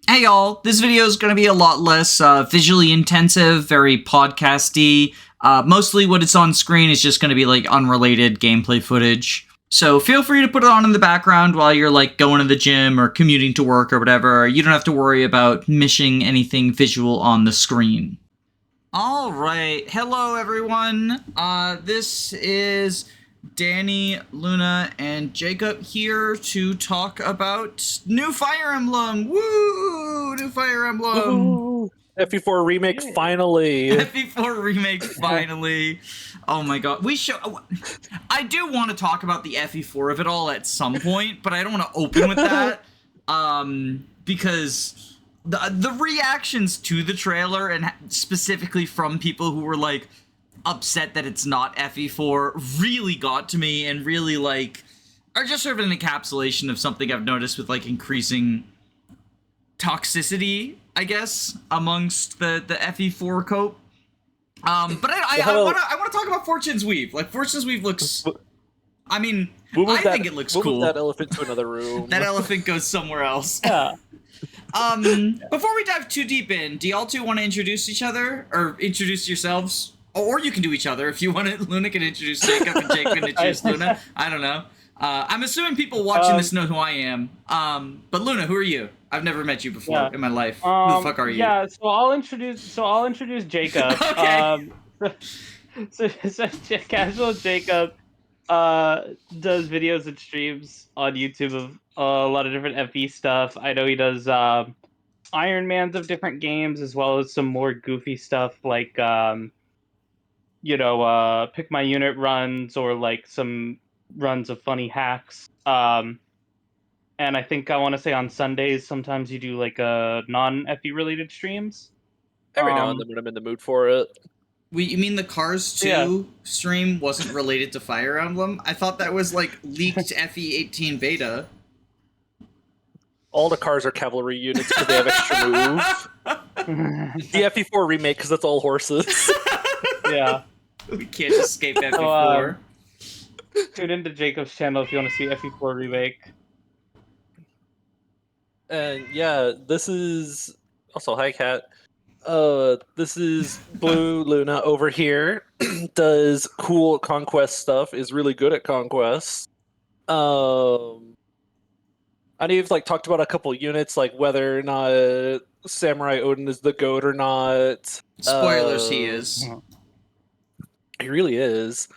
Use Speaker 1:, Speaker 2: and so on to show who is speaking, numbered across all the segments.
Speaker 1: Hey y'all, this video is going to be a lot less visually intensive, very podcasty. Mostly what it's on screen is just going to be like unrelated gameplay footage. So feel free to put it on in the background while you're like going to the gym or commuting to work or whatever. You don't have to worry about missing anything visual on the screen. Alright, hello everyone. This is Danny, Luna, and Jacob here to talk about new Fire Emblem. Woo! New Fire Emblem.
Speaker 2: Woo! FE4 Remakes finally.
Speaker 1: FE4 Remakes finally. Oh my god. I do want to talk about the FE4 of it all at some point, but I don't want to open with that. Because the reactions to the trailer, and specifically from people who were like upset that it's not FE4, really got to me, and really like are just sort of an encapsulation of something I've noticed with like increasing toxicity, I guess, amongst the FE4 cope. But I want to talk about Fortune's Weave. Like, Fortune's Weave looks, I mean, I think it looks cool.
Speaker 2: Move that elephant to another room.
Speaker 1: That elephant goes somewhere else.
Speaker 2: Yeah.
Speaker 1: Before we dive too deep in, do y'all two want to introduce each other? Or introduce yourselves? Or you can do each other if you want it. Luna can introduce Jacob and Jake can introduce Luna. I don't know. I'm assuming people watching this know who I am. But Luna, who are you? I've never met you before in my life. Who the fuck are you?
Speaker 3: Yeah, so I'll introduce Jacob.
Speaker 1: Okay.
Speaker 3: So Casual Jacob does videos and streams on YouTube of a lot of different FE stuff. I know he does Iron Mans of different games, as well as some more goofy stuff like pick my unit runs, or like some runs of funny hacks. And I think I want to say on Sundays, sometimes you do like non-FE related streams.
Speaker 2: Every now and then when I'm in the mood for it.
Speaker 1: You mean the Cars 2 stream wasn't related to Fire Emblem? I thought that was like leaked FE18 beta.
Speaker 2: All the cars are cavalry units because they have extra move. The FE4 remake because it's all horses.
Speaker 3: Yeah.
Speaker 1: We can't escape FE4.
Speaker 3: Tune into Jacob's channel if you want to see FE4 remake.
Speaker 2: And yeah, this is also hi Cat. This is Blue Luna over here. Does cool conquest stuff. Is really good at conquest. I know you've like talked about a couple units, like whether or not Samurai Odin is the goat or not.
Speaker 1: Spoilers, he is.
Speaker 2: He really is.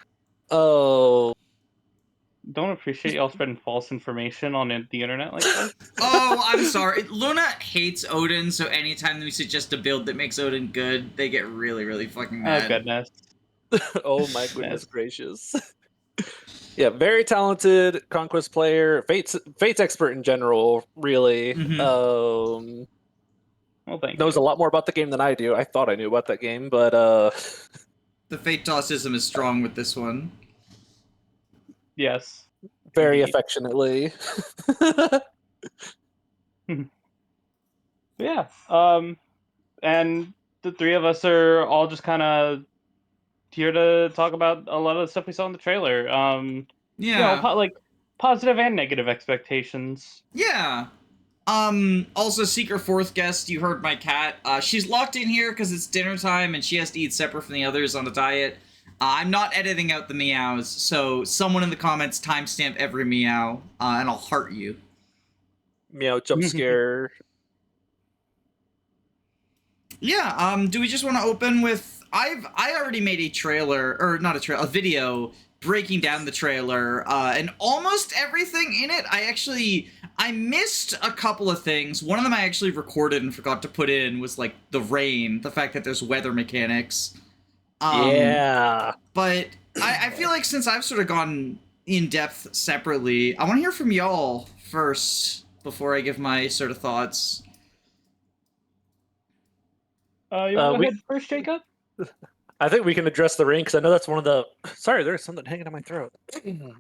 Speaker 2: Oh.
Speaker 3: Don't appreciate y'all spreading false information on the internet like that.
Speaker 1: Oh, I'm sorry. Luna hates Odin, so anytime we suggest a build that makes Odin good, they get really, really fucking mad.
Speaker 3: Oh, goodness.
Speaker 2: Oh my goodness gracious. Yeah, very talented conquest player. Fate's expert in general, really.
Speaker 1: Mm-hmm.
Speaker 3: Well, thank
Speaker 2: knows
Speaker 3: you.
Speaker 2: a lot more about the game than I do. I thought I knew about that game, but
Speaker 1: the Fate tossism is strong with this one.
Speaker 3: Yes.
Speaker 2: Very affectionately.
Speaker 3: Yeah. And the three of us are all just kind of here to talk about a lot of the stuff we saw in the trailer.
Speaker 1: Yeah.
Speaker 3: Like positive and negative expectations.
Speaker 1: Yeah. Also, secret fourth guest, you heard my cat. She's locked in here because it's dinner time and she has to eat separate from the others on a diet. I'm not editing out the meows, so someone in the comments timestamp every meow, and I'll heart you.
Speaker 2: Meow jump scare.
Speaker 1: Yeah, do we just want to open with... I already made a trailer, or not a trailer, a video breaking down the trailer, and almost everything in it, I missed a couple of things. One of them I actually recorded and forgot to put in was, like, the rain, the fact that there's weather mechanics.
Speaker 2: Yeah.
Speaker 1: But I feel like since I've sort of gone in depth separately, I want to hear from y'all first before I give my sort of thoughts.
Speaker 3: You want to go ahead first, Jacob?
Speaker 2: I think we can address the rain because I know that's one of the. Sorry, there's something hanging on my throat.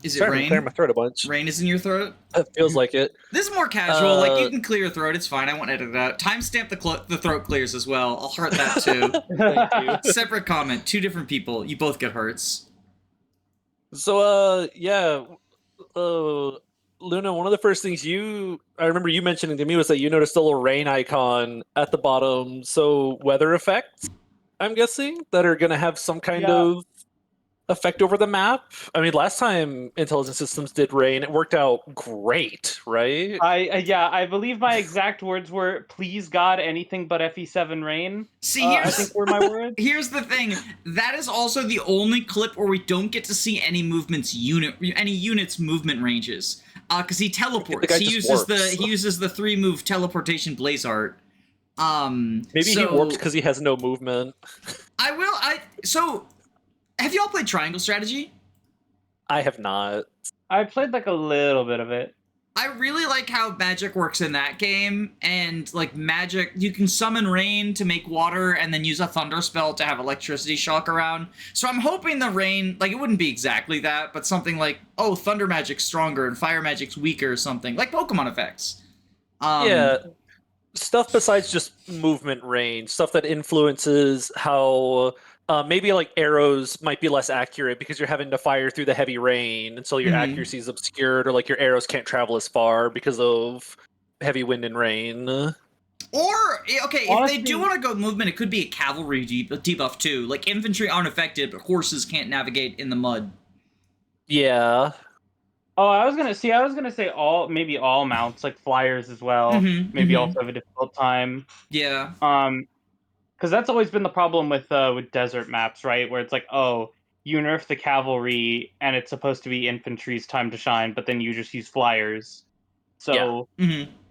Speaker 1: Is it rain?
Speaker 2: Clearing my throat a bunch.
Speaker 1: Rain is in your throat?
Speaker 2: It feels like it.
Speaker 1: This is more casual. Like, you can clear your throat. It's fine. I won't edit it out. Timestamp the throat clears as well. I'll heart that too.
Speaker 2: Thank you.
Speaker 1: Separate comment. Two different people. You both get hearts.
Speaker 2: So, yeah. Luna, one of the first things I remember you mentioning to me was that you noticed a little rain icon at the bottom. So weather effects, I'm guessing, that are going to have some kind
Speaker 3: Yeah.
Speaker 2: of effect over the map. I mean, last time Intelligent Systems did rain, it worked out great, right?
Speaker 3: I believe my exact words were, "Please God, anything but FE7 rain."
Speaker 1: See,
Speaker 3: I think were my words.
Speaker 1: here's the thing. That is also the only clip where we don't get to see any units movement ranges. Because he teleports.
Speaker 2: guy
Speaker 1: He
Speaker 2: just
Speaker 1: uses
Speaker 2: warps.
Speaker 1: he uses the 3-move teleportation blaze art.
Speaker 2: Maybe he warps because he has no movement.
Speaker 1: So have y'all played Triangle Strategy?
Speaker 2: I have not.
Speaker 3: I played like a little bit of it.
Speaker 1: I really like how magic works in that game, and like magic, you can summon rain to make water and then use a thunder spell to have electricity shock around. So I'm hoping the rain, like it wouldn't be exactly that, but something like, oh, thunder magic's stronger and fire magic's weaker or something, like Pokemon effects.
Speaker 2: Yeah, stuff besides just movement range, stuff that influences how maybe like arrows might be less accurate because you're having to fire through the heavy rain, and so your accuracy is obscured, or like your arrows can't travel as far because of heavy wind and rain.
Speaker 1: Or, okay, honestly, if they do want to go movement, it could be a cavalry debuff too. Like, infantry aren't affected, but horses can't navigate in the mud.
Speaker 2: Yeah.
Speaker 3: Oh, I was gonna say maybe all mounts, like flyers as well. Maybe also have a difficult time.
Speaker 1: Yeah.
Speaker 3: Because that's always been the problem with desert maps, right? Where it's like, oh, you nerf the cavalry, and it's supposed to be infantry's time to shine, but then you just use flyers. So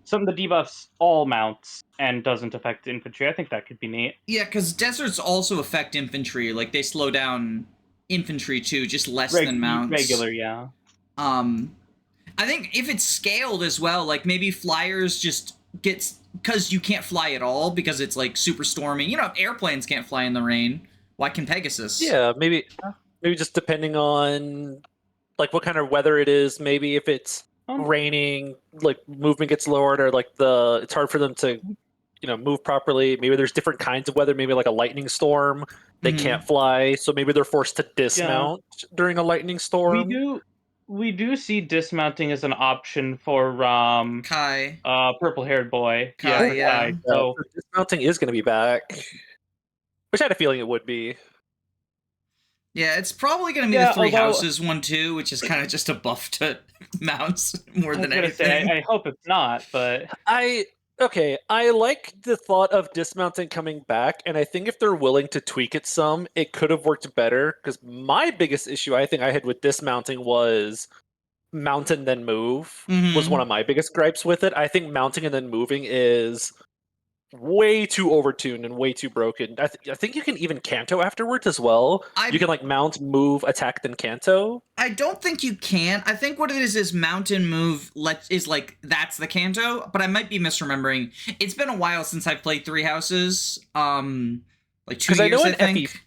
Speaker 3: some of the debuffs all mounts and doesn't affect infantry. I think that could be neat.
Speaker 1: Yeah, because deserts also affect infantry. Like, they slow down infantry too, just less than mounts.
Speaker 3: Regular, yeah.
Speaker 1: I think if it's scaled as well, like maybe flyers just gets, because you can't fly at all because it's like super stormy. You know, airplanes can't fly in the rain. Why can Pegasus?
Speaker 2: Yeah, maybe just depending on like what kind of weather it is. Maybe if it's raining, like movement gets lowered, or like it's hard for them to, move properly. Maybe there's different kinds of weather. Maybe like a lightning storm, they can't fly, so maybe they're forced to dismount during a lightning storm.
Speaker 3: We do see dismounting as an option for
Speaker 1: Kai,
Speaker 3: purple-haired boy.
Speaker 1: Kai, yeah.
Speaker 3: Kai. So
Speaker 2: dismounting is going to be back, which I had a feeling it would be.
Speaker 1: Yeah, it's probably going to be the Three Houses one too, which is kind of just a buff to mounts more than anything.
Speaker 3: I hope it's not, but
Speaker 2: I like the thought of dismounting coming back, and I think if they're willing to tweak it some, it could have worked better, because my biggest issue I think I had with dismounting was mount and then move was one of my biggest gripes with it. I think mounting and then moving is way too overtuned and way too broken. I think you can even canto afterwards as well. You can like mount, move, attack, then canto.
Speaker 1: I don't think you can. I think what it is mount and move is like that's the canto, but I might be misremembering. It's been a while since I've played Three Houses. Like 2 years, I think.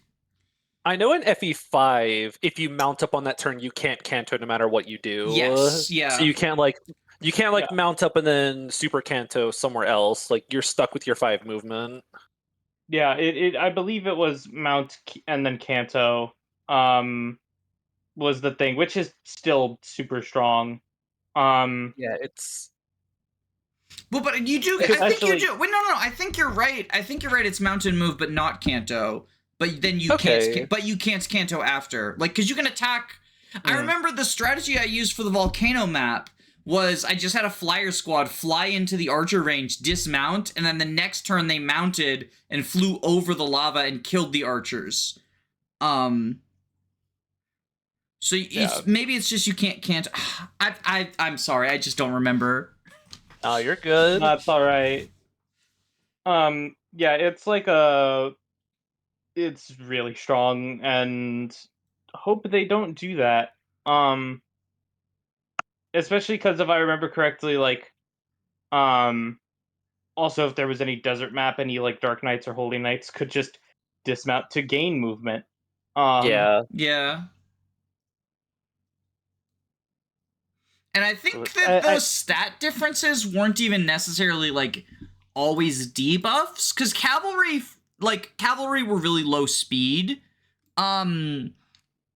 Speaker 2: I know in FE5, if you mount up on that turn, you can't canto no matter what you do.
Speaker 1: Yes, yeah.
Speaker 2: So you can't mount up and then super canto somewhere else. Like, you're stuck with your 5 movement.
Speaker 3: Yeah, I believe it was mount and then canto was the thing, which is still super strong.
Speaker 2: Yeah, it's...
Speaker 1: Well, but you do... I think you do... Wait, no. I think you're right. It's mount and move, but not canto. But then you can't... But you can't canto after. Like, because you can attack... I remember the strategy I used for the volcano map was I just had a flyer squad fly into the archer range, dismount, and then the next turn they mounted and flew over the lava and killed the archers. So maybe it's just you can't. I'm sorry, I just don't remember.
Speaker 2: Oh, you're good.
Speaker 3: That's all right. Yeah, it's like it's really strong, and hope they don't do that. Especially because if I remember correctly, like, also if there was any desert map, any like Dark Knights or Holy Knights could just dismount to gain movement.
Speaker 1: Yeah. And I think that those stat differences weren't even necessarily like always debuffs, because cavalry were really low speed.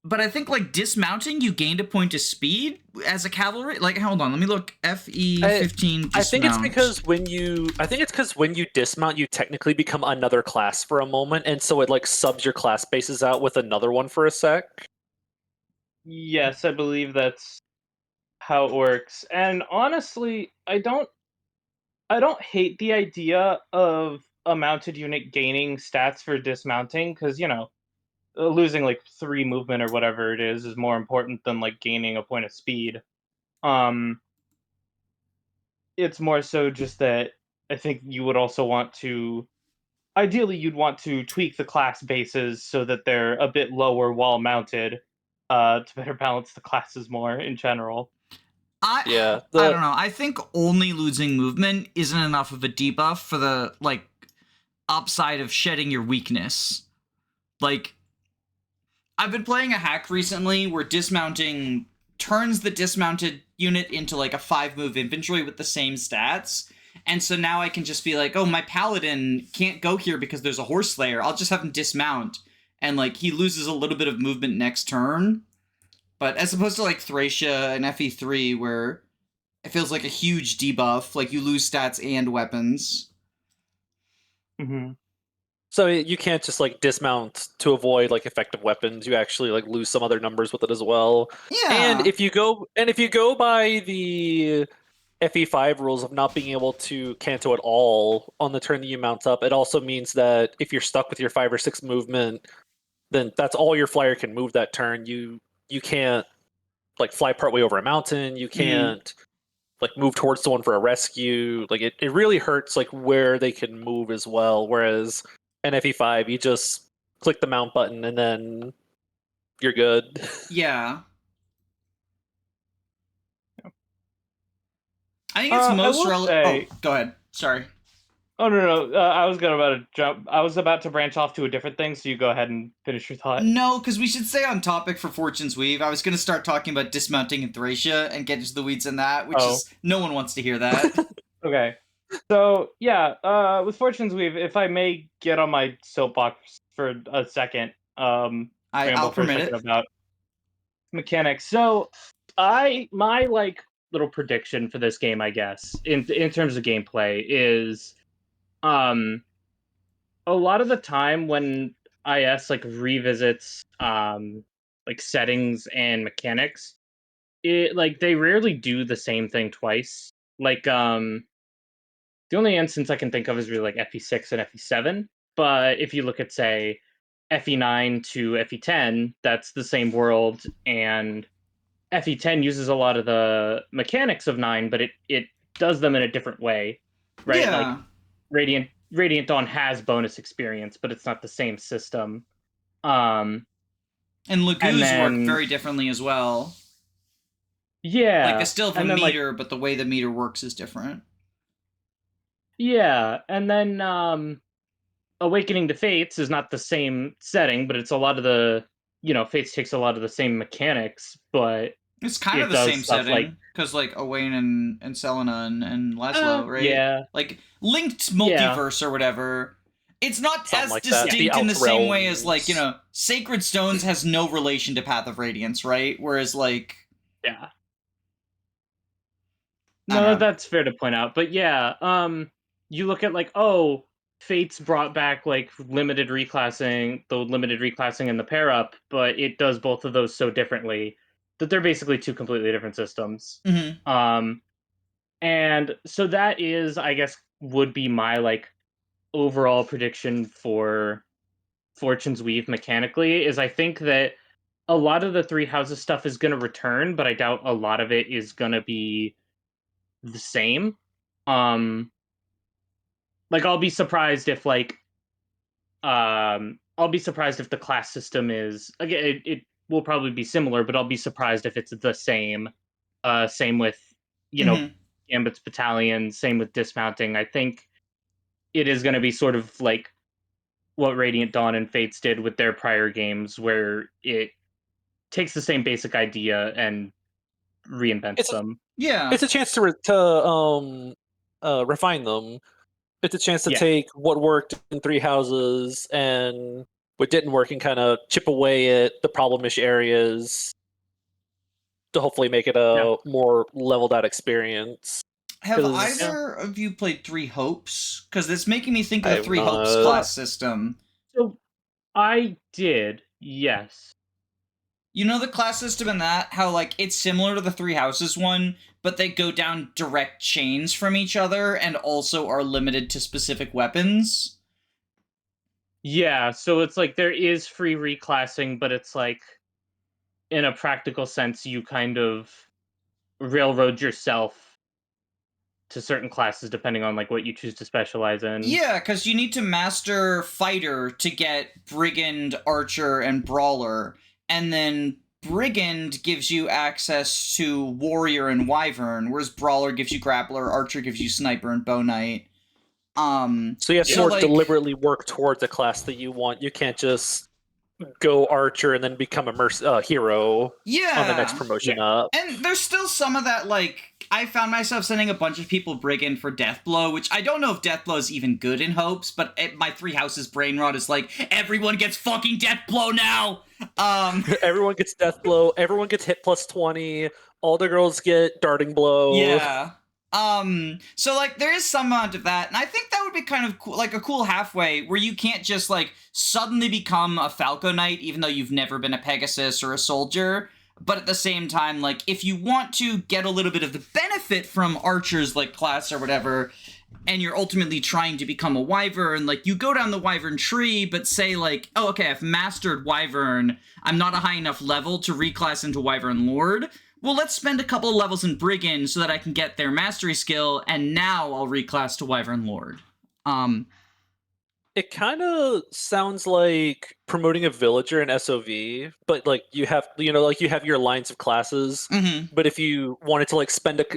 Speaker 1: But I think like dismounting, you gained a point of speed as a cavalry. Like, hold on, let me look. FE15 dismount.
Speaker 2: I think it's because when you dismount, you technically become another class for a moment, and so it like subs your class bases out with another one for a sec.
Speaker 3: Yes, I believe that's how it works. And honestly, I don't hate the idea of a mounted unit gaining stats for dismounting, because losing like 3 movement or whatever it is more important than like gaining a point of speed. It's more so just that I think you would also want to, ideally you'd want to tweak the class bases so that they're a bit lower while mounted, to better balance the classes more in general.
Speaker 1: I don't know. I think only losing movement isn't enough of a debuff for the like upside of shedding your weakness. Like, I've been playing a hack recently where dismounting turns the dismounted unit into like a 5-move infantry with the same stats. And so now I can just be like, oh, my paladin can't go here because there's a horse slayer. I'll just have him dismount. And like he loses a little bit of movement next turn. But as opposed to like Thracia and FE3 where it feels like a huge debuff, like you lose stats and weapons.
Speaker 3: Mm-hmm.
Speaker 2: So you can't just like dismount to avoid like effective weapons. You actually like lose some other numbers with it as well.
Speaker 1: Yeah.
Speaker 2: And if you go by the FE5 rules of not being able to canto at all on the turn that you mount up, it also means that if you're stuck with your 5 or 6 movement, then that's all your flyer can move that turn. You can't like fly partway over a mountain. You can't like move towards someone for a rescue. Like it really hurts like where they can move as well. Whereas in FE5, you just click the mount button and then you're good.
Speaker 1: Yeah. I think it's most relevant. Oh, go ahead. Sorry.
Speaker 3: Oh no! I was about to jump. I was about to branch off to a different thing, so you go ahead and finish your thought.
Speaker 1: No, because we should stay on topic for Fortune's Weave. I was going to start talking about dismounting in Thracia and get into the weeds in that, which is no one wants to hear that.
Speaker 3: Okay, so yeah, with Fortune's Weave, if I may get on my soapbox for a second,
Speaker 1: I'll permit it
Speaker 3: about mechanics. So my like little prediction for this game, I guess, in terms of gameplay is, a lot of the time when IS like revisits like settings and mechanics, it like they rarely do the same thing twice. Like the only instance I can think of is really like FE6 and FE7. But if you look at say FE9 to FE10, that's the same world, and FE10 uses a lot of the mechanics of 9, but it does them in a different way, right?
Speaker 1: Yeah.
Speaker 3: Like Radiant Dawn has bonus experience, but it's not the same system.
Speaker 1: And Lagoos work very differently as well.
Speaker 3: Yeah.
Speaker 1: Like, they still have a meter, but the way the meter works is different.
Speaker 3: Yeah, and then Awakening to Fates is not the same setting, but it's a lot of the, Fates takes a lot of the same mechanics, but
Speaker 1: it's kind of the same setting, because like Owain and Selena and Laszlo, right?
Speaker 3: Yeah.
Speaker 1: Like, linked multiverse or whatever. It's not
Speaker 2: something
Speaker 1: as
Speaker 2: like
Speaker 1: distinct in the same way as, like, Sacred Stones has no relation to Path of Radiance, right? Whereas, like...
Speaker 3: Yeah. No, that's fair to point out. But yeah, you look at, like, Fates brought back, like, the limited reclassing and the pair-up, but it does both of those so differently that they're basically two completely different systems.
Speaker 1: Mm-hmm.
Speaker 3: And so that is, I guess, would be my, like, overall prediction for Fortune's Weave mechanically, is I think that a lot of the Three Houses stuff is going to return, but I doubt a lot of it is going to be the same. Like, I'll be surprised if, like, I'll be surprised if the class system is, again, it will probably be similar, but I'll be surprised if it's the same. Same with, Gambit's Battalion, same with Dismounting. I think it is going to be sort of like what Radiant Dawn and Fates did with their prior games, where it takes the same basic idea and reinvents them.
Speaker 1: Yeah.
Speaker 2: It's a chance to refine them. It's a chance to take what worked in Three Houses and what didn't work and kind of chip away at the problemish areas to hopefully make it a more leveled out experience.
Speaker 1: Have
Speaker 2: 'Cause-
Speaker 1: either of you played Three Hopes? Because it's making me think of
Speaker 2: I
Speaker 1: the
Speaker 2: have
Speaker 1: Three Hopes
Speaker 2: not.
Speaker 1: class system.
Speaker 3: So I did, yes.
Speaker 1: You know the class system in that? How, like, it's similar to the Three Houses one, but they go down direct chains from each other and also are limited to specific weapons?
Speaker 3: Yeah, so it's like there is free reclassing, but it's like, in a practical sense, you kind of railroad yourself to certain classes depending on like what you choose to specialize in.
Speaker 1: Yeah, because you need to master Fighter to get Brigand, Archer, and Brawler, and then Brigand gives you access to Warrior and Wyvern, whereas Brawler gives you Grappler, Archer gives you Sniper and Bow Knight.
Speaker 2: So you have to more deliberately work towards a class that you want. You can't just go Archer and then become a hero on the next promotion up.
Speaker 1: And there's still some of that, like, I found myself sending a bunch of people Brigand for Deathblow, which I don't know if Deathblow is even good in Hopes, but my Three Houses brain rot is like, everyone gets fucking Deathblow now!
Speaker 2: Everyone gets Deathblow, everyone gets hit plus 20, all the girls get Darting Blow.
Speaker 1: Yeah. So, like, there is some amount of that, and I think that would be kind of cool, like a cool halfway, where you can't just, like, suddenly become a Falco Knight, even though you've never been a Pegasus or a soldier, but at the same time, like, if you want to get a little bit of the benefit from Archer's, like, class or whatever, and you're ultimately trying to become a Wyvern, like, you go down the Wyvern tree, but say, like, oh, okay, I've mastered Wyvern, I'm not a high enough level to reclass into Wyvern Lord. Well, let's spend a couple of levels in Brigand so that I can get their mastery skill, and now I'll reclass to Wyvern Lord.
Speaker 2: It kind of sounds like promoting a villager in SOV, but like you have your lines of classes.
Speaker 1: Mm-hmm.
Speaker 2: But if you wanted to like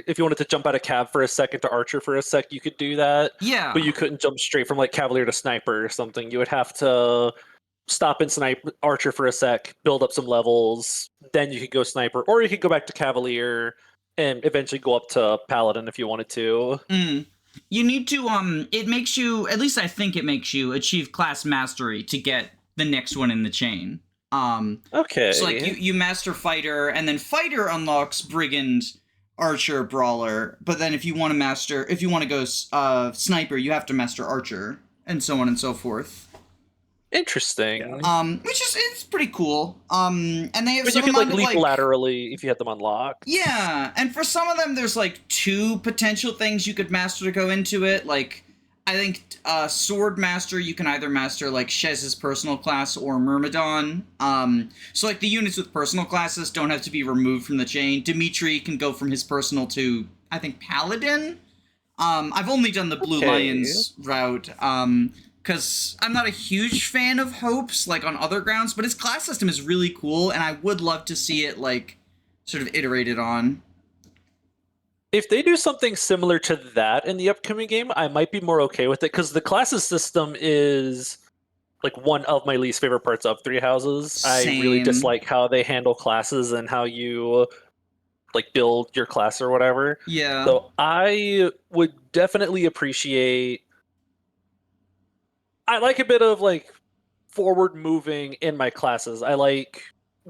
Speaker 2: if you wanted to jump out of cab for a second to archer for a sec, you could do that.
Speaker 1: Yeah.
Speaker 2: But you couldn't jump straight from like cavalier to sniper or something. You would have to stop and snipe archer for a sec, build up some levels, then you could go sniper, or you could go back to cavalier and eventually go up to paladin if you wanted to.
Speaker 1: You need to, it makes you, at least I think it makes you, achieve class mastery to get the next one in the chain.
Speaker 2: Okay.
Speaker 1: So, like, you master Fighter, and then Fighter unlocks Brigand, Archer, Brawler, but then if you want to go Sniper, you have to master Archer, and so on and so forth.
Speaker 2: Interesting.
Speaker 1: Which is, it's pretty cool. And they have
Speaker 2: but
Speaker 1: some
Speaker 2: you could like
Speaker 1: amount
Speaker 2: leap
Speaker 1: of, like,
Speaker 2: laterally if you had them unlocked.
Speaker 1: Yeah, and for some of them, there's like 2 potential things you could master to go into it. Like, I think Sword Master, you can either master like Shez's personal class or Myrmidon. So like the units with personal classes don't have to be removed from the chain. Dimitri can go from his personal to, I think, Paladin. I've only done the Blue Lions route. Because I'm not a huge fan of Hopes, like, on other grounds, but his class system is really cool, and I would love to see it, like, sort of iterated on.
Speaker 2: If they do something similar to that in the upcoming game, I might be more okay with it, because the classes system is, like, one of my least favorite parts of Three Houses.
Speaker 1: Same.
Speaker 2: I really dislike how they handle classes and how you, like, build your class or whatever.
Speaker 1: Yeah.
Speaker 2: So I would definitely appreciate... I like a bit of like forward moving in my classes. I like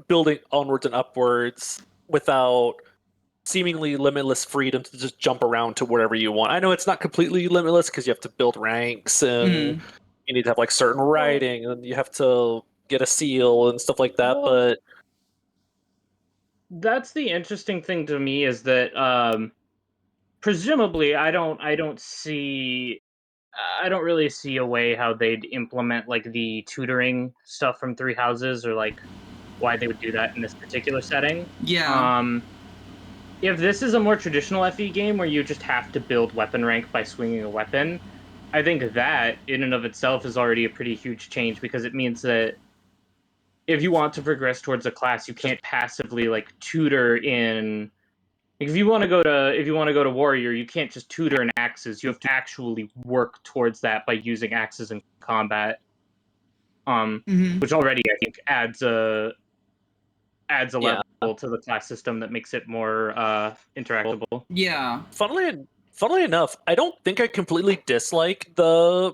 Speaker 2: building onwards and upwards without seemingly limitless freedom to just jump around to wherever you want. I know it's not completely limitless because you have to build ranks and you need to have like certain writing and you have to get a seal and stuff like that. But
Speaker 3: that's the interesting thing to me is that presumably I don't really see a way how they'd implement like the tutoring stuff from Three Houses, or like why they would do that in this particular setting.
Speaker 1: Yeah.
Speaker 3: If this is a more traditional FE game where you just have to build weapon rank by swinging a weapon, I think that in and of itself is already a pretty huge change, because it means that if you want to progress towards a class, you can't passively like tutor in. If you want to go to warrior, you can't just tutor in axes. You have to actually work towards that by using axes in combat. Which already I think adds a level to the class system that makes it more interactable.
Speaker 1: Yeah.
Speaker 2: Funnily enough, I don't think I completely dislike the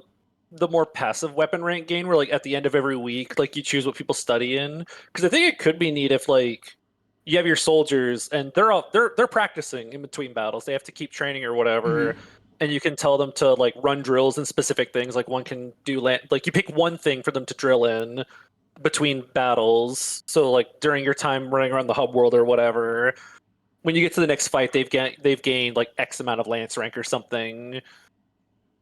Speaker 2: the more passive weapon rank gain, where like at the end of every week, like you choose what people study in. Because I think it could be neat if like you have your soldiers and they're practicing in between battles. They have to keep training or whatever. And you can tell them to like run drills in specific things. Like one can do like you pick one thing for them to drill in between battles. So like during your time running around the hub world or whatever, when you get to the next fight, they've gained like X amount of lance rank or something.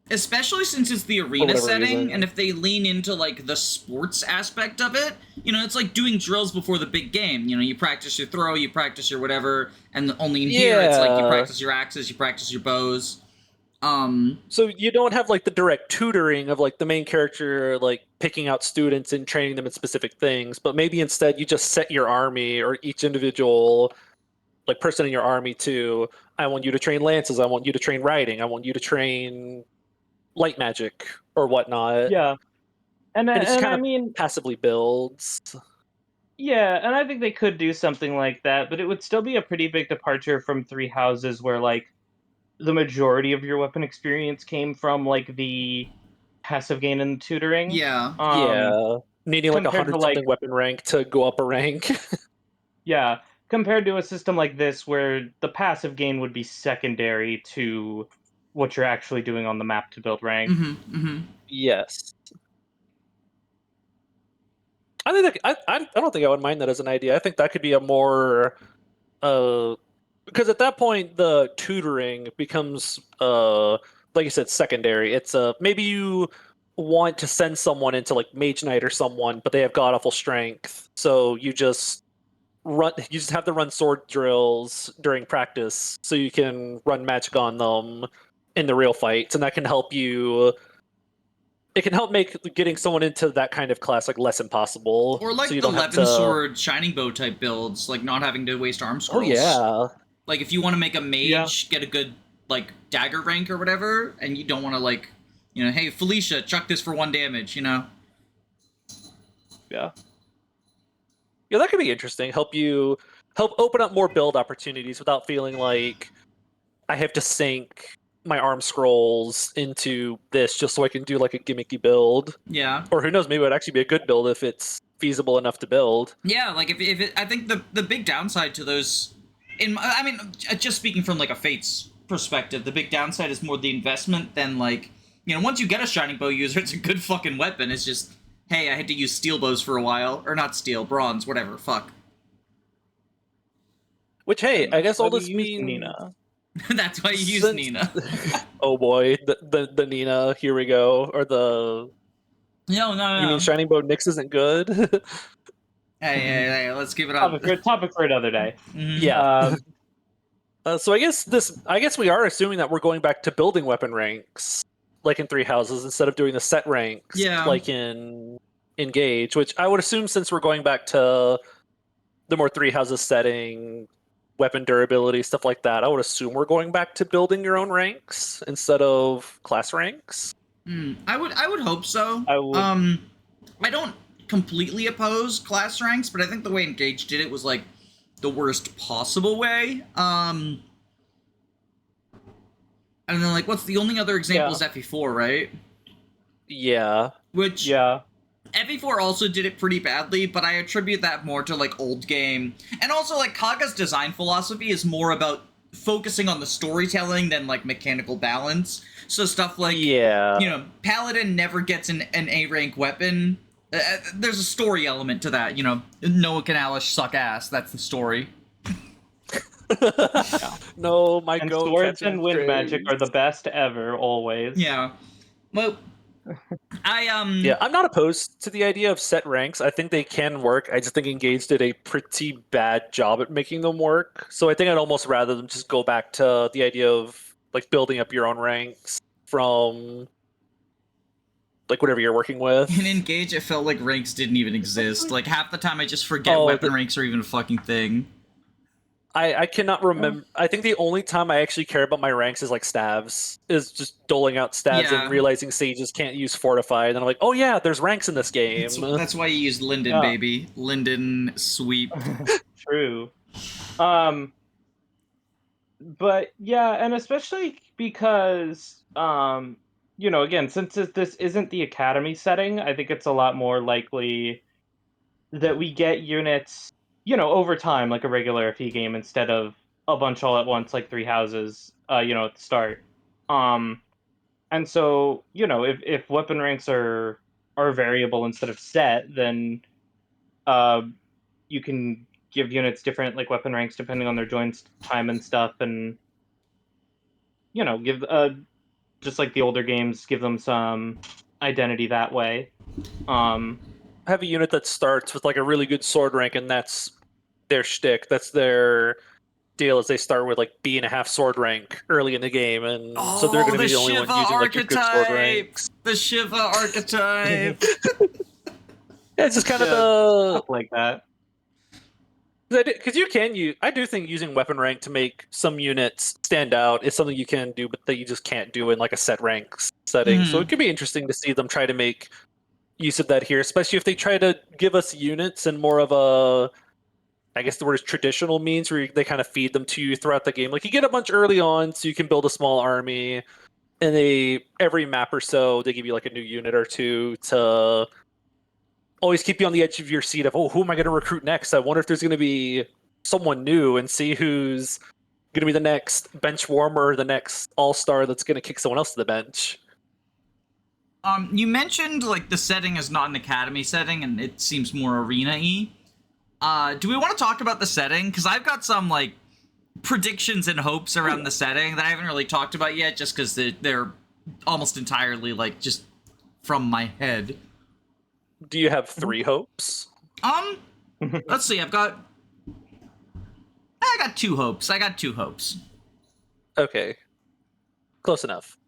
Speaker 1: Especially since it's the arena setting,
Speaker 2: reason.
Speaker 1: and if they lean into, like, the sports aspect of it, you know, it's like doing drills before the big game. You know, you practice your throw, you practice your whatever, and only in here, it's like you practice your axes, you practice your bows.
Speaker 2: So you don't have, like, the direct tutoring of, like, the main character, like, picking out students and training them in specific things, but maybe instead you just set your army, or each individual, like, person in your army to, I want you to train lances, I want you to train riding, I want you to train light magic or whatnot.
Speaker 3: Yeah, and
Speaker 2: And it just kind
Speaker 3: I
Speaker 2: of
Speaker 3: mean,
Speaker 2: passively builds.
Speaker 3: yeah, and I think they could do something like that, but it would still be a pretty big departure from Three Houses, where like the majority of your weapon experience came from like the passive gain and tutoring.
Speaker 1: Yeah.
Speaker 2: Yeah. Needing like
Speaker 3: compared to
Speaker 2: 100
Speaker 3: like
Speaker 2: something weapon rank to go up a rank.
Speaker 3: yeah, compared to a system like this where the passive gain would be secondary to what you're actually doing on the map to build rank.
Speaker 2: Yes. I think I don't think I would mind that as an idea. I think that could be a more because at that point the tutoring becomes like you said secondary. It's maybe you want to send someone into like Mage Knight or someone, but they have god awful strength. So you just have to run sword drills during practice so you can run magic on them in the real fights, and that can help you. It can help make getting someone into that kind of class like less impossible.
Speaker 1: Or like
Speaker 2: so you
Speaker 1: the
Speaker 2: don't have
Speaker 1: 11
Speaker 2: to...
Speaker 1: sword shining bow type builds, like not having to waste arm
Speaker 2: Oh
Speaker 1: scrolls.
Speaker 2: yeah.
Speaker 1: Like if you want to make a mage get a good like dagger rank or whatever, and you don't want to like, you know, hey Felicia, chuck this for 1 damage, you know.
Speaker 2: Yeah. Yeah, that could be interesting. Help open up more build opportunities without feeling like I have to sink my arm scrolls into this just so I can do like a gimmicky build.
Speaker 1: Yeah.
Speaker 2: Or who knows, maybe it would actually be a good build if it's feasible enough to build.
Speaker 1: Yeah, like if it, I think the big downside to those, I mean, just speaking from like a Fates perspective, the big downside is more the investment than like, you know, once you get a shining bow user, it's a good fucking weapon. It's just, hey, I had to use steel bows for a while, or not steel, bronze, whatever, fuck.
Speaker 2: Which, hey, I guess all
Speaker 3: Why
Speaker 2: this
Speaker 3: do you use
Speaker 2: means...
Speaker 3: Nina?
Speaker 1: That's why you use Nina.
Speaker 2: Oh boy, the Nina, here we go. Or the...
Speaker 1: No.
Speaker 2: You mean Shining Bow Nyx isn't good?
Speaker 1: Hey, let's keep it on.
Speaker 3: Topic for another day.
Speaker 2: Yeah. So I guess we are assuming that we're going back to building weapon ranks, like in Three Houses, instead of doing the set ranks, like in Engage. Which I would assume, since we're going back to the more Three Houses setting, weapon durability, stuff like that, I would assume we're going back to building your own ranks instead of class ranks.
Speaker 1: I would hope so.
Speaker 3: I would.
Speaker 1: I don't completely oppose class ranks, but I think the way Engage did it was like the worst possible way. And then like, what's the only other example is FE4, right?
Speaker 2: Yeah.
Speaker 1: Which FE4 also did it pretty badly, but I attribute that more to like old game, and also like Kaga's design philosophy is more about focusing on the storytelling than like mechanical balance. So stuff like, you know, Paladin never gets an A rank weapon. There's a story element to that, you know. Noah can Alish suck ass. That's the story.
Speaker 2: No, my
Speaker 3: and
Speaker 2: go
Speaker 3: swords and wind magic are the best ever, always.
Speaker 1: Yeah. Well,
Speaker 2: yeah, I'm not opposed to the idea of set ranks. I think they can work. I just think Engage did a pretty bad job at making them work. So I think I'd almost rather them just go back to the idea of like building up your own ranks from like whatever you're working with.
Speaker 1: In Engage, it felt like ranks didn't even exist. Like half the time I just forget weapon ranks are even a fucking thing.
Speaker 2: I cannot remember. I think the only time I actually care about my ranks is like staves, is just doling out staves and realizing sages can't use fortify, and then I'm like, oh yeah, there's ranks in this game.
Speaker 1: That's why you use Linden, baby. Linden sweep.
Speaker 3: True. But yeah, and especially because again, since this isn't the academy setting, I think it's a lot more likely that we get units, over time, like a regular FE game, instead of a bunch all at once, like three houses, at the start. And so, if weapon ranks are variable instead of set, then uh, you can give units different like weapon ranks depending on their joins time and stuff, and give just like the older games, give them some identity that way.
Speaker 2: Have a unit that starts with like a really good sword rank, and that's their shtick. That's their deal. Is they start with like B.5 sword rank early in the game, and so they're going to be the only one using like your good sword ranks.
Speaker 1: The Shiva archetype.
Speaker 2: Yeah, it's just kind of
Speaker 3: stuff like that.
Speaker 2: because you can use. I do think using weapon rank to make some units stand out is something you can do, but that you just can't do in like a set rank setting. So it could be interesting to see them try to make use of that here, especially if they try to give us units in more of a, I guess the word is traditional means, where they kind of feed them to you throughout the game. Like you get a bunch early on, so you can build a small army, and every map or so they give you like a new unit or two to always keep you on the edge of your seat of, oh, who am I going to recruit next? I wonder if there's going to be someone new, and see who's going to be the next bench warmer, or the next all-star that's going to kick someone else to the bench.
Speaker 1: You mentioned like the setting is not an academy setting, and it seems more arena-y. Do we want to talk about the setting? Because I've got some like predictions and hopes around the setting that I haven't really talked about yet, just because they're almost entirely like just from my head.
Speaker 2: Do you have 3 hopes?
Speaker 1: Let's see. I got 2 hopes.
Speaker 2: Okay, close enough.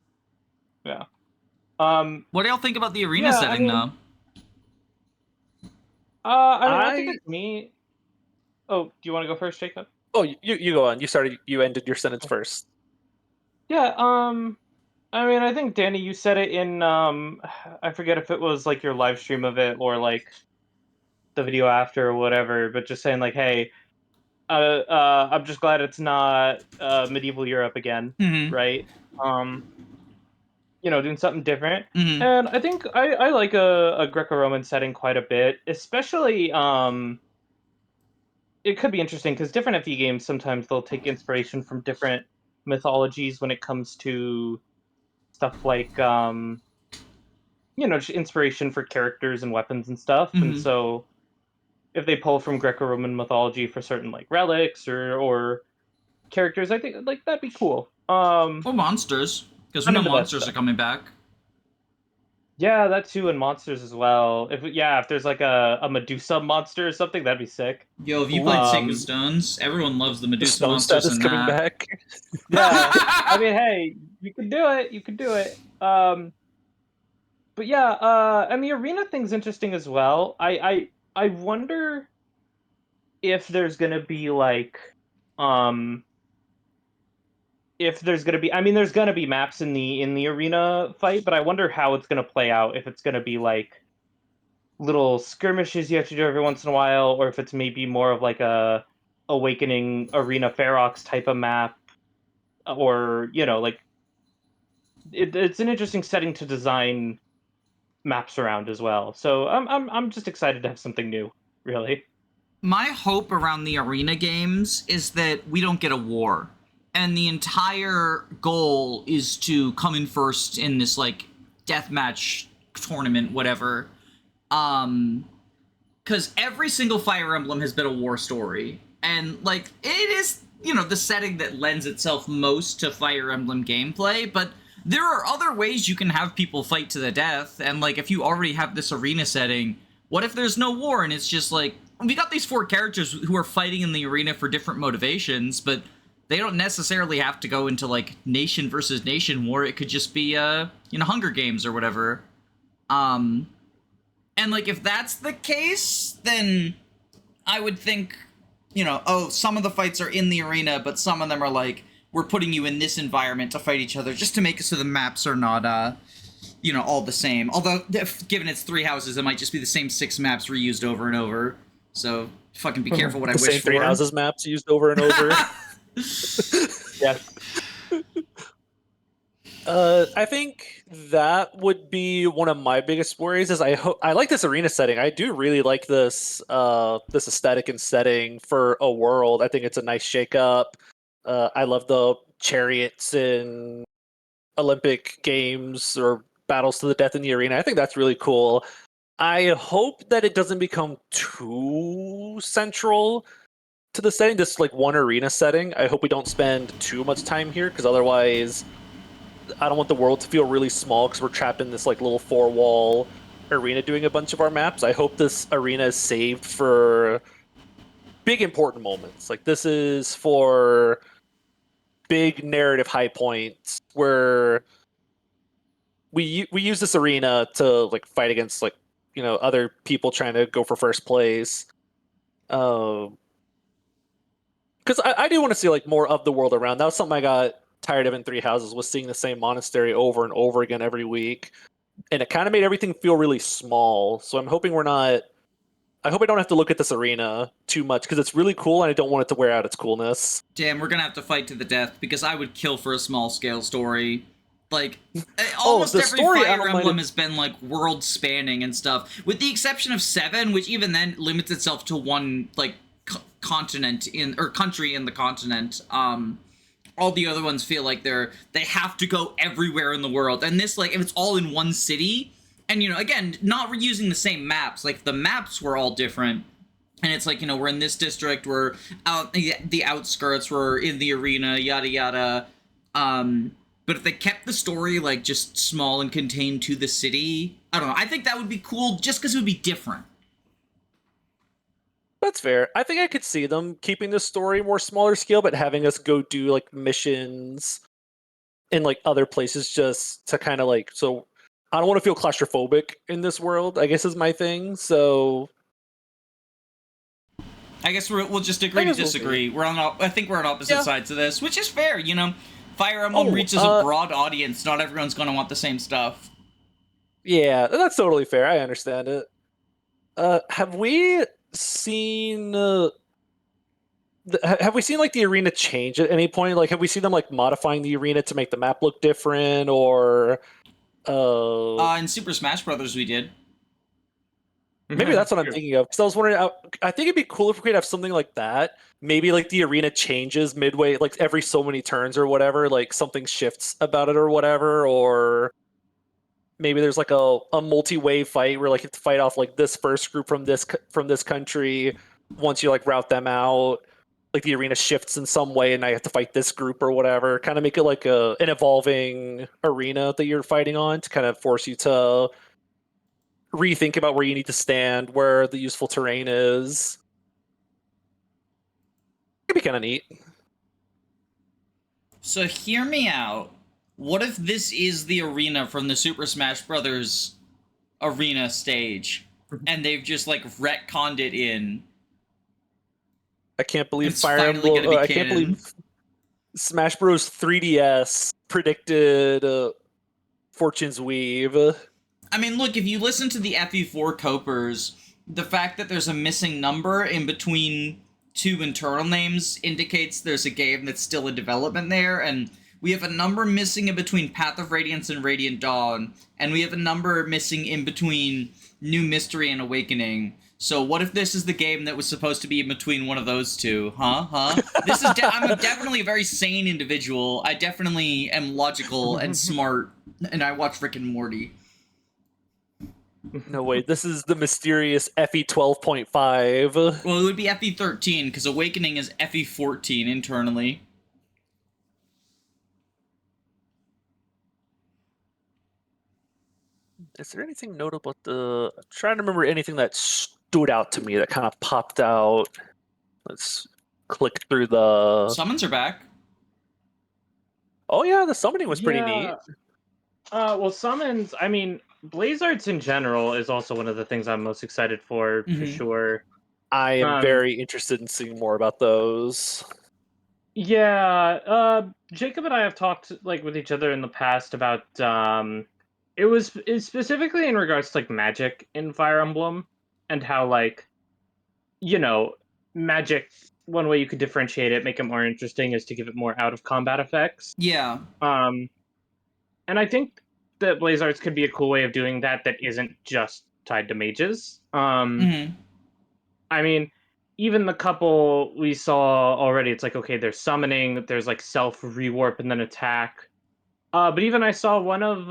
Speaker 3: Yeah.
Speaker 1: What do y'all think about the arena setting, though?
Speaker 3: I think it's me. Oh, do you want to go first, Jacob?
Speaker 2: Oh, you go on. You ended your sentence first.
Speaker 3: Yeah. I think Danny, you said it in I forget if it was like your live stream of it or like the video after or whatever, but just saying like, hey, I'm just glad it's not medieval Europe again, right? Doing something different. And I think I like a Greco-Roman setting quite a bit, especially it could be interesting because different FE games, sometimes they'll take inspiration from different mythologies when it comes to stuff like just inspiration for characters and weapons and stuff. And so if they pull from Greco-Roman mythology for certain like relics or characters, I think like that'd be cool.
Speaker 1: Or monsters, because we know monsters are coming back.
Speaker 3: Yeah, that too, and monsters as well. If there's like a Medusa monster or something, that'd be sick.
Speaker 1: Yo, if you played Sacred Stones, everyone loves the Medusa monsters
Speaker 2: is coming back.
Speaker 3: Yeah, I mean, hey, you could do it. But yeah, and the arena thing's interesting as well. I wonder if there's gonna be like, if there's gonna be, there's gonna be maps in the arena fight, but I wonder how it's gonna play out. If it's gonna be like little skirmishes you have to do every once in a while, or if it's maybe more of like a Awakening Arena Ferox type of map, or like it's an interesting setting to design maps around as well. So I'm just excited to have something new, really.
Speaker 1: My hope around the arena games is that we don't get a war, and the entire goal is to come in first in this like deathmatch tournament, whatever. Because every single Fire Emblem has been a war story, and like it is, the setting that lends itself most to Fire Emblem gameplay, but there are other ways you can have people fight to the death, and like if you already have this arena setting, what if there's no war and it's just like, we got these 4 characters who are fighting in the arena for different motivations, but they don't necessarily have to go into like nation versus nation war. It could just be Hunger Games or whatever. And like if that's the case, then I would think, some of the fights are in the arena, but some of them are like, we're putting you in this environment to fight each other just to make it so the maps are not all the same. Although given it's 3 houses, it might just be the same 6 maps reused over and over. So fucking be careful what I wish for.
Speaker 2: The same 3 houses maps used over and over.
Speaker 3: Yes.
Speaker 2: I think that would be one of my biggest worries. Is I like this arena setting. I do really like this this aesthetic and setting for a world. I think it's a nice shake up. I love the chariots in Olympic Games or battles to the death in the arena. I think that's really cool. I hope that it doesn't become too central to the setting, this like one arena setting. I hope we don't spend too much time here because otherwise I don't want the world to feel really small because we're trapped in this like little four-wall arena doing a bunch of our maps. I hope this arena is saved for big important moments. Like this is for big narrative high points where we use this arena to like fight against like other people trying to go for first place. Because I do want to see like more of the world around. That was something I got tired of in Three Houses, was seeing the same monastery over and over again every week, and it kind of made everything feel really small. So I'm hoping we're not. I hope I don't have to look at this arena too much because it's really cool, and I don't want it to wear out its coolness.
Speaker 1: Damn, we're gonna have to fight to the death because I would kill for a small scale story. Like, almost
Speaker 2: the
Speaker 1: every
Speaker 2: story,
Speaker 1: Fire Emblem has been, like, world-spanning and stuff. With the exception of 7, which even then limits itself to one, like, continent or country in the continent. All the other ones feel like they have to go everywhere in the world. And this, like, if it's all in one city, and, again, not reusing the same maps. Like, the maps were all different. And it's like, we're in this district, we're out the outskirts, we're in the arena, yada yada. But if they kept the story, like, just small and contained to the city, I don't know. I think that would be cool just because it would be different.
Speaker 2: That's fair. I think I could see them keeping the story more smaller scale, but having us go do, like, missions in, like, other places just to kind of, like... So, I don't want to feel claustrophobic in this world, I guess is my thing, so...
Speaker 1: I guess we'll just agree to disagree. I think we're on opposite sides of this, which is fair, Fire Emblem reaches a broad audience. Not everyone's going to want the same stuff.
Speaker 2: Yeah, that's totally fair. I understand it. Have we seen... have we seen, like, the arena change at any point? Like, have we seen them, like, modifying the arena to make the map look different, or...
Speaker 1: In Super Smash Brothers, we did.
Speaker 2: Maybe that's what I'm thinking of. Because I was wondering, I think it'd be cool if we could have something like that. Maybe like the arena changes midway, like every so many turns or whatever, like something shifts about it or whatever, or maybe there's like a multi-wave fight where like you have to fight off like this first group from this country. Once you like route them out, like the arena shifts in some way, and I have to fight this group or whatever. Kind of make it like an evolving arena that you're fighting on to kind of force you to rethink about where you need to stand, where the useful terrain is. It'd be kind of neat.
Speaker 1: So hear me out. What if this is the arena from the Super Smash Brothers arena stage, and they've just like retconned it in?
Speaker 2: I can't believe Fire Emblem. I can't believe Smash Bros. 3DS predicted Fortune's Weave.
Speaker 1: I mean, look, if you listen to the FE4 Copers, the fact that there's a missing number in between two internal names indicates there's a game that's still in development there, and we have a number missing in between Path of Radiance and Radiant Dawn, and we have a number missing in between New Mystery and Awakening. So what if this is the game that was supposed to be in between one of those two? This is I'm definitely a very sane individual. I definitely am logical and smart, and I watch Rick and Morty.
Speaker 2: No, wait, this is the mysterious FE 12.5.
Speaker 1: Well, it would be FE 13, because Awakening is FE 14 internally.
Speaker 2: Is there anything notable about the... I'm trying to remember anything that stood out to me that kind of popped out. Let's click through the...
Speaker 1: Summons are back.
Speaker 2: Oh yeah, the summoning was pretty neat.
Speaker 3: Well, summons, I mean, Blaze Arts in general is also one of the things I'm most excited for sure.
Speaker 2: I am very interested in seeing more about those.
Speaker 3: Yeah, Jacob and I have talked like with each other in the past about it's specifically in regards to like magic in Fire Emblem and how like magic, one way you could differentiate it, make it more interesting, is to give it more out of combat effects.
Speaker 1: Yeah.
Speaker 3: And I think that Blaze Arts could be a cool way of doing that isn't just tied to mages.
Speaker 1: Mm-hmm.
Speaker 3: I mean, even the couple we saw already, it's like, okay, there's summoning, there's like self rewarp and then attack. But even I saw one of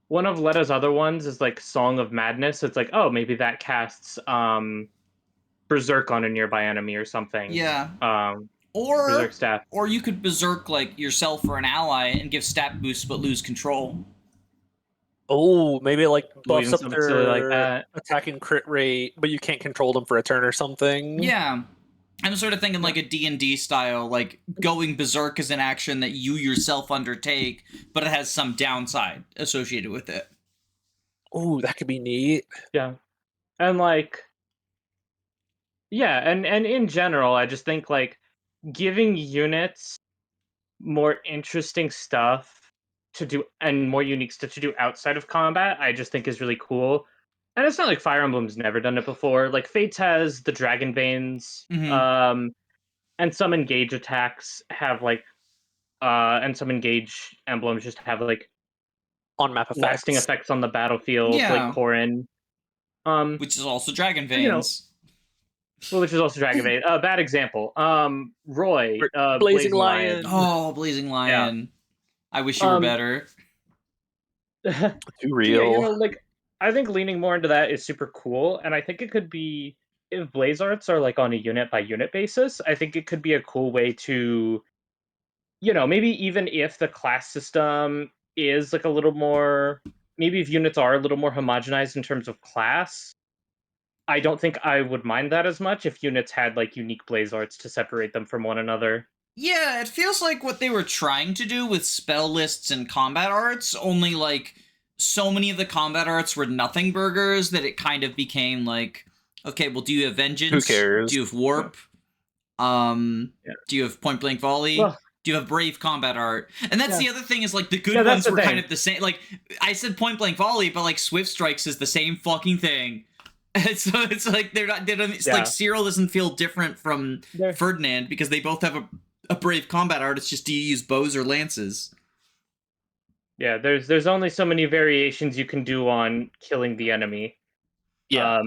Speaker 3: Letta's other ones is like Song of Madness. It's like, oh, maybe that casts Berserk on a nearby enemy or something.
Speaker 1: Yeah.
Speaker 3: Berserk
Speaker 1: Or
Speaker 3: staff.
Speaker 1: you could berserk like yourself or an ally and give stat boosts but lose control.
Speaker 2: Oh, maybe it, like buffs
Speaker 3: Even
Speaker 2: up
Speaker 3: something silly like
Speaker 2: their
Speaker 3: that.
Speaker 2: attacking crit rate, but you can't control them for a turn or something.
Speaker 1: Yeah. I'm sort of thinking like a D&D style, like going berserk is an action that you yourself undertake, but it has some downside associated with it.
Speaker 2: Oh, that could be neat.
Speaker 3: Yeah. And like, yeah, and in general, I just think like giving units more interesting stuff to do and more unique stuff to do outside of combat, I just think is really cool. And it's not like Fire Emblem's never done it before. Like Fates has the Dragon Veins,
Speaker 1: Mm-hmm.
Speaker 3: and some engage attacks have like, and some engage emblems just have like
Speaker 2: On map effects.
Speaker 3: lasting effects on the battlefield, like
Speaker 1: Yeah.
Speaker 3: Corrin.
Speaker 1: Which is also Dragon
Speaker 3: You know,
Speaker 1: Veins.
Speaker 3: well, which is also Dragon Vein. Bad example. Roy,
Speaker 2: Blazing Lion.
Speaker 1: Oh, Blazing Lion. I wish you were better.
Speaker 2: Too
Speaker 3: Yeah,
Speaker 2: real.
Speaker 3: like I think leaning more into that is super cool, and I think it could be if Blaze Arts are like on a unit by unit basis. I think it could be a cool way to, maybe even if the class system is like a little more, maybe if units are a little more homogenized in terms of class, I don't think I would mind that as much if units had like unique Blaze Arts to separate them from one another.
Speaker 1: Yeah, it feels like what they were trying to do with spell lists and combat arts, only like so many of the combat arts were nothing burgers that it kind of became like, okay, well, do you have vengeance?
Speaker 2: Who cares?
Speaker 1: Do you have warp? Do you have point blank volley?
Speaker 3: Well,
Speaker 1: do you have brave combat art? And that's the other thing is like the good
Speaker 3: that's
Speaker 1: ones
Speaker 3: the
Speaker 1: were kind
Speaker 3: thing.
Speaker 1: of the same. Like I said point blank volley, but like swift strikes is the same fucking thing. And so it's like it's like Cyril doesn't feel different from Ferdinand because they both have a brave combat art. It's just do you use bows or lances?
Speaker 3: Yeah, there's only so many variations you can do on killing the enemy.
Speaker 2: Yeah.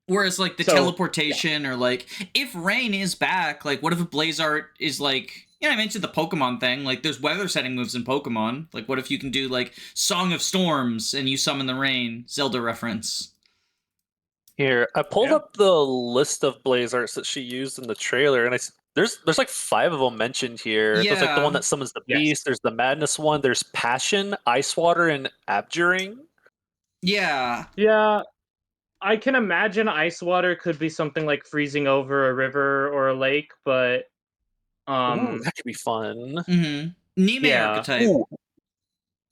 Speaker 1: Whereas like the teleportation or like if rain is back, like what if a blaze art is like, I mentioned the Pokemon thing, like there's weather setting moves in Pokemon. Like what if you can do like Song of Storms and you summon the rain? Zelda reference.
Speaker 2: Here, I pulled up the list of Blaze Arts that she used in the trailer, and there's like 5 of them mentioned here.
Speaker 1: Yeah.
Speaker 2: There's like the one that summons the beast. There's the Madness one. There's Passion, Ice Water, and Abjuring.
Speaker 1: Yeah.
Speaker 3: Yeah. I can imagine Ice Water could be something like freezing over a river or a lake, but
Speaker 2: Ooh, that could be fun.
Speaker 1: Nime archetype.
Speaker 2: Ooh.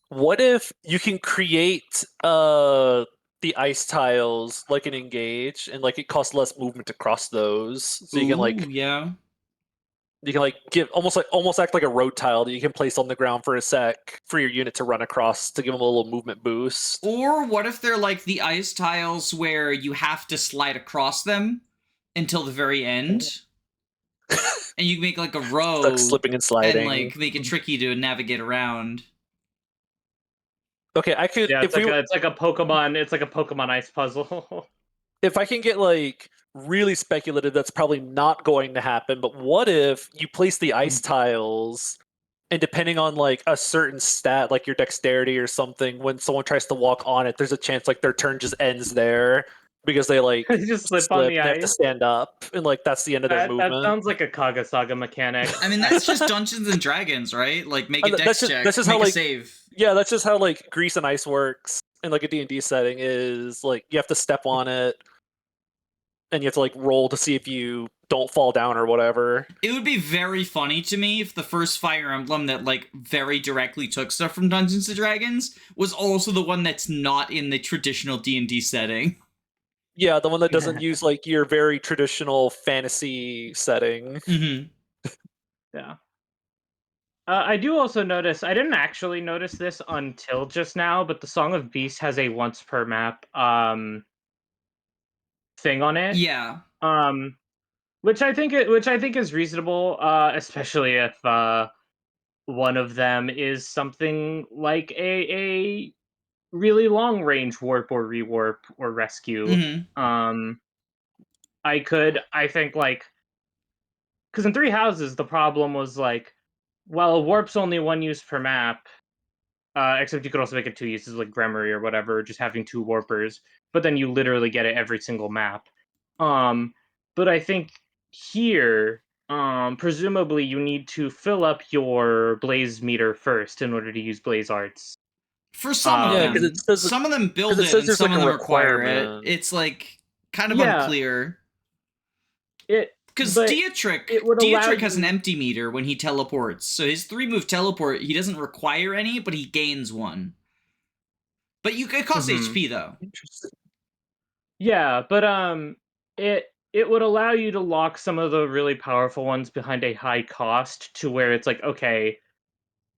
Speaker 2: What if you can create the ice tiles like an engage, and like it costs less movement to cross those, so you can like you can like give almost act like a road tile that you can place on the ground for a sec for your unit to run across to give them a little movement boost.
Speaker 1: Or what if they're like the ice tiles where you have to slide across them until the very end, and you make like a row,
Speaker 2: like slipping and sliding,
Speaker 1: and like make it tricky to navigate around.
Speaker 2: Okay, I could.
Speaker 3: Yeah, it's like a Pokemon. It's like a Pokemon ice puzzle.
Speaker 2: If I can get like really speculative, that's probably not going to happen. But what if you place the ice tiles, and depending on like a certain stat, like your dexterity or something, when someone tries to walk on it, there's a chance like their turn just ends there because they like
Speaker 3: just slip on the
Speaker 2: and
Speaker 3: ice.
Speaker 2: they have to stand up, and like that's the end of their movement.
Speaker 3: That sounds like a Kagasaga mechanic.
Speaker 1: I mean, that's just Dungeons and Dragons, right? Like make a dex check,
Speaker 2: that's just
Speaker 1: make
Speaker 2: how,
Speaker 1: a
Speaker 2: like,
Speaker 1: save.
Speaker 2: Yeah, that's just how like Grease and Ice works in like a D&D setting. Is like you have to step on it, and you have to like roll to see if you don't fall down or whatever.
Speaker 1: It would be very funny to me if the first Fire Emblem that like very directly took stuff from Dungeons and Dragons was also the one that's not in the traditional D&D setting.
Speaker 2: Yeah, the one that doesn't use like your very traditional fantasy setting.
Speaker 3: Yeah. I do also notice, I didn't actually notice this until just now, but the Song of Beasts has a once per map thing on it.
Speaker 1: Yeah.
Speaker 3: Which I think is reasonable, especially if one of them is something like a really long range warp or rewarp or rescue.
Speaker 1: Mhm.
Speaker 3: I think like, because in Three Houses the problem was like, well, warp's only one use per map. Except you could also make it two uses, like Gremory or whatever, just having two warpers. But then you literally get it every single map. But I think here, presumably you need to fill up your blaze meter first in order to use blaze arts.
Speaker 1: For some of
Speaker 2: Yeah, because
Speaker 1: them,
Speaker 2: it says
Speaker 1: some of them build
Speaker 2: it
Speaker 1: it,
Speaker 2: says
Speaker 1: and
Speaker 2: there's
Speaker 1: some
Speaker 2: like
Speaker 1: of
Speaker 2: a
Speaker 1: them require it.
Speaker 2: requirement.
Speaker 1: It's like kind of
Speaker 3: Yeah.
Speaker 1: unclear. Because
Speaker 3: But
Speaker 1: Dietrich
Speaker 3: it would allow
Speaker 1: has an
Speaker 3: you-
Speaker 1: empty meter when he teleports. So his 3-move teleport, he doesn't require any, but he gains one. But it costs
Speaker 3: Mhm.
Speaker 1: HP though.
Speaker 2: Interesting.
Speaker 3: Yeah, but it would allow you to lock some of the really powerful ones behind a high cost to where it's like, okay,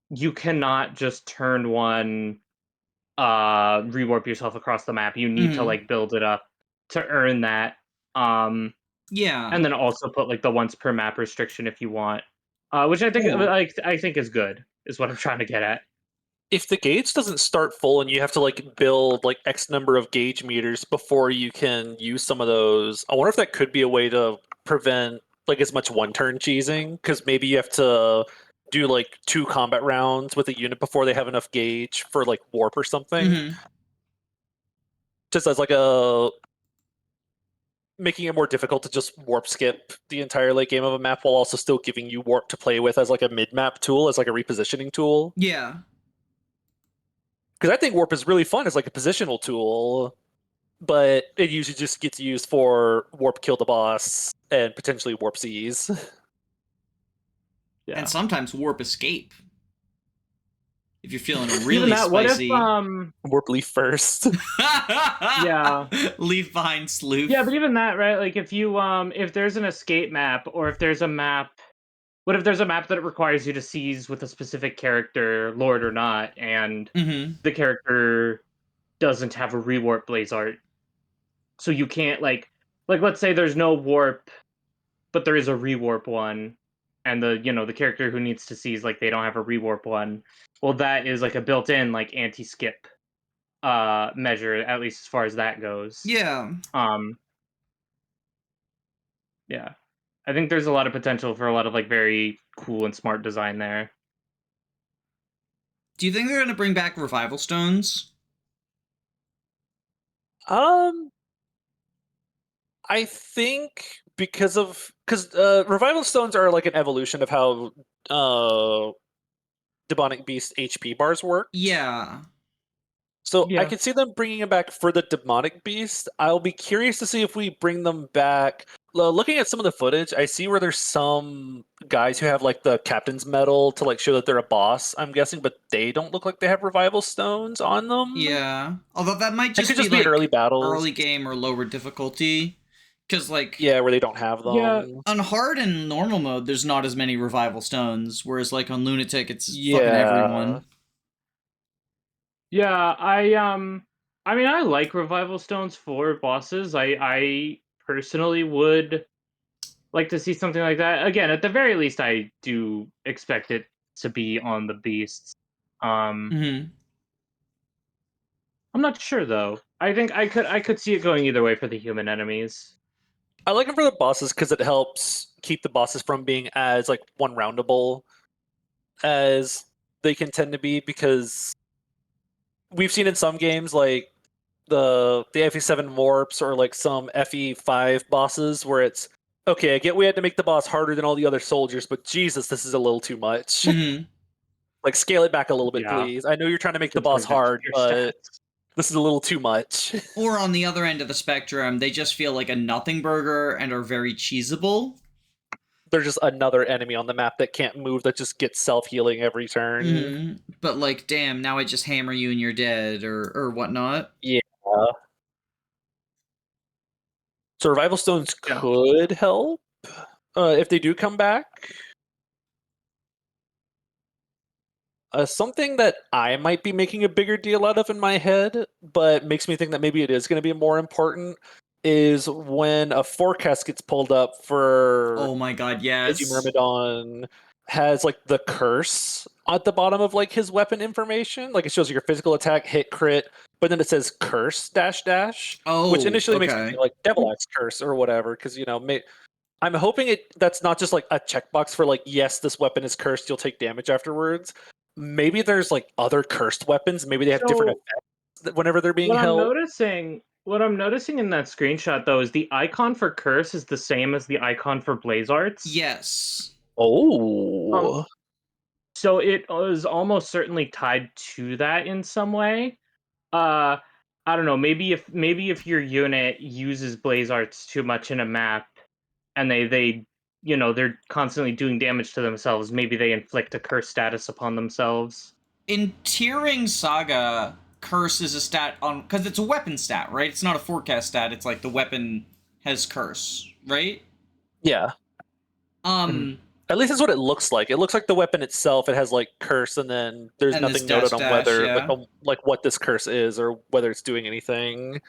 Speaker 3: you cannot just turn one rewarp yourself across the map. You need to
Speaker 1: Mhm.
Speaker 3: like build it up to earn that.
Speaker 1: Yeah.
Speaker 3: And then also put like the once per map restriction if you want. Which I think
Speaker 1: Ooh.
Speaker 3: I think is good, is what I'm trying to get at.
Speaker 2: If the gauge doesn't start full and you have to like build like X number of gauge meters before you can use some of those, I wonder if that could be a way to prevent like as much one turn cheesing, because maybe you have to do like 2 combat rounds with a unit before they have enough gauge for like warp or something.
Speaker 1: Mhm.
Speaker 2: Just as like a making it more difficult to just warp skip the entire late game of a map while also still giving you warp to play with as like a mid map tool, as like a repositioning tool.
Speaker 1: Yeah.
Speaker 2: Because I think warp is really fun as like a positional tool, but it usually just gets used for warp kill the boss and potentially warp Cs.
Speaker 3: Yeah.
Speaker 1: And sometimes warp escape. If you're feeling
Speaker 3: Even
Speaker 1: really
Speaker 3: that, what if
Speaker 1: spicy.
Speaker 2: Warp leaf first.
Speaker 3: Yeah.
Speaker 1: Leave behind sleuth.
Speaker 3: Yeah, but even that, right? Like if you if there's an escape map, or if there's a map, what if there's a map that requires you to seize with a specific character, lord or not, and
Speaker 1: Mhm.
Speaker 3: the character doesn't have a rewarp blaze art, so you can't like let's say there's no warp, but there is a rewarp one, and the character who needs to seize, like, they don't have a rewarp one. Well, that is like a built-in like anti-skip measure, at least as far as that goes.
Speaker 1: Yeah.
Speaker 3: Yeah. I think there's a lot of potential for a lot of like very cool and smart design there.
Speaker 1: Do you think they're going to bring back revival stones?
Speaker 2: I think because revival stones are like an evolution of how demonic beast HP bars work.
Speaker 1: Yeah.
Speaker 2: So I
Speaker 3: Yeah.
Speaker 2: can see them bringing it back for the demonic beast. I'll be curious to see if we bring them back. Looking at some of the footage, I see where there's some guys who have like the captain's medal to like show that they're a boss, I'm guessing, but they don't look like they have revival stones on them.
Speaker 1: Yeah. Although that might
Speaker 2: It
Speaker 1: just
Speaker 2: could
Speaker 1: be
Speaker 2: just be
Speaker 1: like
Speaker 2: early battles.
Speaker 1: early game or lower difficulty. Because like
Speaker 2: Yeah, where they don't have them.
Speaker 3: Yeah.
Speaker 1: on hard and normal mode, there's not as many revival stones, whereas like on lunatic, it's fucking
Speaker 2: Yeah.
Speaker 1: everyone.
Speaker 3: Yeah, I mean, I like revival stones for bosses. I personally would like to see something like that. Again, at the very least, I do expect it to be on the beasts.
Speaker 1: Mm-hmm.
Speaker 3: I'm not sure though. I think I could see it going either way for the human enemies.
Speaker 2: I like them for the bosses because it helps keep the bosses from being as like one roundable as they can tend to be, because we've seen in some games like the FE7 warps or like some FE5 bosses where it's okay, I get we had to make the boss harder than all the other soldiers, but Jesus, this is a little too much.
Speaker 1: Mm-hmm.
Speaker 2: Like scale it back a little bit,
Speaker 3: Yeah.
Speaker 2: please. I know you're trying to make the boss
Speaker 3: Considering
Speaker 2: hard,
Speaker 3: your
Speaker 2: but
Speaker 3: stats.
Speaker 2: this is a little too much.
Speaker 1: Or on the other end of the spectrum, they just feel like a nothing burger and are very cheesable.
Speaker 2: There's just another enemy on the map that can't move that just gets self-healing every turn.
Speaker 1: Mm-hmm. But like, damn, now I just hammer you and you're dead, or whatnot.
Speaker 2: Yeah. So revival stones
Speaker 3: Yeah.
Speaker 2: could help if they do come back. Something that I might be making a bigger deal out of in my head, but makes me think that maybe it is going to be more important, is when a forecast gets pulled up for
Speaker 1: Oh my god, yes.
Speaker 2: Myrmidon. has like the curse at the bottom of like his weapon information. Like it shows your physical attack, hit, crit, but then it says curse dash dash,
Speaker 1: Oh,
Speaker 2: which initially makes me
Speaker 1: okay.
Speaker 2: think like Devil Axe curse or whatever. Because I'm hoping that's not just like a checkbox for like, yes, this weapon is cursed, you'll take damage afterwards. Maybe there's like other cursed weapons. Maybe they have different effects whenever they're being held.
Speaker 3: What I'm noticing in that screenshot though is the icon for curse is the same as the icon for blaze arts.
Speaker 1: Yes.
Speaker 2: Oh.
Speaker 3: So it is almost certainly tied to that in some way. I don't know. Maybe if your unit uses blaze arts too much in a map, and they they're constantly doing damage to themselves, maybe they inflict a curse status upon themselves.
Speaker 1: In Tearing Saga, curse is a stat on because it's a weapon stat, right? It's not a forecast stat. It's like the weapon has curse, right?
Speaker 2: Yeah. At least that's what it looks like. It looks like the weapon itself. It has like curse, and then there's
Speaker 1: And
Speaker 2: nothing
Speaker 1: this
Speaker 2: noted on
Speaker 1: dash,
Speaker 2: whether
Speaker 1: yeah.
Speaker 2: like what this curse is or whether it's doing anything.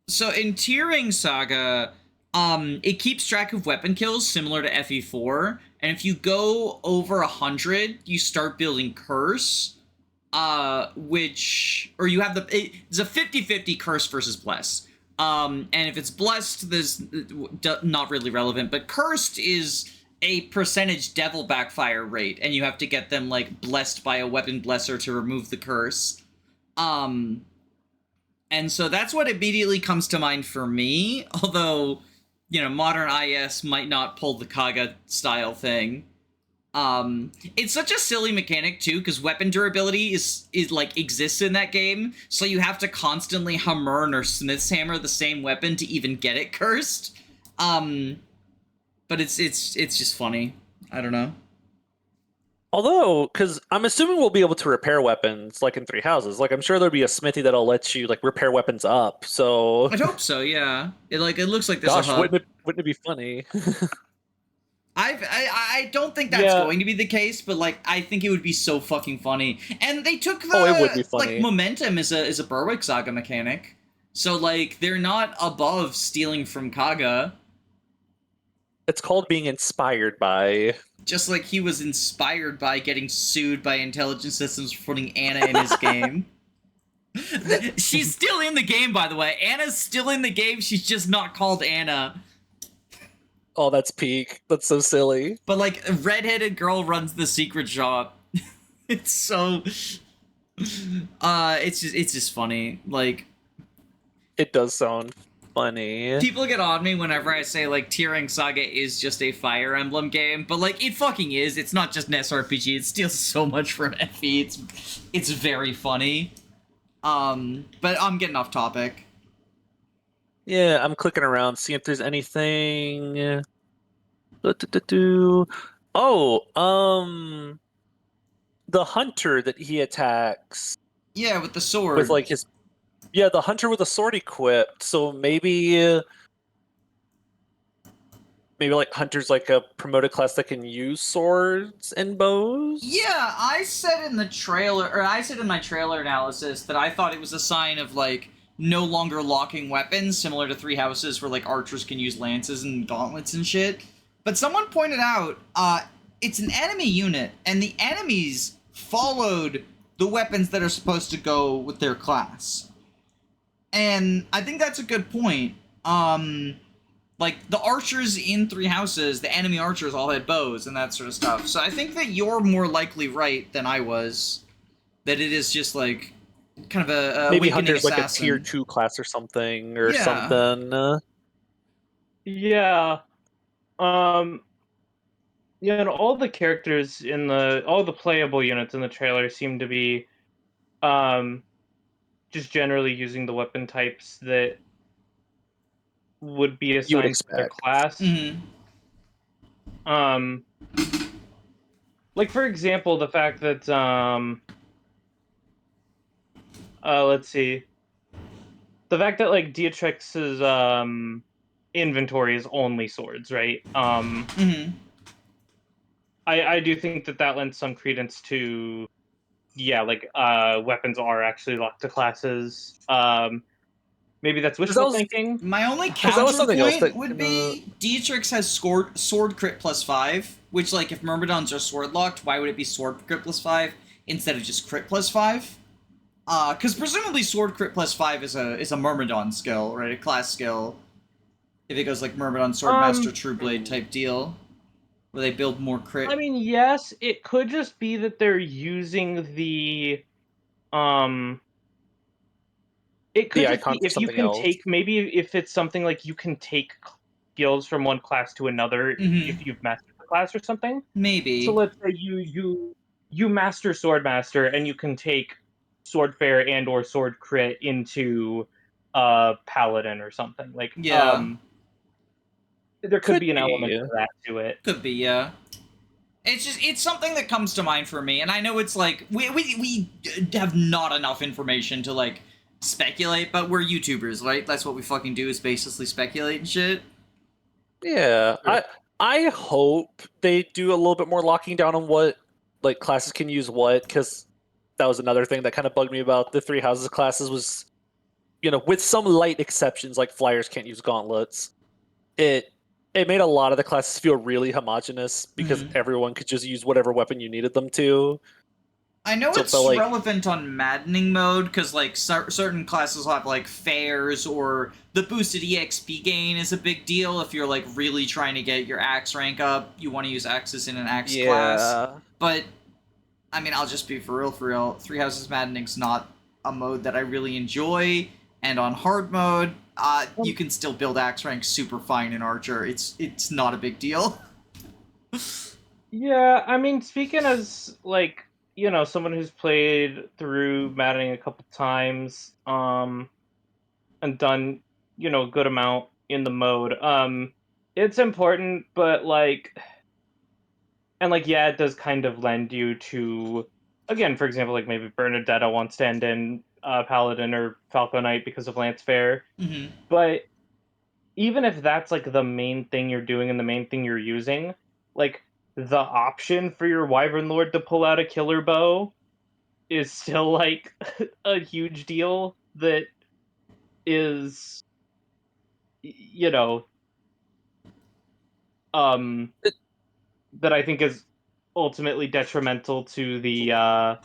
Speaker 1: So in Tearing Saga, it keeps track of weapon kills similar to FE4, and if you go over 100, you start building curse. Or you have it's a 50-50 curse versus blessed. And if it's blessed, there's not really relevant, but cursed is a percentage devil backfire rate, and you have to get them like blessed by a weapon blesser to remove the curse. And so that's what immediately comes to mind for me, although, modern IS might not pull the Kaga style thing. It's such a silly mechanic too, because weapon durability is like exists in that game, so you have to constantly hammer or smith's hammer the same weapon to even get it cursed. But it's just funny. I don't know.
Speaker 2: Although, because I'm assuming we'll be able to repair weapons like in Three Houses. Like I'm sure there'll be a smithy that'll let you like repair weapons up. So
Speaker 1: I hope so. Yeah. It looks like there's
Speaker 2: gosh,
Speaker 1: a hub.
Speaker 2: wouldn't it be funny?
Speaker 1: I don't think that's going to be the case, but like I think it would be so fucking funny. And they took the
Speaker 2: it would be funny.
Speaker 1: like momentum is a Berwick Saga mechanic, so like they're not above stealing from Kaga.
Speaker 2: It's called being inspired by.
Speaker 1: Just like he was inspired by getting sued by intelligence systems for putting Anna in his game. She's still in the game, by the way. Anna's still in the game. She's just not called Anna.
Speaker 2: Oh, that's peak. That's so silly.
Speaker 1: But like a redheaded girl runs the secret shop. It's so it's just funny. Like
Speaker 2: it does sound funny.
Speaker 1: People get on me whenever I say like Tearing Saga is just a Fire Emblem game, but like it fucking is. It's not just an SRPG. It steals so much from FE. It's very funny. But I'm getting off topic.
Speaker 2: Yeah, I'm clicking around, seeing if there's anything. Oh, the hunter that he attacks.
Speaker 1: Yeah, with the sword.
Speaker 2: With like his, the hunter with a sword equipped. So maybe like hunter's like a promoted class that can use swords and bows.
Speaker 1: Yeah, I said in my trailer analysis that I thought it was a sign of like no longer locking weapons, similar to Three Houses, where like archers can use lances and gauntlets and shit. But someone pointed out, it's an enemy unit, and the enemies followed the weapons that are supposed to go with their class. And I think that's a good point. Like, the archers in Three Houses, the enemy archers all had bows and that sort of stuff. So I think that you're more likely right than I was. That it is just, like, kind of a
Speaker 2: maybe
Speaker 1: awakening
Speaker 2: hunter's
Speaker 1: assassin.
Speaker 2: Like a tier 2 class or something, or something.
Speaker 3: Yeah. Yeah, and all the characters all the playable units in the trailer seem to be just generally using the weapon types that would be assigned to their class.
Speaker 1: Mm-hmm.
Speaker 3: Like for example, the fact that let's see. The fact that like Dietrich's inventory is only swords, right? I do think that lends some credence to weapons are actually locked to classes. maybe that's
Speaker 2: that
Speaker 3: wishful
Speaker 2: was-
Speaker 3: thinking.
Speaker 1: My only
Speaker 2: that was something else
Speaker 1: counterpoint
Speaker 2: that
Speaker 1: would
Speaker 2: can,
Speaker 1: be Dietrich's has sword crit +5, which, like, if Myrmidons are sword locked, why would it be sword crit +5 instead of just crit +5? Because presumably sword crit +5 is a Myrmidon skill, right? A class skill. If it goes like Myrmidon, Swordmaster, Trueblade type deal, where they build more crit.
Speaker 3: I mean, yes, it could just be that they're using the it could
Speaker 2: The
Speaker 3: just
Speaker 2: icon
Speaker 3: be
Speaker 2: for
Speaker 3: if you
Speaker 2: something
Speaker 3: can
Speaker 2: else.
Speaker 3: take, maybe if it's something like you can take skills from one class to another if you've mastered the class or something.
Speaker 1: Maybe.
Speaker 3: So let's say you master Swordmaster and you can take Swordfair and or Sword Crit into Paladin or something. Like
Speaker 1: Yeah.
Speaker 3: there could be an
Speaker 2: be.
Speaker 3: element of that to it.
Speaker 1: Could be, yeah. It's something that comes to mind for me, and I know it's like we have not enough information to like speculate, but we're YouTubers, right? That's what we fucking do, is basically speculate and shit.
Speaker 2: Yeah, I hope they do a little bit more locking down on what like classes can use what, because that was another thing that kind of bugged me about the Three Houses classes was, with some light exceptions like flyers can't use gauntlets. It made a lot of the classes feel really homogenous because everyone could just use whatever weapon you needed them to.
Speaker 1: I know
Speaker 2: So it
Speaker 1: it's
Speaker 2: felt like-
Speaker 1: relevant on maddening mode, because like certain classes will have like fairs, or the boosted EXP gain is a big deal if you're like really trying to get your axe rank up. You want to use axes in an axe class. But I mean, I'll just be for real. Three Houses Maddening's not a mode that I really enjoy, and on hard mode, you can still build axe rank super fine in Archer. It's not a big deal.
Speaker 3: Yeah, I mean, speaking as like someone who's played through Maddening a couple times, and done a good amount in the mode, it's important, but like, and like, yeah, it does kind of lend you to, again, for example, like maybe Bernadetta wants to end in Paladin or Falco Knight because of Lance Fair, but even if that's like the main thing you're doing and the main thing you're using, like the option for your Wyvern Lord to pull out a killer bow is still like a huge deal that is that I think is ultimately detrimental to the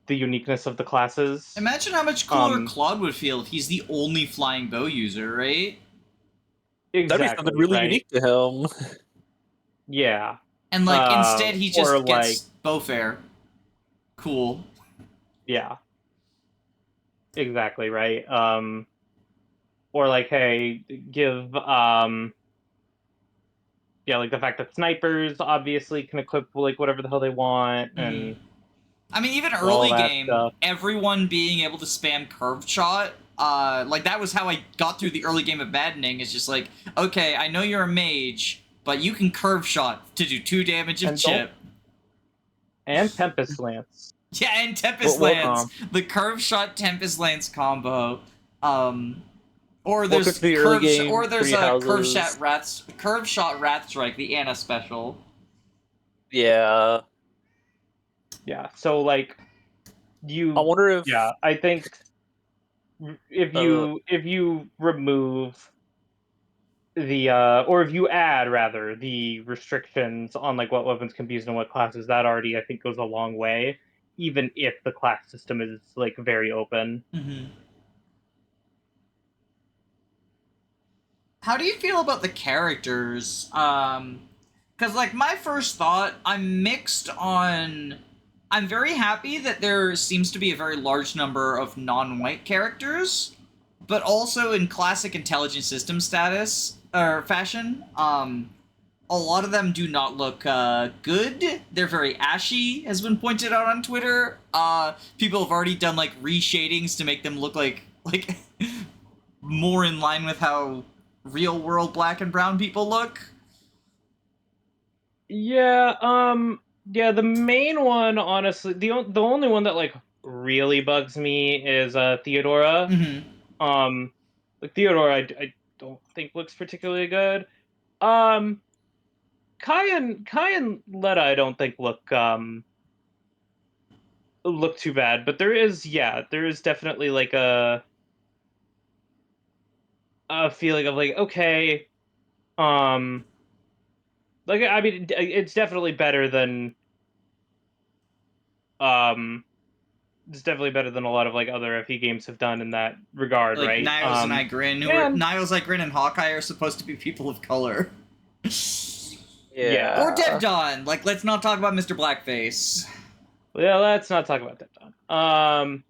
Speaker 3: uniqueness of the classes.
Speaker 1: Imagine how much cooler Claude would feel if he's the only flying bow user, right?
Speaker 3: Exactly,
Speaker 2: that'd be something really unique to him.
Speaker 3: Yeah.
Speaker 1: And like instead he just
Speaker 3: or,
Speaker 1: gets Bowfair. Cool.
Speaker 3: Yeah. Exactly, right. Or like, hey, give yeah, like the fact that snipers obviously can equip like whatever the hell they want, and
Speaker 1: I mean, even
Speaker 3: all
Speaker 1: early
Speaker 3: that
Speaker 1: game,
Speaker 3: stuff.
Speaker 1: everyone being able to spam curved shot, like that was how I got through the early game of Maddening. It's just like, okay, I know you're a mage, but you can curve shot to do 2 damage of
Speaker 3: And
Speaker 1: chip.
Speaker 3: And Tempest Lance.
Speaker 1: Yeah, and Tempest Lance, the curve shot Tempest Lance combo. Or there's
Speaker 2: the early game,
Speaker 1: or there's
Speaker 2: Three
Speaker 1: a
Speaker 2: Houses.
Speaker 1: curve shot Wrath Strike, the Anna special.
Speaker 2: Yeah.
Speaker 3: Yeah, so like
Speaker 2: I wonder if
Speaker 3: I think if you remove the or if you add rather the restrictions on like what weapons can be used in what classes, that already I think goes a long way, even if the class system is like very open.
Speaker 1: How do you feel about the characters? Because, like, my first thought, I'm mixed on... I'm very happy that there seems to be a very large number of non-white characters, but also in classic intelligent system status, or fashion, a lot of them do not look good. They're very ashy, has been pointed out on Twitter. People have already done, like, reshadings to make them look like more in line with how real-world black and brown people look.
Speaker 3: Yeah, the main one, honestly, the only one that like really bugs me is Theodora. Like Theodora, I don't think looks particularly good. Kai and Letta, I don't think look too bad, but there is definitely like a a feeling of like, okay, um, like I mean, it's definitely better than um, it's definitely better than a lot of like other FE games have done in that regard,
Speaker 1: Like
Speaker 3: right?
Speaker 1: Niles and Igrin,
Speaker 3: And
Speaker 1: Niles, Igrin, and Hawkeye are supposed to be people of color.
Speaker 3: Yeah.
Speaker 1: Or Dev Don. Like, let's not talk about Mr. Blackface.
Speaker 3: well, let's not talk about that, Don.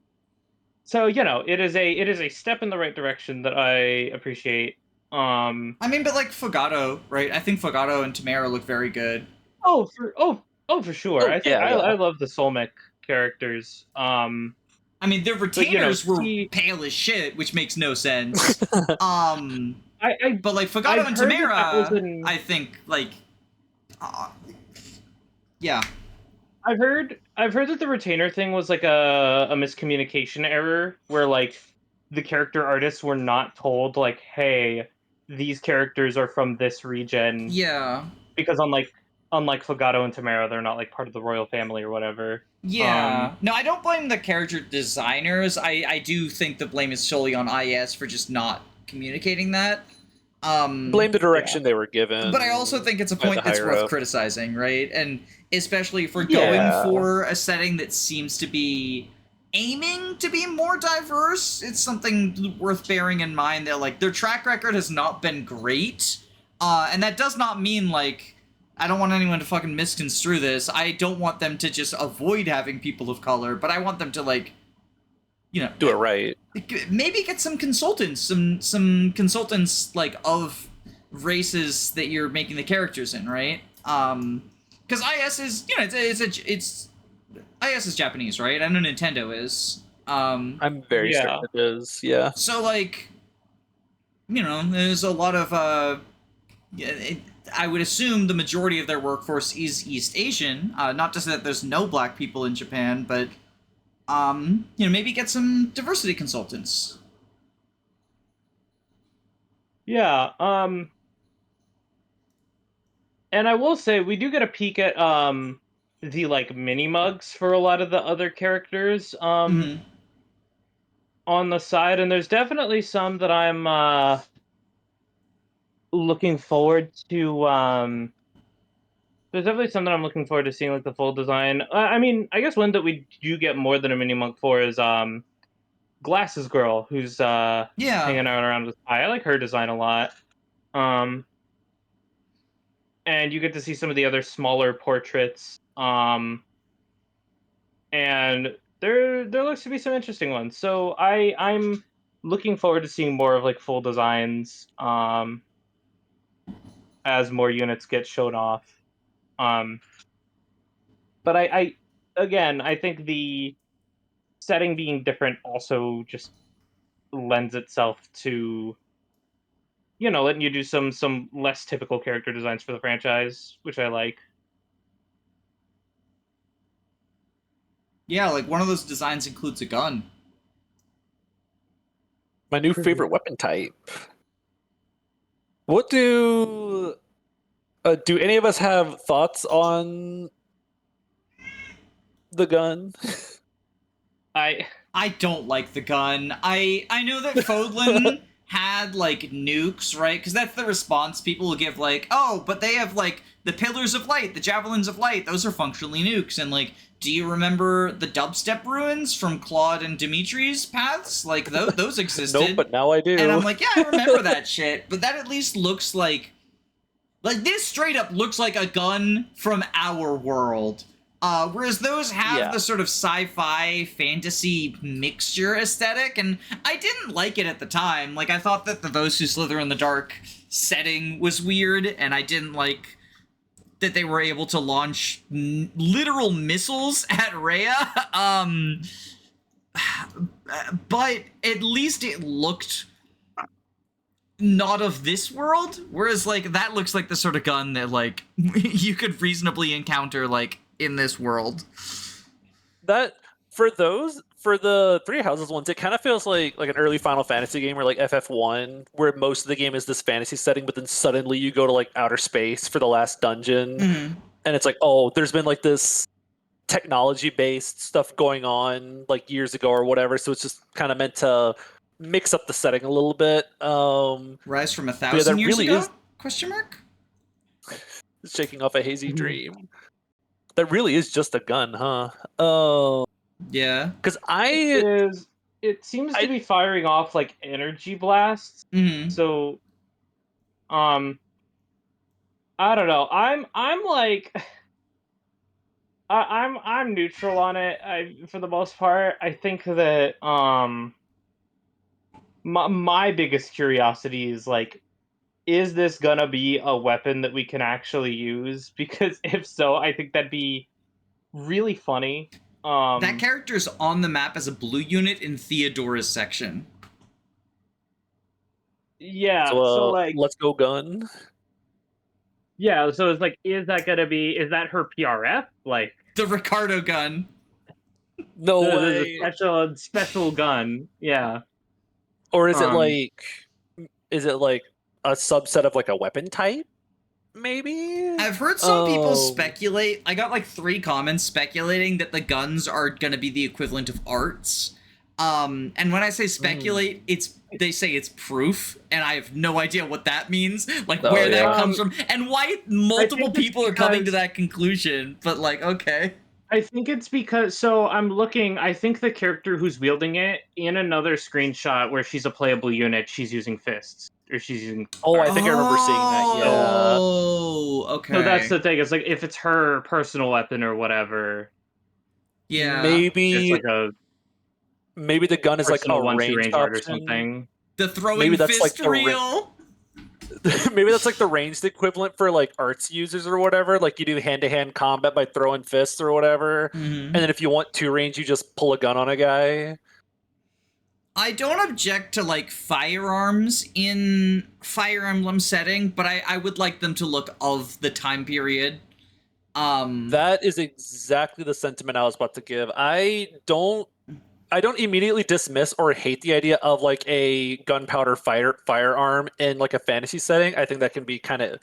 Speaker 3: So it is a step in the right direction that I appreciate.
Speaker 1: I mean, but like Fogato, right? I think Fogato and Tamara look very good.
Speaker 3: For sure.
Speaker 2: Oh,
Speaker 3: I think
Speaker 2: yeah,
Speaker 3: I
Speaker 2: yeah.
Speaker 3: love the Solmec characters.
Speaker 1: I mean, their retainers were
Speaker 3: see-
Speaker 1: pale as shit, which makes no sense.
Speaker 3: I
Speaker 1: But like Fogato
Speaker 3: I've
Speaker 1: and
Speaker 3: heard that was
Speaker 1: Tamara,
Speaker 3: an-
Speaker 1: I think like, yeah,
Speaker 3: I've heard that the retainer thing was like a miscommunication error where like the character artists were not told like, hey, these characters are from this region,
Speaker 1: yeah,
Speaker 3: because unlike Fogato and Tamara, they're not like part of the royal family or whatever.
Speaker 1: yeah. No, I don't blame the character designers. I do think the blame is solely on IS for just not communicating that.
Speaker 2: Blame the direction they were given.
Speaker 1: But I also think it's a
Speaker 2: by the
Speaker 1: point that's
Speaker 2: higher
Speaker 1: worth
Speaker 2: up.
Speaker 1: criticizing, right? And especially if we're
Speaker 2: Yeah.
Speaker 1: going for a setting that seems to be aiming to be more diverse, it's something worth bearing in mind that like their track record has not been great. And that does not mean like I don't want anyone to fucking misconstrue this. I don't want them to just avoid having people of color, but I want them to like
Speaker 2: Do it right.
Speaker 1: maybe get some consultants, some consultants like of races that you're making the characters in, right? Because IS is it's IS is Japanese, right? I know Nintendo is.
Speaker 2: I'm very certain it is. Yeah.
Speaker 1: So like, there's a lot of I would assume the majority of their workforce is East Asian. Not to say that there's no black people in Japan, but maybe get some diversity consultants.
Speaker 3: Yeah. And I will say we do get a peek at the like mini mugs for a lot of the other characters
Speaker 1: Mhm.
Speaker 3: on the side, and there's definitely some that I'm looking forward to. There's definitely some that I'm looking forward to seeing, like the full design. I mean, I guess one that we do get more than a mini mug for is Glasses Girl, who's
Speaker 1: Yeah.
Speaker 3: hanging out around with Pi. I like her design a lot. And you get to see some of the other smaller portraits. And there looks to be some interesting ones. So I'm looking forward to seeing more of like full designs as more units get shown off. But I again, I think the setting being different also just lends itself to letting you do some less typical character designs for the franchise, which I like.
Speaker 1: Yeah, like one of those designs includes a gun.
Speaker 2: My new favorite weapon type. What do any of us have thoughts on the gun?
Speaker 1: I don't like the gun. I know that Fodlan had like nukes, right? Because that's the response people will give, like, oh, but they have like the pillars of light, the javelins of light. Those are functionally nukes. And like, do you remember the dubstep ruins from Claude and Dimitri's paths? Like those existed.
Speaker 2: Nope, but now I do.
Speaker 1: And I'm like, yeah, I remember that shit. But that at least looks like this straight up looks like a gun from our world. Whereas those have the sort of sci-fi fantasy mixture aesthetic, and I didn't like it at the time. Like, I thought that the Those Who Slither in the Dark setting was weird, and I didn't like that they were able to launch literal missiles at Rhea. But at least it looked not of this world, whereas like that looks like the sort of gun that like you could reasonably encounter like in this world.
Speaker 2: That for the Three Houses ones, it kind of feels like an early Final Fantasy game or like FF1, where most of the game is this fantasy setting, but then suddenly you go to like outer space for the last dungeon, and it's like, oh, there's been like this technology based stuff going on like years ago or whatever, so it's just kind of meant to mix up the setting a little bit.
Speaker 1: Rise from
Speaker 2: yeah,
Speaker 1: 1,000
Speaker 2: that
Speaker 1: years
Speaker 2: really
Speaker 1: ago?
Speaker 2: is
Speaker 1: Question mark?
Speaker 2: shaking off a hazy
Speaker 3: Mhm.
Speaker 2: dream. That really is just a gun, huh?
Speaker 1: Yeah.
Speaker 2: Because
Speaker 3: It seems to
Speaker 2: I
Speaker 3: be firing off like energy blasts.
Speaker 1: Mm-hmm.
Speaker 3: So, I don't know. I'm like, I'm neutral on it. For the most part, I think that my biggest curiosity is like, is this gonna be a weapon that we can actually use? Because if so, I think that'd be really funny.
Speaker 1: That character's on the map as a blue unit in Theodora's section.
Speaker 3: Yeah.
Speaker 2: so
Speaker 3: So like,
Speaker 2: let's go gun.
Speaker 3: yeah. So it's like, is that her PRF? Like
Speaker 1: The Ricardo gun.
Speaker 2: No
Speaker 3: there's a
Speaker 2: way.
Speaker 3: special gun. Yeah.
Speaker 2: Or is
Speaker 3: Um.
Speaker 2: it like a subset of like a weapon type? Maybe.
Speaker 1: I've heard some people
Speaker 2: Oh.
Speaker 1: speculate. I got like 3 comments speculating that the guns are gonna be the equivalent of arts. And when I say speculate, they say it's proof, and I have no idea what that means, like
Speaker 2: Oh,
Speaker 1: where
Speaker 2: yeah.
Speaker 1: that comes from, and why multiple
Speaker 3: think it's
Speaker 1: people are coming to
Speaker 3: because-
Speaker 1: that conclusion. But like, okay.
Speaker 3: I think it's because so I'm looking. I think the character who's wielding it in another screenshot where she's a playable unit, she's using fists or she's using.
Speaker 2: Oh, I think I remember seeing that. Yeah.
Speaker 1: Oh, okay.
Speaker 3: So that's the thing. It's like if it's her personal weapon or whatever,
Speaker 1: Yeah.
Speaker 3: it's
Speaker 2: Maybe
Speaker 3: like a
Speaker 2: maybe the gun is like a
Speaker 3: personal 1-2
Speaker 2: ranged
Speaker 3: range art or
Speaker 2: option.
Speaker 3: something.
Speaker 1: The throwing
Speaker 2: Maybe that's
Speaker 1: fist
Speaker 2: like the
Speaker 1: reel.
Speaker 2: Maybe that's like the ranged equivalent for like arts users or whatever. Like you do hand-to-hand combat by throwing fists or whatever.
Speaker 1: Mhm.
Speaker 2: And then if you want 2 range, you just pull a gun on a guy.
Speaker 1: I don't object to like firearms in Fire Emblem setting, but I would like them to look of the time period.
Speaker 2: That is exactly the sentiment I was about to give. I don't immediately dismiss or hate the idea of like a gunpowder firearm in like a fantasy setting. I think that can be kind of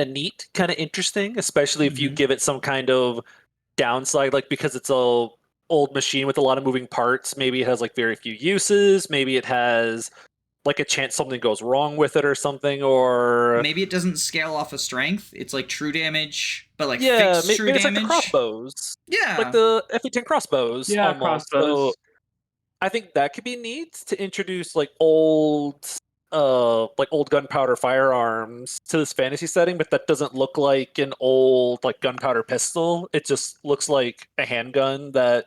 Speaker 2: neat, kind of interesting, especially if you
Speaker 1: Mhm.
Speaker 2: give it some kind of downside, like because it's a old machine with a lot of moving parts. Maybe it has like very few uses. Maybe it has like a chance something goes wrong with it or something, or
Speaker 1: Maybe it doesn't scale off of strength. It's like true damage, but like
Speaker 2: yeah,
Speaker 1: fixed true
Speaker 2: maybe it's like
Speaker 1: damage.
Speaker 2: the crossbows,
Speaker 1: Yeah.
Speaker 2: like the FE10 crossbows,
Speaker 3: Yeah,
Speaker 2: almost.
Speaker 3: crossbows.
Speaker 2: So I think that could be neat to introduce like old gunpowder firearms to this fantasy setting, but that doesn't look like an old like gunpowder pistol. It just looks like a handgun that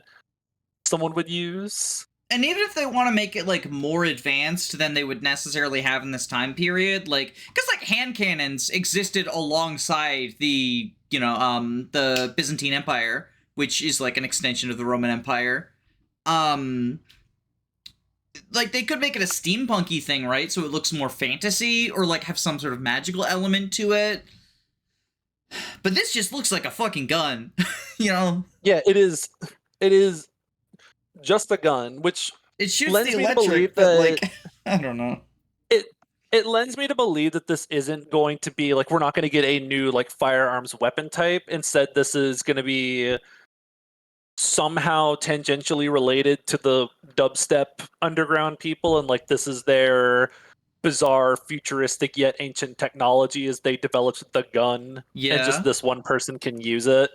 Speaker 2: someone would use.
Speaker 1: And even if they want to make it like more advanced than they would necessarily have in this time period, like because like hand cannons existed alongside the the Byzantine Empire, which is like an extension of the Roman Empire. Like they could make it a steampunky thing, right? So it looks more fantasy, or like have some sort of magical element to it. But this just looks like a fucking gun, you know?
Speaker 2: Yeah, it is. It is just a gun, which
Speaker 1: It shoots
Speaker 2: lends
Speaker 1: the
Speaker 2: me to
Speaker 1: electric,
Speaker 2: believe
Speaker 1: but
Speaker 2: that
Speaker 1: like I don't know.
Speaker 2: it lends me to believe that this isn't going to be like we're not going to get a new like firearms weapon type. Instead, this is going to be somehow tangentially related to the dubstep underground people, and like this is their bizarre futuristic yet ancient technology as they developed the gun, and
Speaker 1: Yeah.
Speaker 2: just this one person can use it.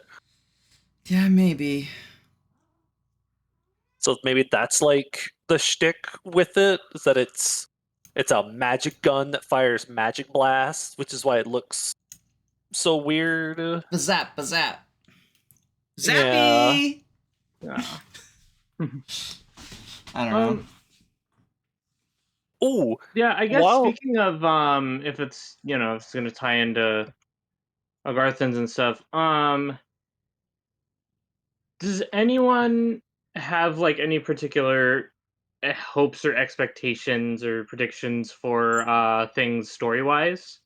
Speaker 1: Yeah, maybe.
Speaker 2: So maybe that's like the shtick with it, is that it's a magic gun that fires magic blasts, which is why it looks so weird.
Speaker 1: Bazap, bazap.
Speaker 2: Yeah.
Speaker 1: Zappy!
Speaker 3: Yeah.
Speaker 1: I don't know.
Speaker 2: Ooh,
Speaker 3: Yeah, I guess
Speaker 2: Wow.
Speaker 3: speaking of if it's if it's gonna tie into Agarthans and stuff, does anyone have like any particular hopes or expectations or predictions for things story wise?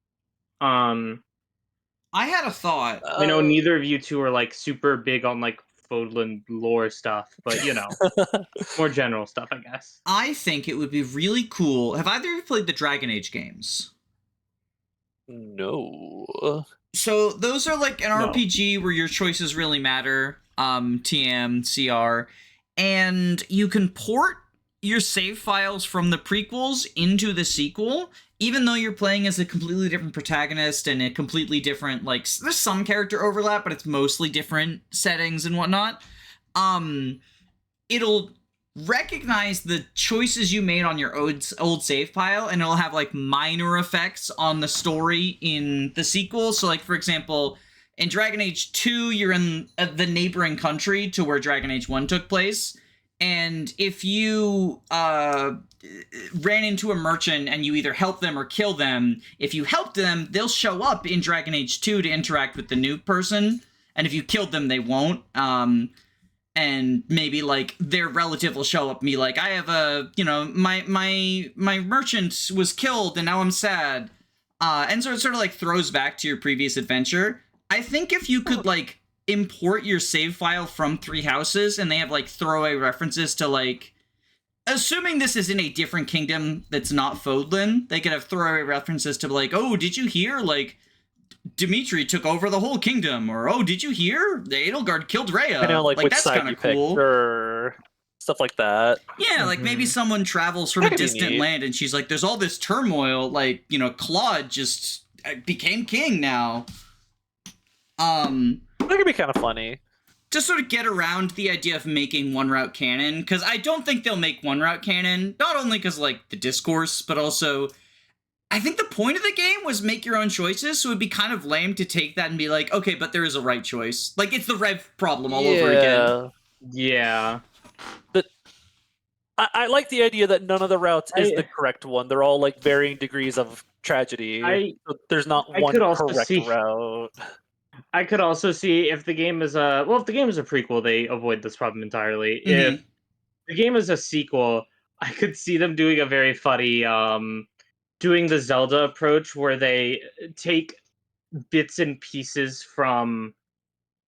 Speaker 1: I had a thought.
Speaker 3: I know neither of you two are like super big on like Fodlan lore stuff, but more general stuff, I guess.
Speaker 1: I think it would be really cool. Have either of you played the Dragon Age games?
Speaker 2: no.
Speaker 1: So those are like an
Speaker 3: No.
Speaker 1: RPG where your choices really matter. TM, CR, and you can port your save files from the prequels into the sequel, even though you're playing as a completely different protagonist and a completely different, like, there's some character overlap, but it's mostly different settings and whatnot. It'll recognize the choices you made on your old save file, and it'll have like minor effects on the story in the sequel. So, like, for example, in Dragon Age 2, you're in the neighboring country to where Dragon Age 1 took place. And if you ran into a merchant and you either help them or kill them, if you helped them, they'll show up in Dragon Age 2 to interact with the new person. And if you killed them, they won't. And maybe, like, their relative will show up and be like, I have a, you know, my merchant was killed and now I'm sad. And so it sort of, like, throws back to your previous adventure. I think if you could, like, import your save file from Three Houses and they have, like, throwaway references to, like, assuming this is in a different kingdom that's not Fodlan, they could have throwaway references to, like, oh, did you hear, like, Dimitri took over the whole kingdom, or oh, did you hear the Edelgard killed Rhea?
Speaker 2: I know, like which
Speaker 1: that's
Speaker 2: side
Speaker 1: kind
Speaker 2: you
Speaker 1: of cool.
Speaker 2: picked, or stuff like that.
Speaker 1: Yeah, like maybe someone travels from
Speaker 2: That
Speaker 1: a
Speaker 2: could be
Speaker 1: distant
Speaker 2: neat.
Speaker 1: land and she's like, there's all this turmoil, like, you know, Claude just became king now.
Speaker 2: That could be kind of funny.
Speaker 1: Just sort of get around the idea of making one route canon, because I don't think they'll make one route canon, not only because, like, the discourse, but also I think the point of the game was make your own choices, so it'd be kind of lame to take that and be like, okay, but there is a right choice. Like, it's the Rev problem all over again.
Speaker 3: Yeah.
Speaker 2: But I like the idea that none of the routes is the correct one. They're all, like, varying degrees of tragedy. There's not one correct route.
Speaker 3: I could also see if the game is a prequel, they avoid this problem entirely.
Speaker 1: Mhm.
Speaker 3: If the game is a sequel, I could see them doing a very funny doing the Zelda approach where they take bits and pieces from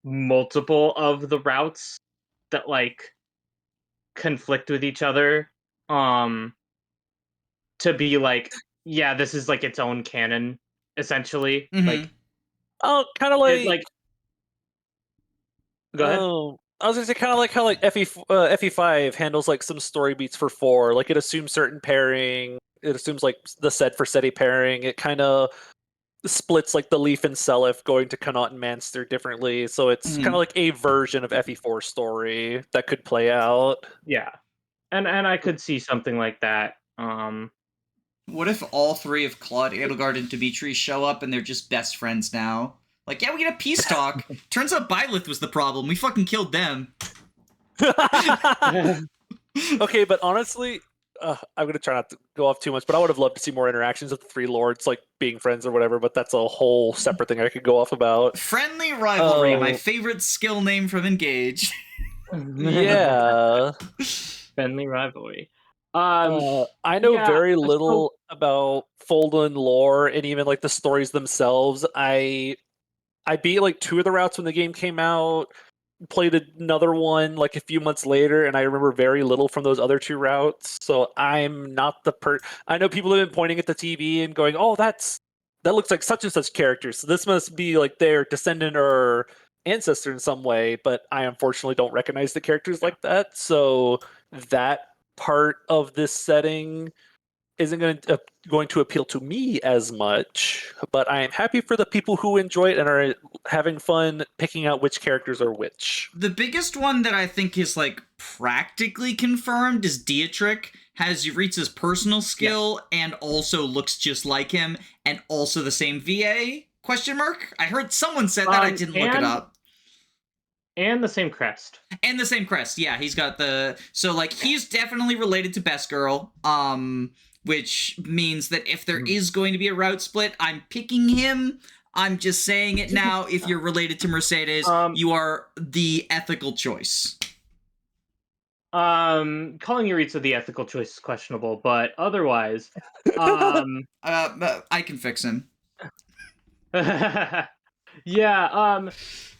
Speaker 3: multiple of the routes that, like, conflict with each other to be like, yeah, this is like its own canon, essentially.
Speaker 1: Mhm.
Speaker 3: Like,
Speaker 2: Oh, kind of like
Speaker 3: go ahead.
Speaker 2: Oh, I was gonna say kind of like how, like, FE5 handles, like, some story beats for 4. Like, it assumes certain pairing. It assumes, like, the set for SETI pairing. It kind of splits, like, the Leaf and Seliph going to Connaught and Manster differently. So it's kind of like a version of FE4 story that could play out.
Speaker 3: Yeah, and I could see something like that.
Speaker 1: What if all three of Claude, Edelgard, and Dimitri show up and they're just best friends now? Like, yeah, we get a peace talk. Turns out Byleth was the problem. We fucking killed them.
Speaker 2: Okay, but honestly, I'm gonna try not to go off too much, but I would have loved to see more interactions with the three lords, like, being friends or whatever. But that's a whole separate thing I could go off about.
Speaker 1: Friendly rivalry, my favorite skill name from Engage.
Speaker 2: Yeah.
Speaker 3: Friendly rivalry.
Speaker 2: I know very little about Folden lore and even, like, the stories themselves. I beat, like, 2 of the routes when the game came out, played another one, like, a few months later, and I remember very little from those other 2 routes. So I'm not the I know people have been pointing at the TV and going, oh, that looks like such and such character, so this must be, like, their descendant or ancestor in some way, but I unfortunately don't recognize the characters like that. So that part of this setting isn't going to appeal to me as much, but I am happy for the people who enjoy it and are having fun picking out which characters are which.
Speaker 1: The biggest one that I think is, like, practically confirmed is Dietrich. Has Yuritz's personal skill and also looks just like him and also the same VA? Question mark? I heard someone said that. I didn't look it up.
Speaker 3: And the same crest.
Speaker 1: And the same crest, yeah. He's got the... So, like, he's definitely related to Best Girl, which means that if there is going to be a route split, I'm picking him. I'm just saying it now. If you're related to Mercedes, you are the ethical choice.
Speaker 3: Calling Yuritsa the ethical choice is questionable, but otherwise...
Speaker 1: I can fix him.
Speaker 3: Yeah,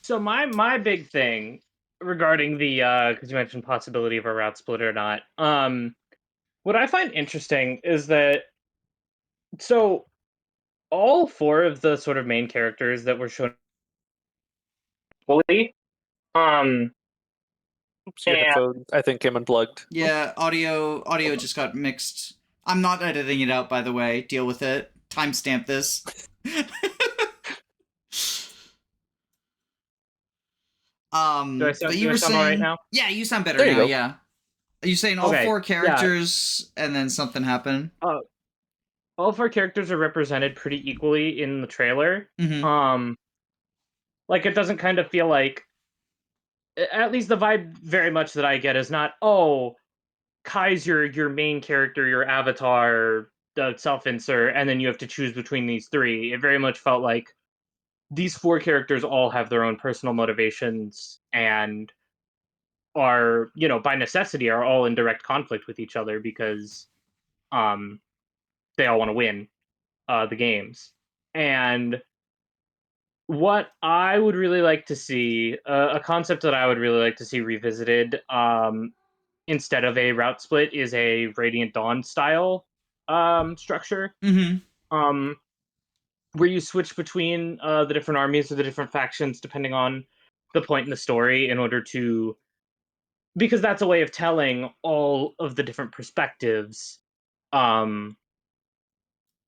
Speaker 3: so my big thing regarding the because you mentioned possibility of a route split or not, what I find interesting is that so all 4 of the sort of main characters that were shown fully
Speaker 2: Oops, your
Speaker 3: Yeah.
Speaker 2: headphone, I think, came unplugged.
Speaker 1: Yeah, audio just got mixed. I'm not editing it out, by the way. Deal with it. Timestamp this.
Speaker 3: Do I sound,
Speaker 1: but
Speaker 3: do
Speaker 1: you
Speaker 3: I
Speaker 1: were
Speaker 3: sound all right
Speaker 1: saying,
Speaker 3: now?
Speaker 1: yeah, you sound better
Speaker 2: There you
Speaker 1: now.
Speaker 2: go.
Speaker 1: Yeah, are you saying all
Speaker 3: Okay,
Speaker 1: four
Speaker 3: yeah.
Speaker 1: characters and then something happened?
Speaker 3: All four characters are represented pretty equally in the trailer.
Speaker 1: Mm-hmm.
Speaker 3: Like, it doesn't kind of feel like, at least the vibe very much that I get is not, oh, Kai's your main character, your avatar, the self-insert, and then you have to choose between these three. It very much felt like these four characters all have their own personal motivations and are, by necessity, are all in direct conflict with each other because they all want to win the games. And what I would really like to see, a concept that I would really like to see revisited, instead of a route split, is a Radiant Dawn style structure,
Speaker 1: Mm-hmm.
Speaker 3: where you switch between the different armies or the different factions depending on the point in the story, in order to, because that's a way of telling all of the different perspectives. Um,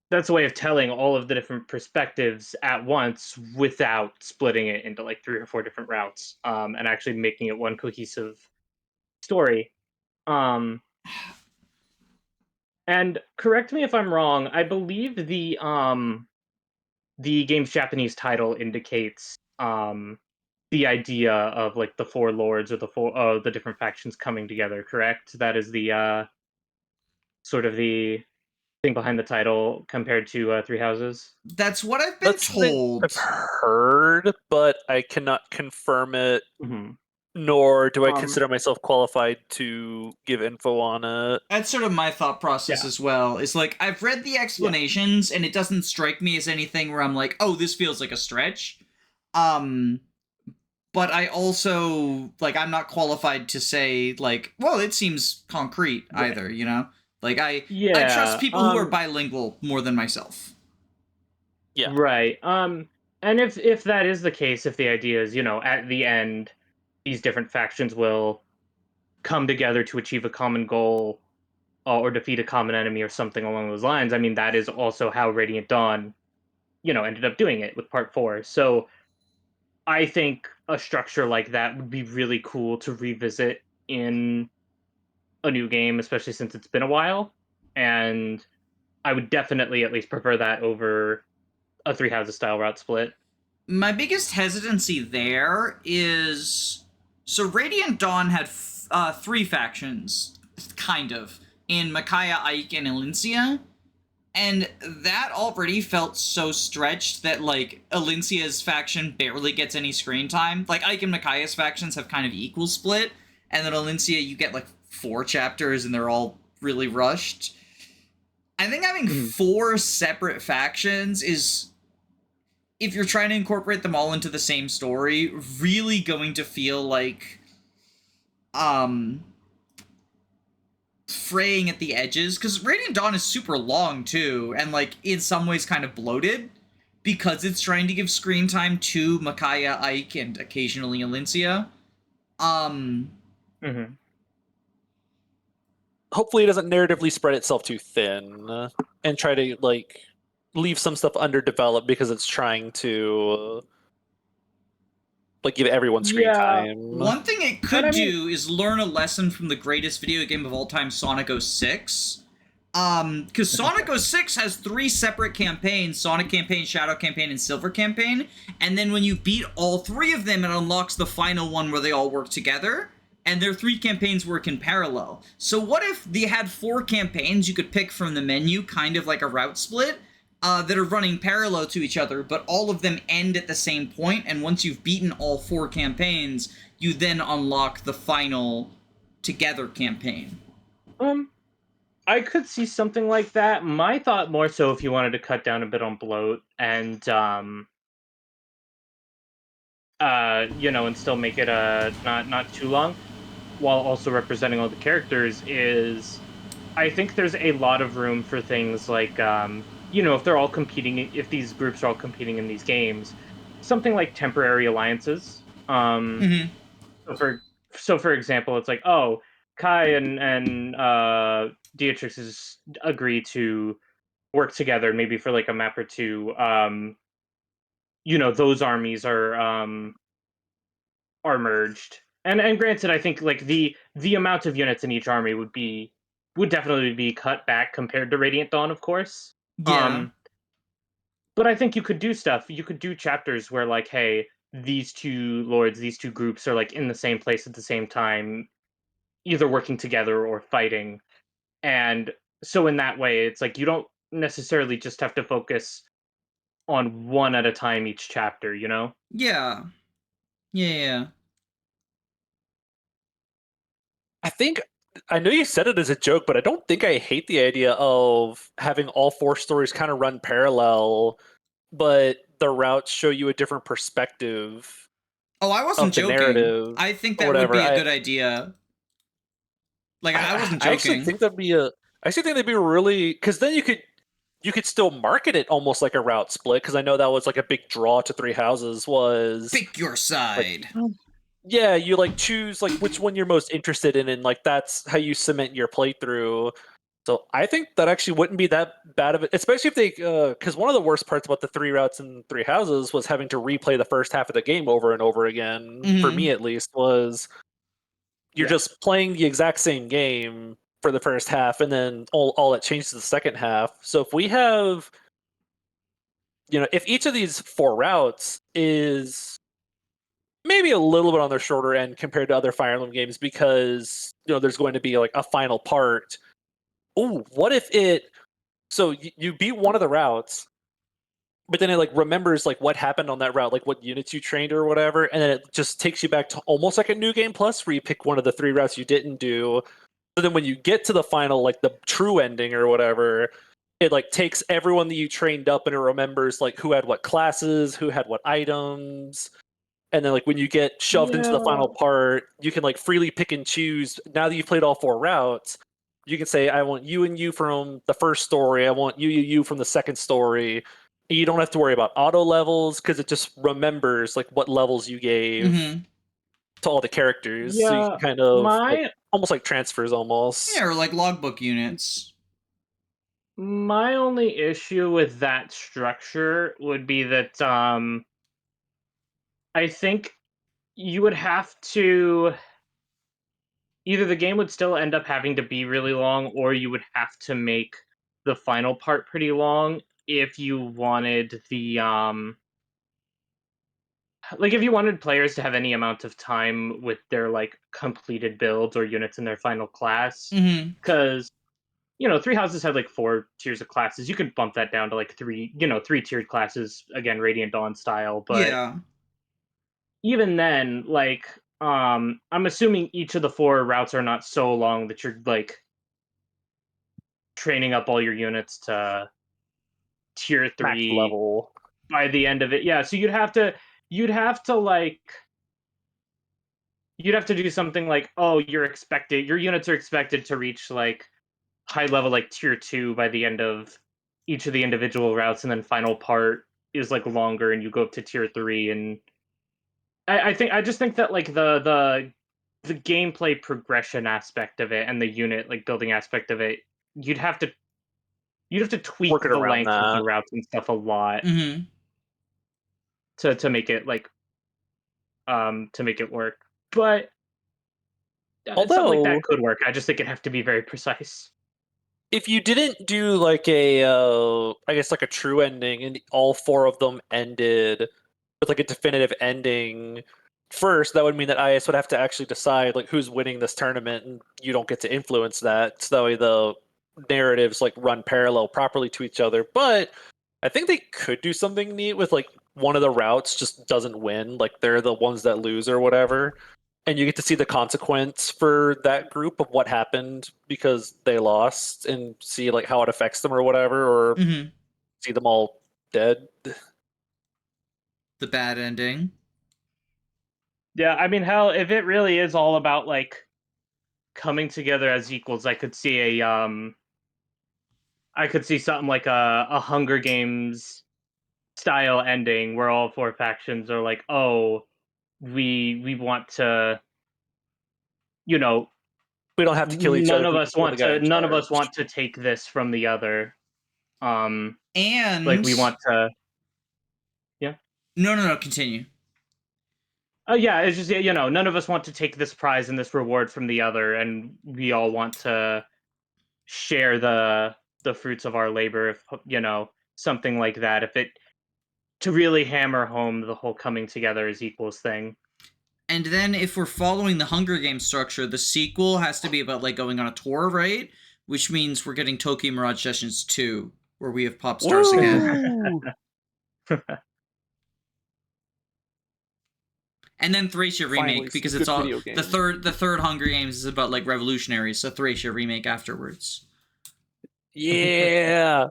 Speaker 3: that's a way of telling all of the different perspectives at once without splitting it into like 3 or 4 different routes, and actually making it one cohesive story. And correct me if I'm wrong, I believe the game's Japanese title indicates the idea of like the four lords, or the different factions coming together, correct? That is the sort of the thing behind the title compared to Three Houses.
Speaker 1: That's what I've been
Speaker 2: That's something
Speaker 1: told.
Speaker 2: I've heard, but I cannot confirm it,
Speaker 3: Mm-hmm.
Speaker 2: nor do I consider myself qualified to give info on it.
Speaker 1: That's sort of my thought process
Speaker 3: Yeah.
Speaker 1: as well. Is like I've read the explanations and it doesn't strike me as anything where I'm like, oh, this feels like a stretch. But I also I'm not qualified to say like, well, it seems concrete either, you know? Like I trust people who are bilingual more than myself.
Speaker 2: Yeah.
Speaker 3: Right. And if that is the case, if the idea is, at the end, these different factions will come together to achieve a common goal, or defeat a common enemy or something along those lines. I mean, that is also how Radiant Dawn, ended up doing it with Part 4. So I think a structure like that would be really cool to revisit in a new game, especially since it's been a while. And I would definitely at least prefer that over a Three Houses style route split.
Speaker 1: My biggest hesitancy there is so Radiant Dawn had 3 factions, kind of, in Micaiah, Ike, and Elincia. And that already felt so stretched that, Elincia's faction barely gets any screen time. Like, Ike and Micaiah's factions have kind of equal split, and then Elincia, you get, 4 chapters, and they're all really rushed. I think having 4 separate factions is, if you're trying to incorporate them all into the same story, really going to feel like, fraying at the edges, because Radiant Dawn is super long too, and in some ways kind of bloated, because it's trying to give screen time to Micaiah, Ike, and occasionally Elincia.
Speaker 2: Hopefully it doesn't narratively spread itself too thin and try to leave some stuff underdeveloped because it's trying to give everyone screen time.
Speaker 1: One thing it could do is learn a lesson from the greatest video game of all time, Sonic 06. Because Sonic 06 has 3 separate campaigns: Sonic Campaign, Shadow Campaign, and Silver Campaign. And then when you beat all 3 of them, it unlocks the final one where they all work together. And their 3 campaigns work in parallel. So what if they had 4 campaigns you could pick from the menu, kind of like a route split, that are running parallel to each other, but all of them end at the same point, and once you've beaten all 4 campaigns, you then unlock the final together campaign.
Speaker 3: I could see something like that. My thought more so, if you wanted to cut down a bit on bloat and and still make it not too long, while also representing all the characters, is I think there's a lot of room for things like if they're all competing, if these groups are all competing in these games, something like temporary alliances. So so for example, it's like, oh, Kai and Beatrix is agree to work together, maybe for like a map or two. Those armies are merged. And granted, I think like the amount of units in each army would definitely be cut back compared to Radiant Dawn, of course.
Speaker 1: Yeah.
Speaker 3: But I think you could do stuff. You could do chapters where like, hey, these two lords, these two groups are like in the same place at the same time, either working together or fighting. And so in that way, it's like you don't necessarily just have to focus on one at a time each chapter, you know?
Speaker 1: Yeah. Yeah.
Speaker 2: I know you said it as a joke, but I don't think I hate the idea of having all four stories kind of run parallel, but the routes show you a different perspective
Speaker 1: Oh, I wasn't
Speaker 2: of the
Speaker 1: joking.
Speaker 2: narrative
Speaker 1: I think
Speaker 2: or
Speaker 1: that would
Speaker 2: whatever.
Speaker 1: be a good idea. Like, I wasn't
Speaker 2: I actually
Speaker 1: joking.
Speaker 2: think I actually think that'd be really, because then you could still market it almost like a route split, because I know that was like a big draw to Three Houses was
Speaker 1: Pick your
Speaker 2: like,
Speaker 1: side.
Speaker 2: yeah, you like choose like which one you're most interested in, and like that's how you cement your playthrough. So I think that actually wouldn't be that bad of it, especially if they, because one of the worst parts about the three routes and Three Houses was having to replay the first half of the game over and over again. For
Speaker 1: Mhm.
Speaker 2: me, at least, was you're
Speaker 3: Yeah.
Speaker 2: just playing the exact same game for the first half, and then all it changes the second half. So if we have, if each of these four routes is maybe a little bit on the shorter end compared to other Fire Emblem games, because there's going to be like a final part. Oh, what if it? So you beat one of the routes, but then it like remembers like what happened on that route, like what units you trained or whatever, and then it just takes you back to almost like a new game plus, where you pick one of the three routes you didn't do. So then when you get to the final, like the true ending or whatever, it like takes everyone that you trained up and it remembers like who had what classes, who had what items. And then like when you get shoved into the
Speaker 3: Yeah.
Speaker 2: final part, you can like freely pick and choose. Now that you've played all four routes, you can say, I want you and you from the first story, I want you from the second story. You don't have to worry about auto levels, because it just remembers like what levels you gave
Speaker 1: Mhm.
Speaker 2: to all the characters. So you
Speaker 3: Yeah.
Speaker 2: can kind of like
Speaker 3: My
Speaker 2: almost like transfers
Speaker 1: Yeah,
Speaker 2: almost.
Speaker 1: or like logbook units.
Speaker 3: my only issue with that structure would be that I think you would have to either the game would still end up having to be really long, or you would have to make the final part pretty long if you wanted the like if you wanted players to have any amount of time with their like completed builds or units in their final class.
Speaker 1: Mhm.
Speaker 3: Because Three Houses had like 4 tiers of classes. You could bump that down to like three tiered classes, again, Radiant Dawn style. But
Speaker 1: Yeah.
Speaker 3: even then, like, I'm assuming each of the four routes are not so long that you're like training up all your units to tier
Speaker 2: Max
Speaker 3: 3
Speaker 2: level.
Speaker 3: by the end of it. Yeah, so you'd have to like you'd have to do something like, oh, your units are expected to reach like high level like tier 2 by the end of each of the individual routes, and then final part is like longer and you go up to tier 3. And I just think that like the gameplay progression aspect of it and the unit like building aspect of it, you'd have to tweak
Speaker 2: Work it
Speaker 3: the
Speaker 2: around
Speaker 3: length of the
Speaker 2: that.
Speaker 3: routes and stuff a lot
Speaker 1: Mhm.
Speaker 3: to make it like to make it work. But something like that
Speaker 2: Although,
Speaker 3: could work. I just think it'd have to be very precise.
Speaker 2: if you didn't do like a, I guess like a true ending, and all four of them ended with like a definitive ending first, that would mean that IS would have to actually decide like who's winning this tournament, and you don't get to influence that. So that way the narratives like run parallel properly to each other. But I think they could do something neat with like one of the routes just doesn't win, like they're the ones that lose or whatever. And you get to see the consequence for that group of what happened because they lost, and see like how it affects them or whatever, or
Speaker 1: Mhm.
Speaker 2: see them all dead.
Speaker 1: The bad ending.
Speaker 3: Yeah, I mean, hell, if it really is all about like coming together as equals, I could see something like a Hunger Games style ending where all four factions are like, oh, we want to you know,
Speaker 2: We don't have to kill each other.
Speaker 3: none of
Speaker 2: We
Speaker 3: us
Speaker 2: can kill
Speaker 3: want
Speaker 2: the guy
Speaker 3: to.
Speaker 2: in
Speaker 3: None of us
Speaker 2: charge.
Speaker 3: want to take this from the other.
Speaker 1: And
Speaker 3: Like we want to.
Speaker 1: No, continue.
Speaker 3: Yeah, it's just none of us want to take this prize and this reward from the other, and we all want to share the fruits of our labor. If something like that, if it to really hammer home the whole coming together as equals thing.
Speaker 1: And then if we're following the Hunger Games structure, the sequel has to be about like going on a tour, right? Which means we're getting Tokyo Mirage Sessions 2, where we have pop stars again. And then Thracia remake,
Speaker 2: Finally,
Speaker 1: because
Speaker 2: some
Speaker 1: it's
Speaker 2: good
Speaker 1: all
Speaker 2: video
Speaker 1: the
Speaker 2: games.
Speaker 1: third Hunger Games is about like revolutionaries, so Thracia remake afterwards.
Speaker 2: Yeah.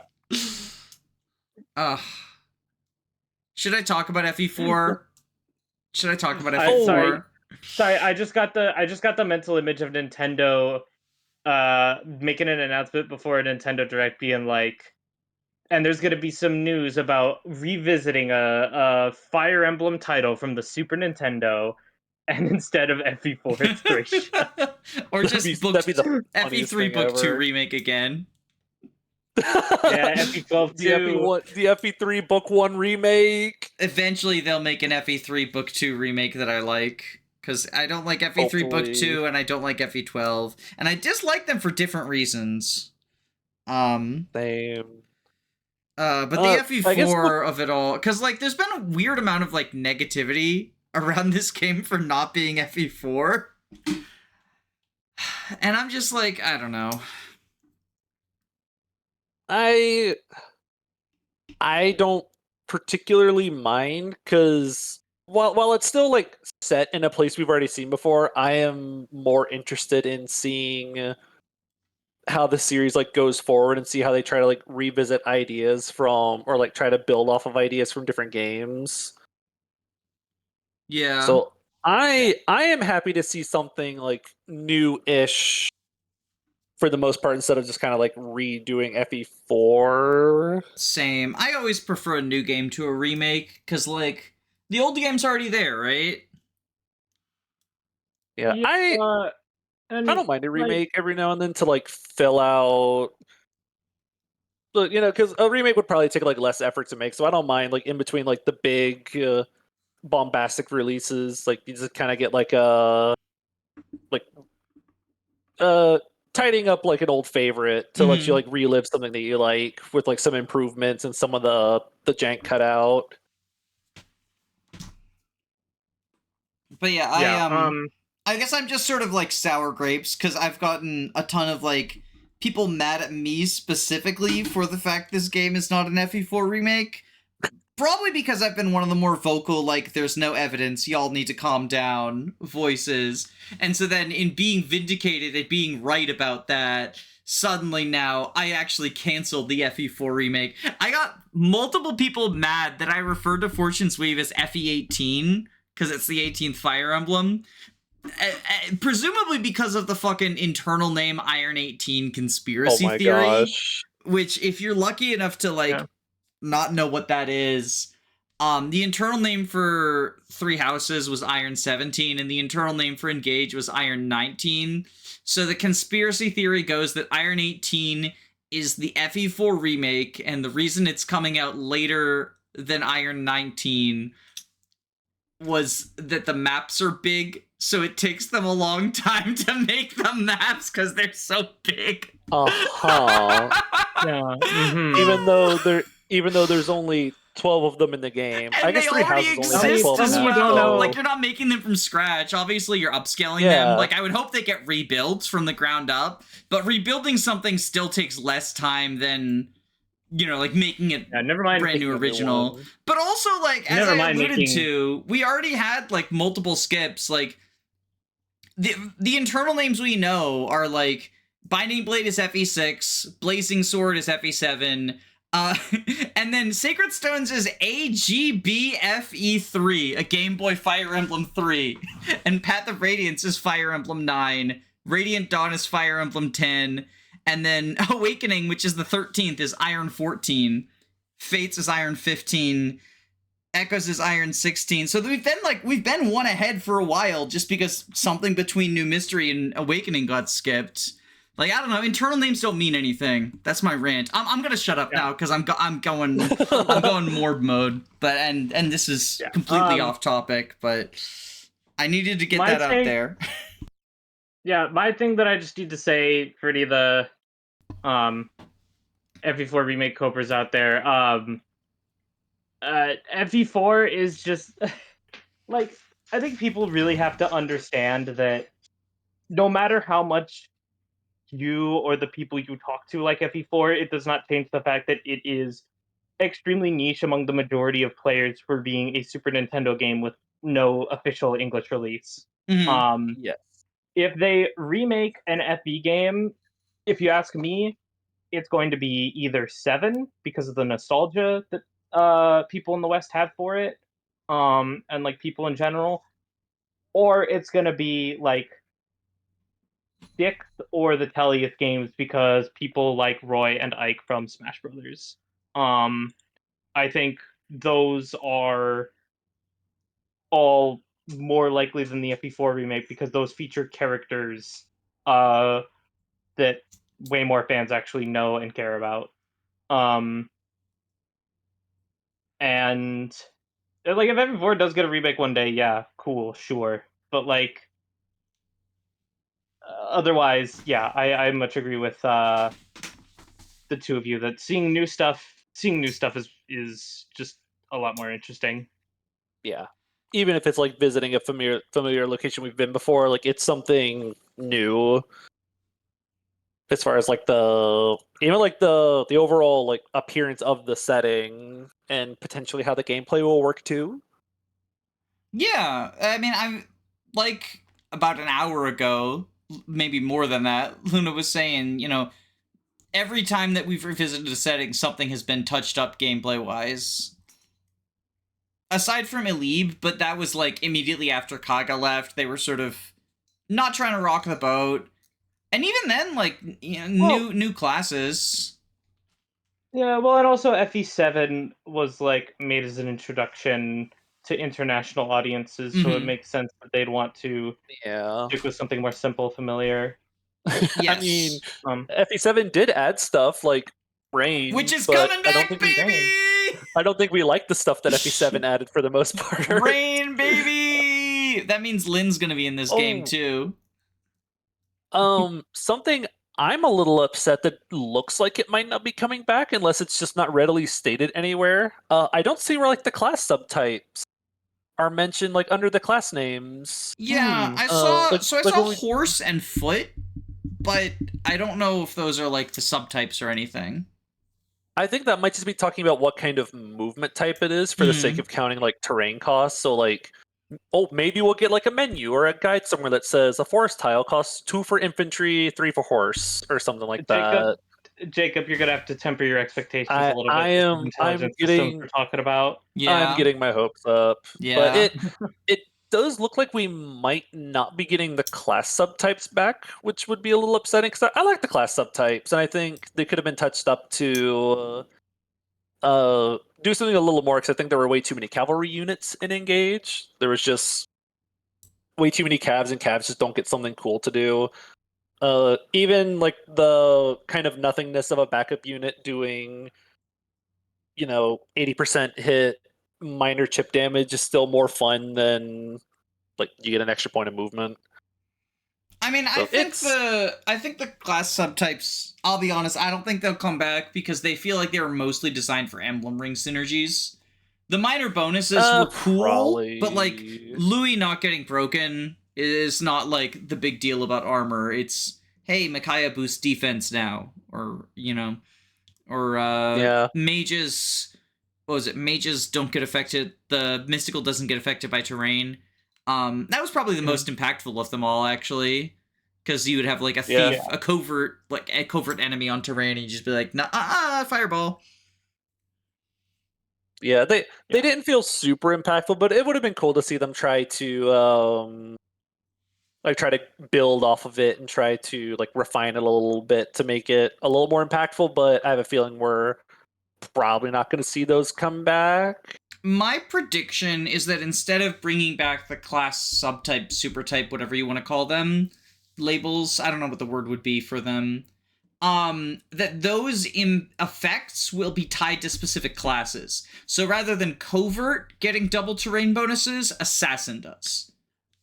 Speaker 1: Should I talk about FE4? Should I talk about FE4?
Speaker 3: Sorry, I just got the mental image of Nintendo making an announcement before a Nintendo Direct being like, and there's going to be some news about revisiting a Fire Emblem title from the Super Nintendo, and instead of FE4, it's Thracia.
Speaker 1: Or just
Speaker 2: that'd be the
Speaker 1: FE3 Book
Speaker 2: ever.
Speaker 1: 2 remake again.
Speaker 3: Yeah, FE12 too.
Speaker 2: The FE3 Book 1 remake.
Speaker 1: Eventually they'll make an FE3 Book 2 remake that I like. Because I don't like FE3 Book 2 and I don't like FE12. And I dislike them for different reasons.
Speaker 2: Same.
Speaker 1: But the FE4 of it all, because like there's been a weird amount of like negativity around this game for not being FE4, and I'm just like, I don't know.
Speaker 2: I don't particularly mind, because while it's still like set in a place we've already seen before, I am more interested in seeing how the series like goes forward and see how they try to like revisit ideas from, or like try to build off of ideas from different games.
Speaker 1: Yeah.
Speaker 2: So I am happy to see something like new-ish for the most part, instead of just kind of like redoing FE4.
Speaker 1: Same. I always prefer a new game to a remake, because like the old game's already there, right?
Speaker 2: Yeah, I don't mind a remake every now and then to like fill out, but because a remake would probably take like less effort to make, so I don't mind like in between like the big bombastic releases, like you just kind of get like tidying up like an old favorite to let you like relive something that you like with like some improvements and some of the jank cut out.
Speaker 1: But yeah, I guess I'm just sort of like sour grapes, because I've gotten a ton of like people mad at me specifically for the fact this game is not an FE4 remake. Probably because I've been one of the more vocal, like, there's no evidence, y'all need to calm down voices. And so then in being vindicated and being right about that, suddenly now I actually canceled the FE4 remake. I got multiple people mad that I referred to Fortune's Wave as FE18, because it's the 18th Fire Emblem. Presumably because of the fucking internal name Iron 18 conspiracy theory.
Speaker 2: Gosh.
Speaker 1: Which, if you're lucky enough to, like, not know what that is, the internal name for Three Houses was Iron 17, and the internal name for Engage was Iron 19. So the conspiracy theory goes that Iron 18 is the FE4 remake, and the reason it's coming out later than Iron 19 was that the maps are big, so it takes them a long time to make the maps because they're so big.
Speaker 2: Yeah.
Speaker 3: Mm-hmm.
Speaker 2: Even though there's only 12 of them in the game.
Speaker 1: And
Speaker 2: I guess
Speaker 1: they
Speaker 2: Three
Speaker 1: already
Speaker 2: Houses only has
Speaker 1: exist
Speaker 2: 12
Speaker 1: as
Speaker 2: maps.
Speaker 3: You don't know.
Speaker 1: well. Like, you're not making them from scratch. Obviously, you're upscaling them. Like, I would hope they get rebuilds from the ground up, but rebuilding something still takes less time than, like, making it
Speaker 3: never mind
Speaker 1: brand new original. But also, like, as I alluded to, we already had, like, multiple skips. Like, the internal names we know are, like, Binding Blade is FE6, Blazing Sword is FE7, and then Sacred Stones is AGBFE3, a Game Boy Fire Emblem 3, and Path of Radiance is Fire Emblem 9, Radiant Dawn is Fire Emblem 10, and then Awakening, which is the 13th, is Iron 14, Fates is Iron 15, Echoes is Iron 16. So we've been one ahead for a while just because something between New Mystery and Awakening got skipped. Like, I don't know, internal names don't mean anything. That's my rant. I'm gonna shut up now because I'm going morb mode. But and this is completely off topic, but I needed to get that out there.
Speaker 3: Yeah, my thing that I just need to say for any of the FE4 remake copers out there, FE4 is just like, I think people really have to understand that no matter how much you or the people you talk to like FE4, it does not change the fact that it is extremely niche among the majority of players for being a Super Nintendo game with no official English release.
Speaker 1: Mhm.
Speaker 2: Yes.
Speaker 3: If they remake an FE game, if you ask me, it's going to be either 7 because of the nostalgia that people in the West have for it, and like people in general, or it's going to be like 6 or the Tellius games because people like Roy and Ike from Smash Brothers. I think those are all more likely than the FE4 remake because those feature characters that way more fans actually know and care about. And like if FE4 does get a remake one day, yeah, cool, sure. But like otherwise, yeah, I much agree with the two of you that seeing new stuff is just a lot more interesting.
Speaker 2: Yeah. Even if it's like visiting a familiar location we've been before, like it's something new. As far as like the overall like appearance of the setting and potentially how the gameplay will work too.
Speaker 1: Yeah, I mean, I'm like about an hour ago, maybe more than that, Luna was saying, every time that we've revisited a setting, something has been touched up gameplay wise. Aside from Elib, but that was like immediately after Kaga left, they were sort of not trying to rock the boat. And even then, like, new classes.
Speaker 3: Yeah, well, and also FE7 was like made as an introduction to international audiences, so it makes sense that they'd want to stick with something more simple, familiar.
Speaker 1: Yes.
Speaker 2: I mean, FE7 did add stuff like rain,
Speaker 1: which is
Speaker 2: but
Speaker 1: coming back, baby!
Speaker 2: I don't think we like the stuff that FE7 added for the most part.
Speaker 1: Rain, baby! That means Lynn's gonna be in this game too.
Speaker 2: Something I'm a little upset that looks like it might not be coming back unless it's just not readily stated anywhere. I don't see where like the class subtypes are mentioned like under the class names.
Speaker 1: Yeah, I saw horse and foot, but I don't know if those are like the subtypes or anything.
Speaker 2: I think that might just be talking about what kind of movement type it is for the sake of counting like terrain costs. So like, maybe we'll get like a menu or a guide somewhere that says a forest tile costs 2 for infantry, 3 for horse, or something like that.
Speaker 3: Jacob, you're gonna have to temper your expectations a little bit.
Speaker 2: I'm getting
Speaker 3: we're talking about.
Speaker 1: Yeah,
Speaker 2: I'm getting my hopes up.
Speaker 1: Yeah,
Speaker 2: but it does look like we might not be getting the class subtypes back, which would be a little upsetting because I like the class subtypes, and I think they could have been touched up to do something a little more. Because I think there were way too many cavalry units in Engage. There was just way too many cavs, and cavs just don't get something cool to do. Even like the kind of nothingness of a backup unit doing, 80% hit minor chip damage is still more fun than like you get an extra point of movement.
Speaker 1: I mean, I think the class subtypes, I'll be honest, I don't think they'll come back because they feel like they were mostly designed for Emblem Ring synergies. The minor bonuses were cool, probably. But like Louis not getting broken is not like the big deal about armor. It's, hey, Micaiah boosts defense now, or mages. What was it? Mages don't get affected. The mystical doesn't get affected by terrain. That was probably the most impactful of them all, actually, because you would have like a thief, a covert enemy on terrain, and you just be like, nah, fireball.
Speaker 2: Yeah, they didn't feel super impactful, but it would have been cool to see them try to try to build off of it and try to like refine it a little bit to make it a little more impactful. But I have a feeling we're probably not going to see those come back.
Speaker 1: My prediction is that instead of bringing back the class, subtype, supertype, whatever you want to call them, labels, I don't know what the word would be for them, that those effects will be tied to specific classes. So rather than Covert getting double terrain bonuses, Assassin does.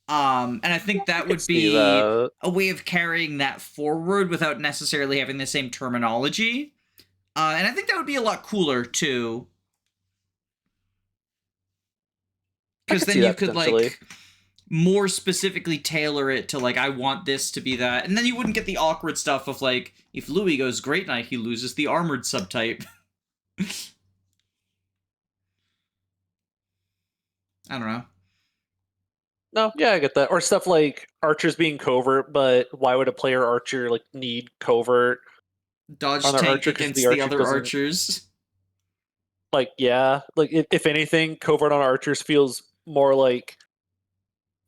Speaker 1: And I think that would be a way of carrying that forward without necessarily having the same terminology. And I think that would be a lot cooler, too. Because then you could, like, more specifically tailor it to, like, I want this to be that. And then you wouldn't get the awkward stuff of, like, if Louis goes Great Knight, he loses the armored subtype. I don't know.
Speaker 2: No, yeah, I get that. Or stuff like archers being covert, but why would a player archer like need covert?
Speaker 1: Dodge tank against the other archers.
Speaker 2: Like, yeah, like if anything, covert on archers feels more like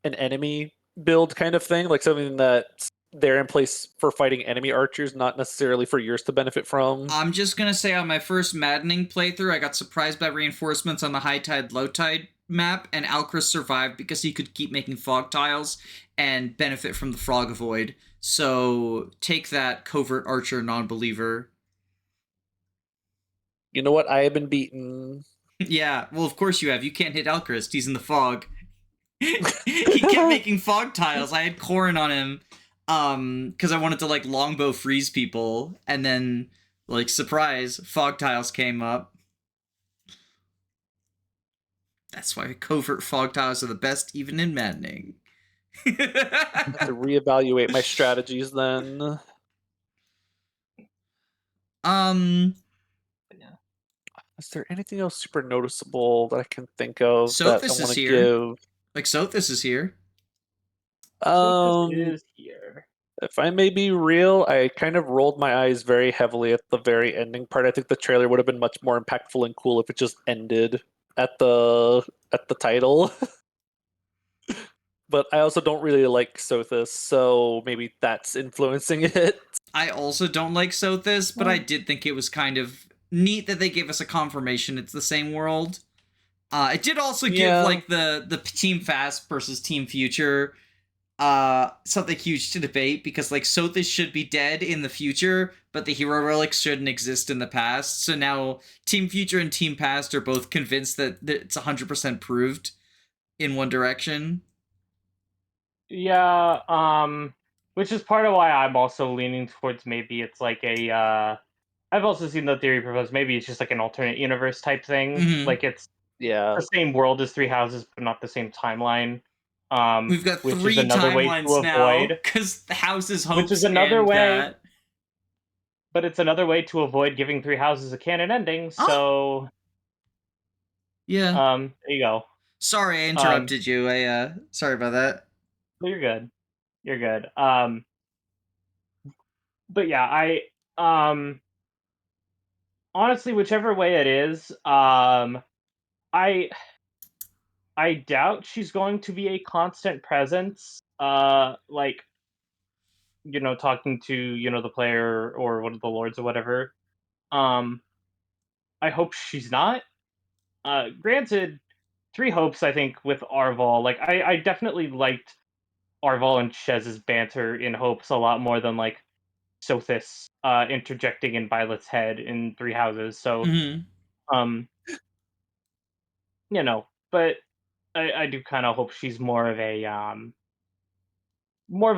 Speaker 2: an enemy build kind of thing, like something that they're in place for fighting enemy archers, not necessarily for yours to benefit from.
Speaker 1: I'm just gonna say on my first Maddening playthrough, I got surprised by reinforcements on the high tide, low tide map, and Alcris survived because he could keep making fog tiles and benefit from the frog avoid. So take that, covert archer non-believer.
Speaker 2: You know what? I have been beaten.
Speaker 1: Yeah, well, of course you have. You can't hit Alcris. He's in the fog. He kept making fog tiles. I had Corrin on him because I wanted to, like, longbow freeze people, and then, like, surprise, fog tiles came up. That's why covert fog tiles are the best, even in Maddening.
Speaker 2: I have to reevaluate my strategies then. Is there anything else super noticeable that I can think of
Speaker 1: Sothis
Speaker 2: that I want to
Speaker 1: here.
Speaker 2: give?
Speaker 1: Like, Sothis is here.
Speaker 3: Sothis is here.
Speaker 2: If I may be real, I kind of rolled my eyes very heavily at the very ending part. I think the trailer would have been much more impactful and cool if it just ended at the title. But I also don't really like Sothis, so maybe that's influencing it.
Speaker 1: I also don't like Sothis, but I did think it was kind of neat that they gave us a confirmation it's the same world. It did also give, like, the Team Fast versus Team Future something huge to debate, because, like, Sothis should be dead in the future, but the hero relics shouldn't exist in the past. So now Team Future and Team Past are both convinced that it's 100% proved in one direction.
Speaker 3: Yeah, which is part of why I'm also leaning towards maybe it's like a I've also seen the theory proposed maybe it's just like an alternate universe type thing.
Speaker 1: Mm-hmm.
Speaker 3: Like it's the same world as Three Houses, but not the same timeline.
Speaker 1: We've got
Speaker 3: which
Speaker 1: 3
Speaker 3: is another way to
Speaker 1: timelines now,
Speaker 3: avoid,
Speaker 1: because the House's hopes
Speaker 3: which is another way.
Speaker 1: that.
Speaker 3: But it's another way to avoid giving Three Houses a canon ending. So
Speaker 1: yeah.
Speaker 3: there you go.
Speaker 1: Sorry, I interrupted you. Sorry about that.
Speaker 3: You're good. You're good. But yeah, honestly, whichever way it is, I doubt she's going to be a constant presence. Like, you know, talking to, you know, the player or one of the lords or whatever. I hope she's not. Granted, Three Hopes, I think, with Arval, like, I definitely liked Arval and Chez's banter in Hopes a lot more than, like, Sothis interjecting in Byleth's head in Three Houses. So, you know, but I do kind of hope she's more of a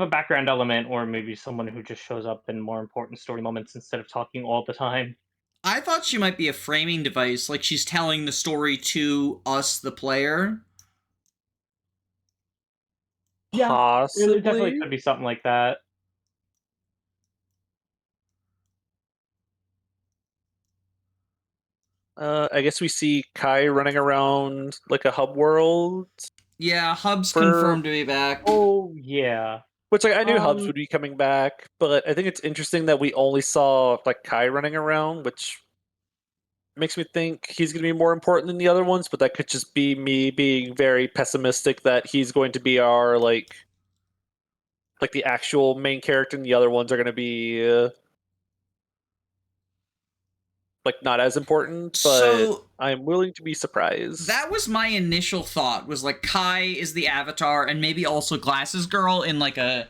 Speaker 3: background element, or maybe someone who just shows up in more important story moments instead of talking all the time.
Speaker 1: I thought she might be a framing device, like she's telling the story to us, the player.
Speaker 3: Yeah,
Speaker 2: possibly.
Speaker 3: It definitely could be something like that.
Speaker 2: I guess we see Kai running around like a hub world.
Speaker 1: Yeah, Hub's confirmed to be back.
Speaker 3: Oh, yeah.
Speaker 2: Which, like, I knew Hubs would be coming back, but I think it's interesting that we only saw, like, Kai running around, which makes me think he's going to be more important than the other ones, but that could just be me being very pessimistic that he's going to be our, like the actual main character, and the other ones are going to be, like not as important, but
Speaker 1: So
Speaker 2: I'm willing to be surprised.
Speaker 1: that was my initial thought, was like Kai is the avatar and maybe also Glasses Girl in like a,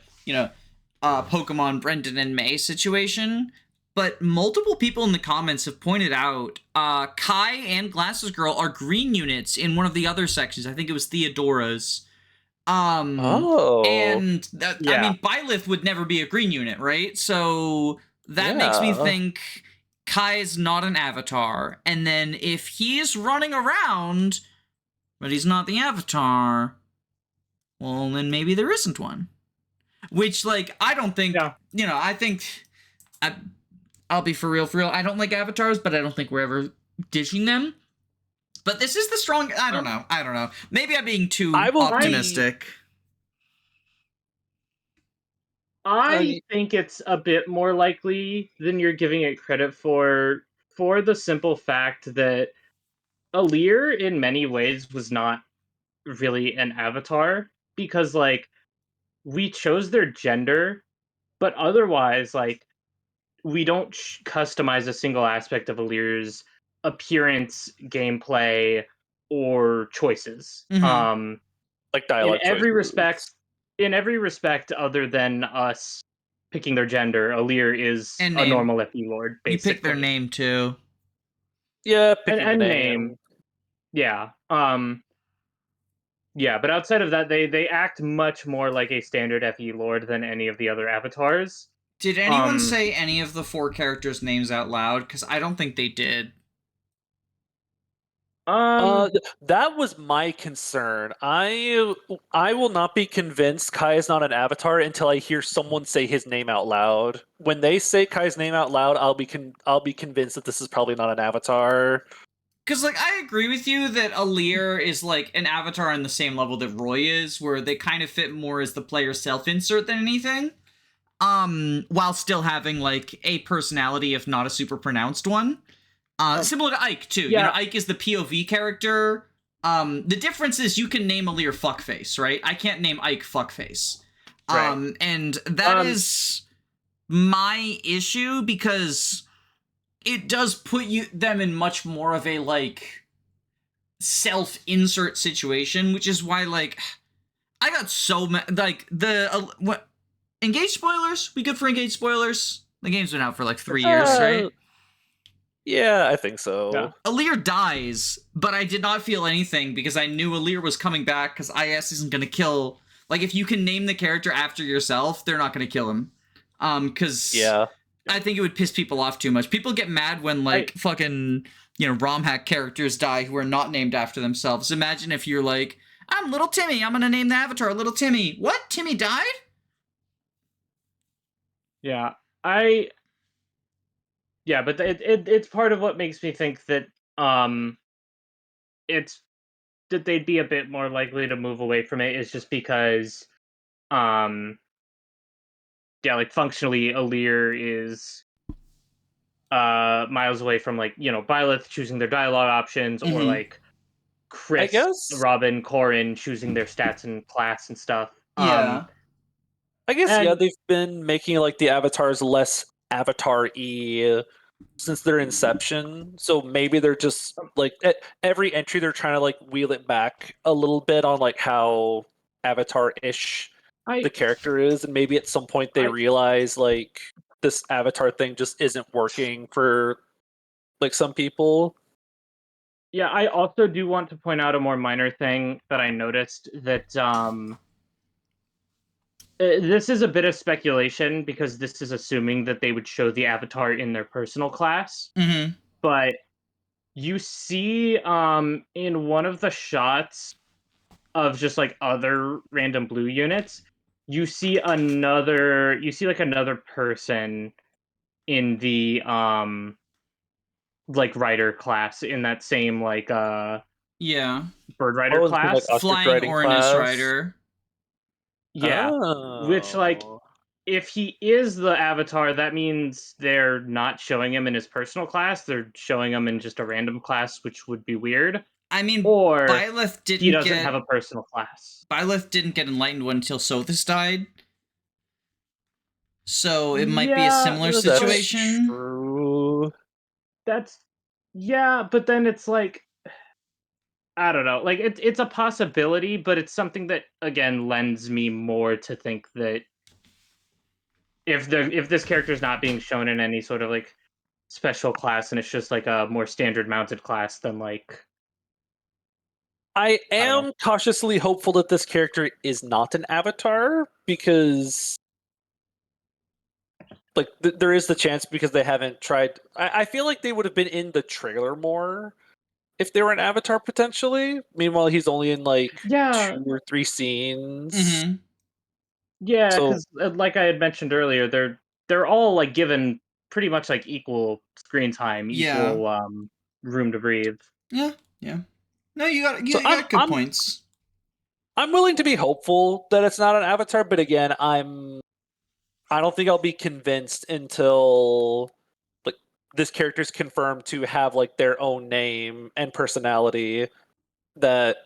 Speaker 1: Pokemon Brendan and May situation. But multiple people in the comments have pointed out Kai and Glasses Girl are green units in one of the other sections. I think it was Theodora's. And I mean, Byleth would never be a green unit, right? So that makes me think Kai is not an avatar. And then if he's running around, but he's not the avatar, well, then maybe there isn't one. Which, like, I don't think, I think, I'll be for real. I don't like avatars, but I don't think we're ever ditching them. But this is the strong, I don't know. Maybe I'm being too optimistic.
Speaker 3: I think it's a bit more likely than you're giving it credit for the simple fact that Alear, in many ways, was not really an avatar, because, like, we chose their gender, but otherwise, like, we don't customize a single aspect of Alear's appearance, gameplay, or choices.
Speaker 2: Like dialogue
Speaker 3: in every respect other than us picking their gender, Alear is a normal FE Lord, basically.
Speaker 1: You pick their name, too.
Speaker 2: Yeah,
Speaker 3: picking the name. Yeah. Yeah, but outside of that, they act much more like a standard FE Lord than any of the other avatars.
Speaker 1: Did anyone say any of the 4 characters' names out loud? Because I don't think they did.
Speaker 2: That was my concern. I will not be convinced Kai is not an avatar until I hear someone say his name out loud. When they say Kai's name out loud, I'll be convinced that this is probably not an avatar.
Speaker 1: Because, like, I agree with you that Alear is, like, an avatar on the same level that Roy is, where they kind of fit more as the player's self-insert than anything. While still having, like, a personality, if not a super pronounced one. Similar to Ike, too.
Speaker 3: Yeah.
Speaker 1: Ike is the POV character. The difference is you can name Alear Fuckface, right? I can't name Ike Fuckface.
Speaker 3: Right.
Speaker 1: And that is my issue, because it does put them in much more of a, like, self-insert situation, which is why, like, I got so like, Engage spoilers? We good for Engage spoilers? The game's been out for, like, 3 years, right?
Speaker 2: Yeah, I think so.
Speaker 3: Yeah.
Speaker 1: Alear dies, but I did not feel anything because I knew Alear was coming back, because IS isn't going to kill... Like, if you can name the character after yourself, they're not going to kill him. Because...
Speaker 2: Yeah.
Speaker 1: I think it would piss people off too much. People get mad when, like, fucking, ROM hack characters die who are not named after themselves. Imagine if you're like, I'm Little Timmy, I'm gonna name the avatar Little Timmy. What? Timmy died?
Speaker 3: Yeah. Yeah, but it's part of what makes me think that it's that they'd be a bit more likely to move away from it, is just because like, functionally Alear is miles away from, like, Byleth choosing their dialogue options, or like Crest, Robin, Corrin choosing their stats and class and stuff.
Speaker 1: Yeah.
Speaker 2: I guess they've been making, like, the avatars less avatar-y since their inception, so maybe they're just, like, at every entry they're trying to, like, wheel it back a little bit on, like, how avatar-ish the character is, and maybe at some point they realize, like, this avatar thing just isn't working for, like, some people.
Speaker 3: Yeah, I also do want to point out a more minor thing that I noticed, that this is a bit of speculation, because this is assuming that they would show the avatar in their personal class.
Speaker 1: Mm-hmm.
Speaker 3: But you see in one of the shots of just, like, other random blue units, you see another person in the like, rider class, in that same, like, bird rider class,
Speaker 1: like flying orange rider.
Speaker 3: Yeah. Which, like, if he is the avatar, that means they're not showing him in his personal class, they're showing him in just a random class, which would be weird.
Speaker 1: I mean,
Speaker 3: or
Speaker 1: Byleth
Speaker 3: he doesn't have a personal class.
Speaker 1: Byleth didn't get enlightened one until Sothis died. So it might be a similar situation.
Speaker 2: True.
Speaker 3: That's Yeah, but then it's like I don't know. Like it's a possibility, but it's something that again lends me more to think that if this character is not being shown in any sort of like special class and it's just like a more standard mounted class, then like
Speaker 2: I
Speaker 3: don't know.
Speaker 2: am cautiously hopeful that this character is not an avatar because, like, there is the chance because they haven't tried. I feel like they would have been in the trailer more if they were an avatar potentially. Meanwhile, he's only in like
Speaker 3: Yeah,
Speaker 2: 2 or 3 scenes.
Speaker 1: Mm-hmm.
Speaker 3: yeah,
Speaker 2: So
Speaker 3: because like I had mentioned earlier, they're all like given pretty much like equal screen time,
Speaker 1: Yeah.
Speaker 3: equal room to breathe.
Speaker 1: Yeah. Yeah. No, you got
Speaker 2: so
Speaker 1: you got good points.
Speaker 2: I'm willing to be hopeful that it's not an avatar, but again, I don't think I'll be convinced until like this character's confirmed to have like their own name and personality that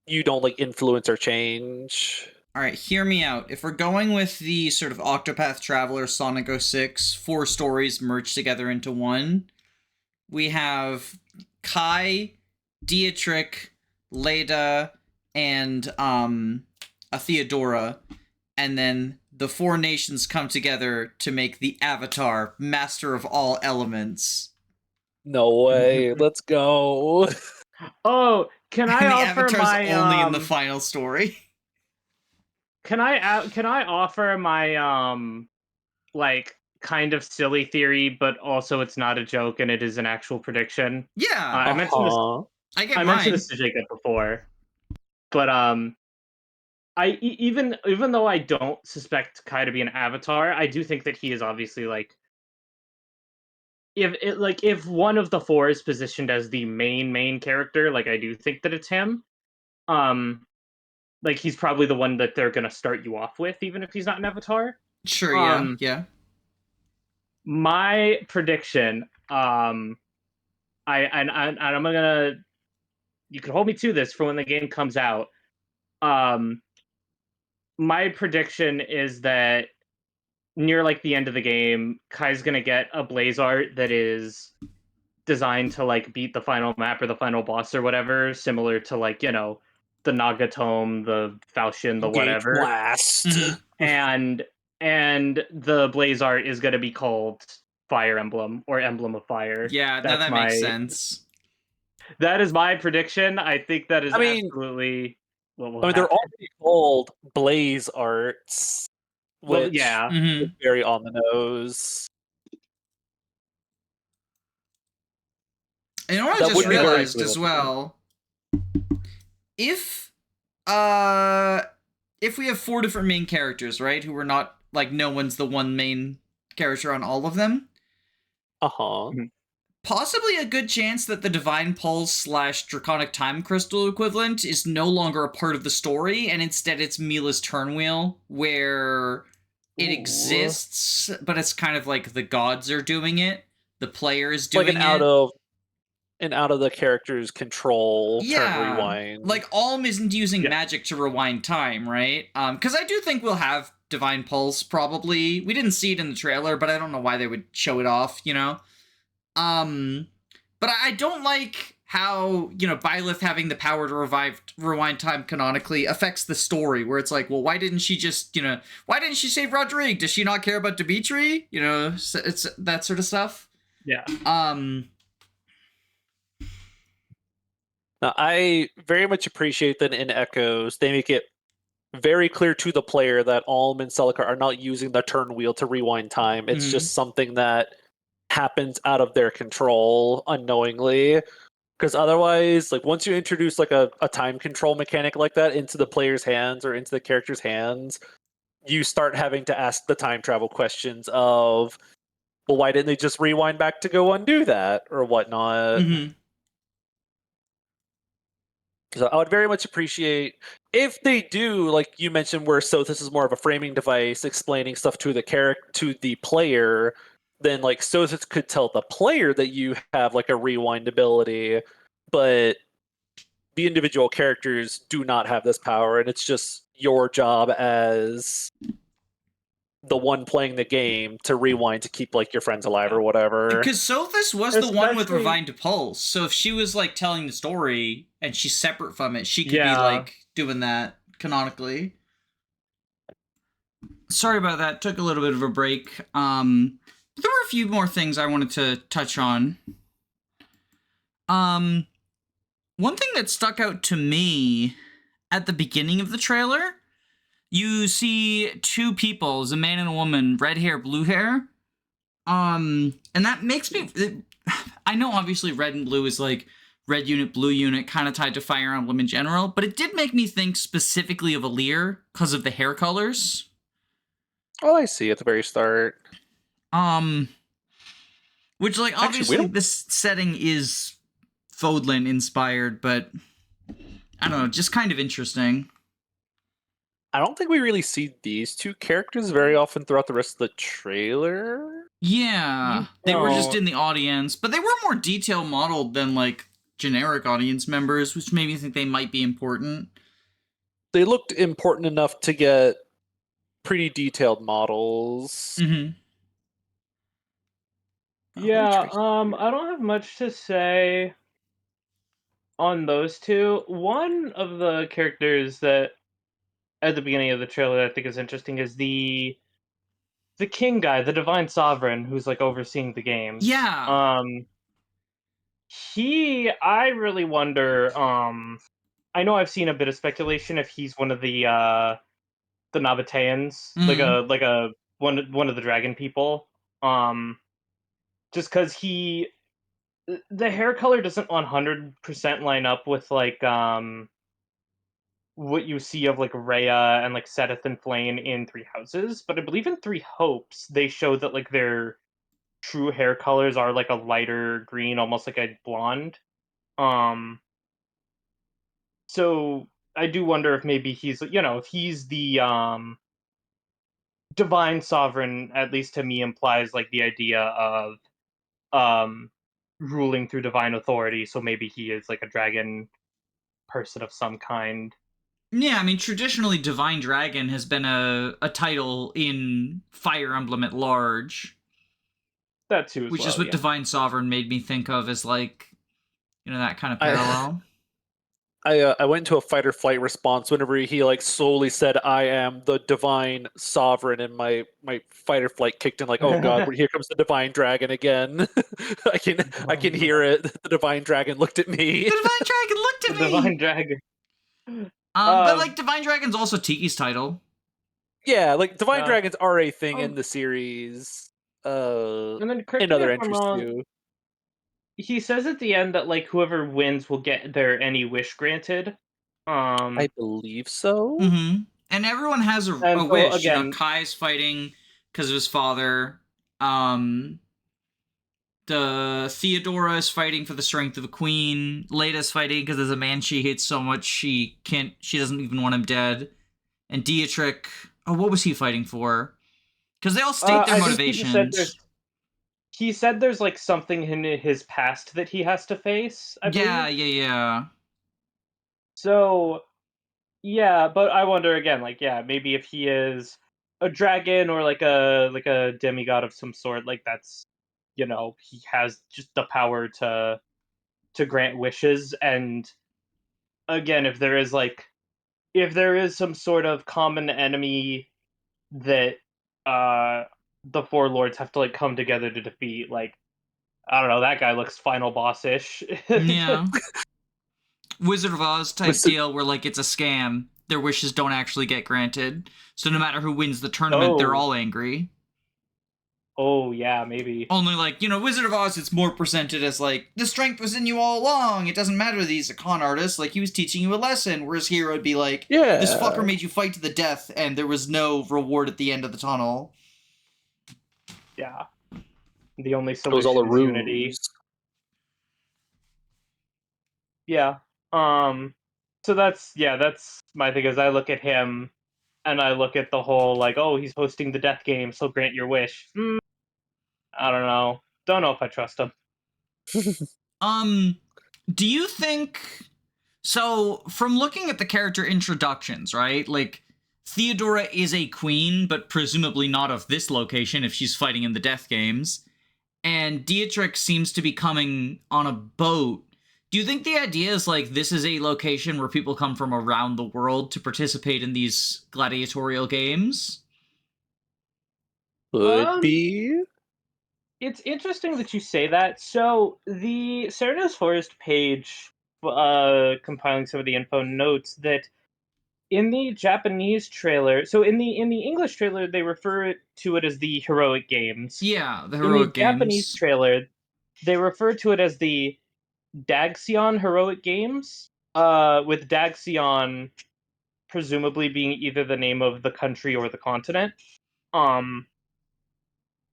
Speaker 2: you don't like influence or change.
Speaker 1: All right, hear me out. If we're going with the sort of Octopath Traveler Sonic 06, 4 stories merged together into one, we have Kai, Dietrich, Leda, and a Theodora, and then the 4 nations come together to make the Avatar, Master of all elements.
Speaker 2: No way. Let's go.
Speaker 3: Oh, can I
Speaker 1: And the
Speaker 3: offer
Speaker 1: Avatar's
Speaker 3: my
Speaker 1: only in the final story.
Speaker 3: can I offer my like kind of silly theory, but also it's not a joke and it is an actual prediction.
Speaker 1: Yeah,
Speaker 3: I mentioned this.
Speaker 2: Uh-huh.
Speaker 1: I get
Speaker 3: I mentioned
Speaker 1: mine.
Speaker 3: this to Jacob before, but even though I don't suspect Kai to be an avatar, I do think that he is obviously like if one of the 4 is positioned as the main character, like I do think that it's him. Um, like he's probably the one that they're gonna start you off with, even if he's not an avatar.
Speaker 1: Sure, yeah,
Speaker 3: Um,
Speaker 1: yeah.
Speaker 3: my prediction, I'm gonna you can hold me to this for when the game comes out. Um, my prediction is that near like the end of the game, Kai's gonna get a blaze art that is designed to like beat the final map or the final boss or whatever, similar to like, the Nagatome, the Falchion, the
Speaker 2: Gauge
Speaker 3: whatever.
Speaker 2: blast.
Speaker 1: Mhm.
Speaker 3: And the blaze art is gonna be called Fire Emblem or Emblem of Fire.
Speaker 1: Yeah, no, that makes sense.
Speaker 3: That is my prediction. I think that is
Speaker 2: I mean,
Speaker 3: absolutely what will
Speaker 2: they're
Speaker 3: happen.
Speaker 2: already called Blaze Arts,
Speaker 3: Well,
Speaker 2: which
Speaker 3: yeah.
Speaker 2: is very on the nose.
Speaker 1: You know what I
Speaker 2: That
Speaker 1: just
Speaker 2: would be very
Speaker 1: realized
Speaker 2: cool.
Speaker 1: as well? If uh if we have 4 different main characters, right, who are not like no one's the one main character on all of them,
Speaker 2: Uh-huh.
Speaker 1: possibly a good chance that the Divine Pulse / Draconic Time Crystal equivalent is no longer a part of the story, and instead it's Mila's Turn Wheel, where it
Speaker 2: Ooh.
Speaker 1: exists, but it's kind of like the gods are doing it, the player is doing
Speaker 2: Like an out of the character's control turn rewind.
Speaker 1: Like Alm isn't using magic to rewind time, right? Because I do think we'll have Divine Pulse probably. We didn't see it in the trailer, but I don't know why they would show it off, But I don't like how, Byleth having the power to rewind time canonically affects the story, where it's like, well, why didn't she just, why didn't she save Rodrigue? Does she not care about Dimitri? It's that sort of stuff.
Speaker 3: Yeah.
Speaker 2: Now, I very much appreciate that in Echoes, they make it very clear to the player that Alm and Celica are not using the turn wheel to rewind time. It's just something that happens out of their control unknowingly. Because otherwise, like once you introduce like a time control mechanic like that into the player's hands or into the character's hands, you start having to ask the time travel questions of, well, why didn't they just rewind back to go undo that or whatnot? So I would very much appreciate if they do, like you mentioned, where Sothis is more of a framing device, explaining stuff to the player. Then like Sothis could tell the player that you have like a rewind ability, but the individual characters do not have this power, and it's just your job as the one playing the game to rewind to keep like your friends alive or whatever.
Speaker 1: Because Sophis was the one with
Speaker 3: Especially-
Speaker 1: Rewind to Pulse, so if she was like telling the story and she's separate from it, she could be
Speaker 3: Yeah.
Speaker 1: like doing that canonically. Sorry about that. Took a little bit of a break. There were a few more things I wanted to touch on. One thing that stuck out to me at the beginning of the trailer, you see two people, a man and a woman, red hair, blue hair. And that makes me... I know obviously red and blue is like red unit, blue unit, kind of tied to Fire Emblem in general, but it did make me think specifically of Alear because of the hair colors.
Speaker 2: Oh, I see at the very start.
Speaker 1: Which, like,
Speaker 2: Actually,
Speaker 1: obviously this setting is Fodlan inspired, but I don't know, just kind of interesting.
Speaker 2: I don't think we really see these two characters very often throughout the rest of the trailer.
Speaker 1: Yeah, they were just
Speaker 3: don't.
Speaker 1: in the audience, but they were more detail modeled than, like, generic audience members, which made me think they might be important.
Speaker 2: They looked important enough to get pretty detailed models.
Speaker 1: Mm-hmm.
Speaker 3: Yeah, I don't have much to say on those two. One of the characters that at the beginning of the trailer that I think is interesting is the king guy, the divine sovereign who's like overseeing the games.
Speaker 1: Yeah.
Speaker 3: I really wonder, I know I've seen a bit of speculation if he's one of the Nabateans,
Speaker 1: Mhm.
Speaker 3: one of the dragon people. Just because the hair color doesn't 100% line up with like what you see of like Rhea and like Seth and Flame in Three Houses, but I believe in Three Hopes they show that like their true hair colors are like a lighter green, almost like a blonde. So I do wonder if maybe he's, if he's the divine sovereign, at least to me implies like the idea of um ruling through divine authority, so maybe he is like a dragon person of some kind.
Speaker 1: Yeah, I mean, traditionally, Divine Dragon has been a title in Fire Emblem at large,
Speaker 3: That too as
Speaker 1: which
Speaker 3: well,
Speaker 1: is what
Speaker 3: yeah.
Speaker 1: Divine Sovereign made me think of as, like, that kind of
Speaker 2: I-
Speaker 1: parallel.
Speaker 2: I went into a fight or flight response whenever he like solely said I am the divine sovereign, and my fight or flight kicked in like, oh god, here comes the divine dragon again. I can hear it. The divine dragon looked at me.
Speaker 1: The Divine Dragon looked
Speaker 3: The
Speaker 1: at me!
Speaker 3: divine dragon.
Speaker 1: But, like, Divine Dragon's also Tiki's title.
Speaker 2: Yeah, like divine
Speaker 3: Yeah.
Speaker 2: dragons are a thing in
Speaker 3: Um,
Speaker 2: the series.
Speaker 3: And then correct
Speaker 2: In
Speaker 3: me
Speaker 2: other
Speaker 3: if I'm
Speaker 2: entries
Speaker 3: wrong.
Speaker 2: too.
Speaker 3: He says at the end that like whoever wins will get their any wish granted.
Speaker 2: I believe so.
Speaker 1: Mm-hmm. And everyone has a
Speaker 3: And so,
Speaker 1: wish.
Speaker 3: again-
Speaker 1: Kai's fighting because of his father. The Theodora is fighting for the strength of a queen. Lada's fighting because there's a man she hates so much she doesn't even want him dead. And Dietrich, what was he fighting for? Because they all state their
Speaker 3: I think he just
Speaker 1: motivations.
Speaker 3: he said there's like something in his past that he has to face. I believe.
Speaker 1: Yeah.
Speaker 3: So, yeah, but I wonder again, like, yeah, maybe if he is a dragon or like a demigod of some sort, like that's, he has just the power to grant wishes. And again, if there is some sort of common enemy that the four lords have to like come together to defeat, like, I don't know, that guy looks final boss-ish.
Speaker 1: Yeah. Wizard of Oz type
Speaker 2: Wizard-
Speaker 1: deal where, like, it's a scam. Their wishes don't actually get granted. So no matter who wins the tournament, they're
Speaker 3: Oh.
Speaker 1: all angry.
Speaker 3: Oh yeah, maybe.
Speaker 1: Only, like, Wizard of Oz, it's more presented as, like, the strength was in you all along. It doesn't matter that he's a con artist. Like, he was teaching you a lesson. Whereas here, it'd be like,
Speaker 2: Yeah.
Speaker 1: this fucker made you fight to the death, and there was no reward at the end of the tunnel.
Speaker 3: Yeah. The only
Speaker 2: It was
Speaker 3: solution
Speaker 2: all a
Speaker 3: is
Speaker 2: ruse.
Speaker 3: unity. Yeah. So that's my thing, is I look at him and I look at the whole like, oh, he's hosting the death game, so grant your wish. I don't know. Don't know if I trust him.
Speaker 1: Do you think... So, from looking at the character introductions, right? Like, Theodora is a queen, but presumably not of this location if she's fighting in the death games. And Dietrich seems to be coming on a boat. Do you think the idea is like this is a location where people come from around the world to participate in these gladiatorial games?
Speaker 2: Could be.
Speaker 3: It's interesting that you say that. So the Serenos Forest page, compiling some of the info, notes that in the Japanese trailer, so in the English trailer, they refer to it as the Heroic Games.
Speaker 1: Yeah, the
Speaker 3: In the
Speaker 1: heroic
Speaker 3: Japanese
Speaker 1: games.
Speaker 3: trailer, they refer to it as the Dagsion Heroic Games, with Dagsion presumably being either the name of the country or the continent.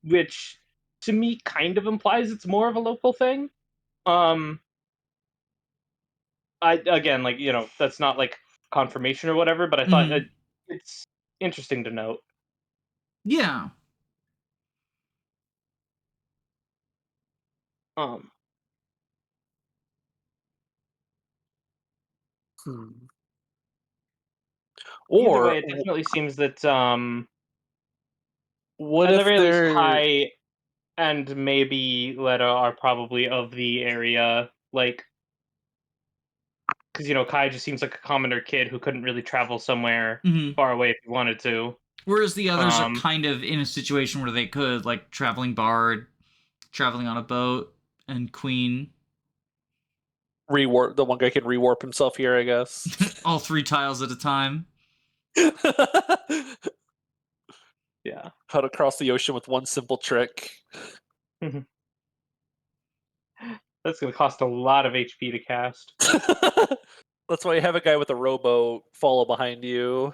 Speaker 3: Which to me kind of implies it's more of a local thing. I again, like, that's not like confirmation or whatever, but I thought it's interesting to note.
Speaker 1: Yeah.
Speaker 3: Um, Either
Speaker 2: Or
Speaker 3: way, it definitely seems that
Speaker 2: what
Speaker 3: at the
Speaker 2: if
Speaker 3: very least,
Speaker 2: they're
Speaker 3: Kai and maybe Letta are probably of the area, like, because Kai just seems like a commoner kid who couldn't really travel somewhere far away if he wanted to.
Speaker 1: Whereas the others are kind of in a situation where they could, like traveling bard, traveling on a boat, and queen.
Speaker 2: rewarp? The one guy can rewarp himself here, I guess.
Speaker 1: All 3 tiles at a time.
Speaker 3: Yeah.
Speaker 2: How to cross the ocean with one simple trick.
Speaker 3: That's going to cost a lot of HP to cast.
Speaker 2: That's why you have a guy with a rowboat follow behind you.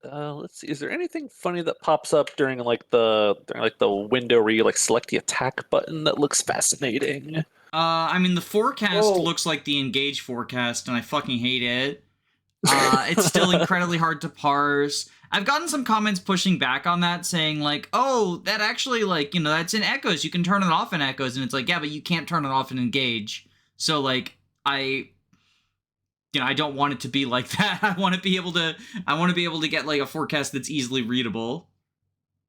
Speaker 2: Let's see. Is there anything funny that pops up during the window where you like select the attack button that looks fascinating?
Speaker 1: I mean, the forecast
Speaker 3: Whoa.
Speaker 1: looks like the engage forecast, and I fucking hate it. It's still incredibly hard to parse. I've gotten some comments pushing back on that, saying like, oh, that actually, like, that's in echoes. You can turn it off in echoes. And it's like, yeah, but you can't turn it off in engage. So, like, I don't want it to be like that. I want to be able to get, like, a forecast that's easily readable.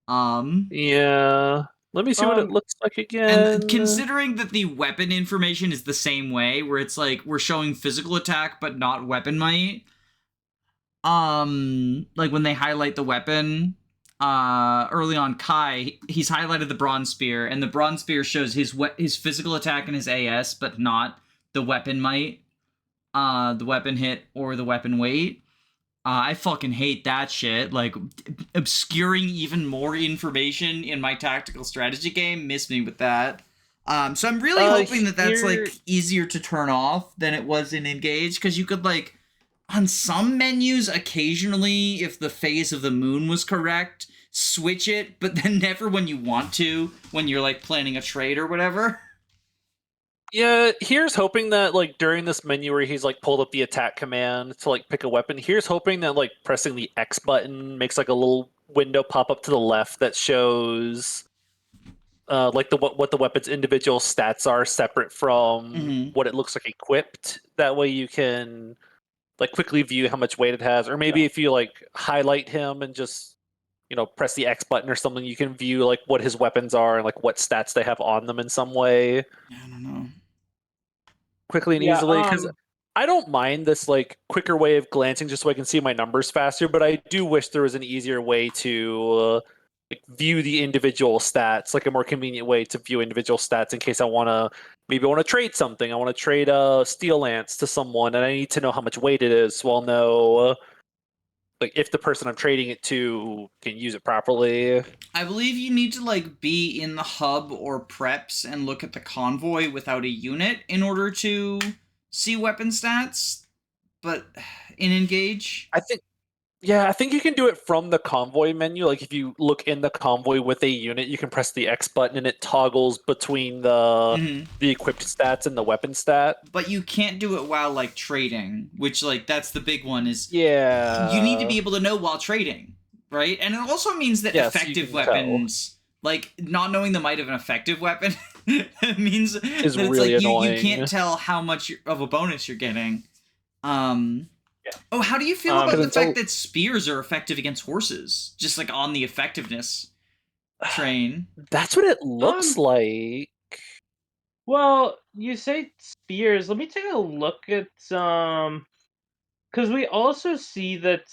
Speaker 2: Yeah. Let me see what it looks like again.
Speaker 1: And considering that the weapon information is the same way, where it's like, we're showing physical attack, but not weapon might. Like when they highlight the weapon, early on Kai, he's highlighted the bronze spear, and the bronze spear shows his physical attack and his AS, but not the weapon might, the weapon hit or the weapon weight. I fucking hate that shit. Like, obscuring even more information in my tactical strategy game, miss me with that. So I'm really hoping that that's like easier to turn off than it was in Engage, because you could like, on some menus, occasionally, if the phase of the moon was correct, switch it, but then never when you want to, when you're, like, planning a trade or whatever.
Speaker 2: Yeah, here's hoping that, like, during this menu where he's, like, pulled up the attack command to, like, pick a weapon, here's hoping that, like, pressing the X button makes, like, a little window pop up to the left that shows, like, what the weapon's individual stats are separate from what it looks like equipped. That way you can, like, quickly view how much weight it has, or maybe if you like highlight him and just press the X button or something, you can view like what his weapons are and like what stats they have on them in some way.
Speaker 1: I don't know.
Speaker 2: Quickly and easily, because I don't mind this like quicker way of glancing just so I can see my numbers faster, but I do wish there was an easier way to view the individual stats, like a more convenient way to view individual stats in case I want to trade something. I want to trade a steel lance to someone, and I need to know how much weight it is, so I'll know like if the person I'm trading it to can use it properly.
Speaker 1: I believe you need to like be in the hub or preps and look at the convoy without a unit in order to see weapon stats, but in Engage,
Speaker 2: I think you can do it from the convoy menu. Like if you look in the convoy with a unit, you can press the X button and it toggles between the equipped stats and the weapon stat.
Speaker 1: But you can't do it while like trading, which like that's the big one is you need to be able to know while trading, right? And it also means that effective weapons, like not knowing the might of an effective weapon It means that it's
Speaker 2: really
Speaker 1: like you
Speaker 2: annoying.
Speaker 1: can't tell how much of a bonus you're getting. Oh, how do you feel about
Speaker 2: 'Cause
Speaker 1: the
Speaker 2: until-
Speaker 1: fact that spears are effective against horses? Just like on the effectiveness train.
Speaker 2: That's what it looks like.
Speaker 3: Well, you say spears. Let me take a look at because we also see that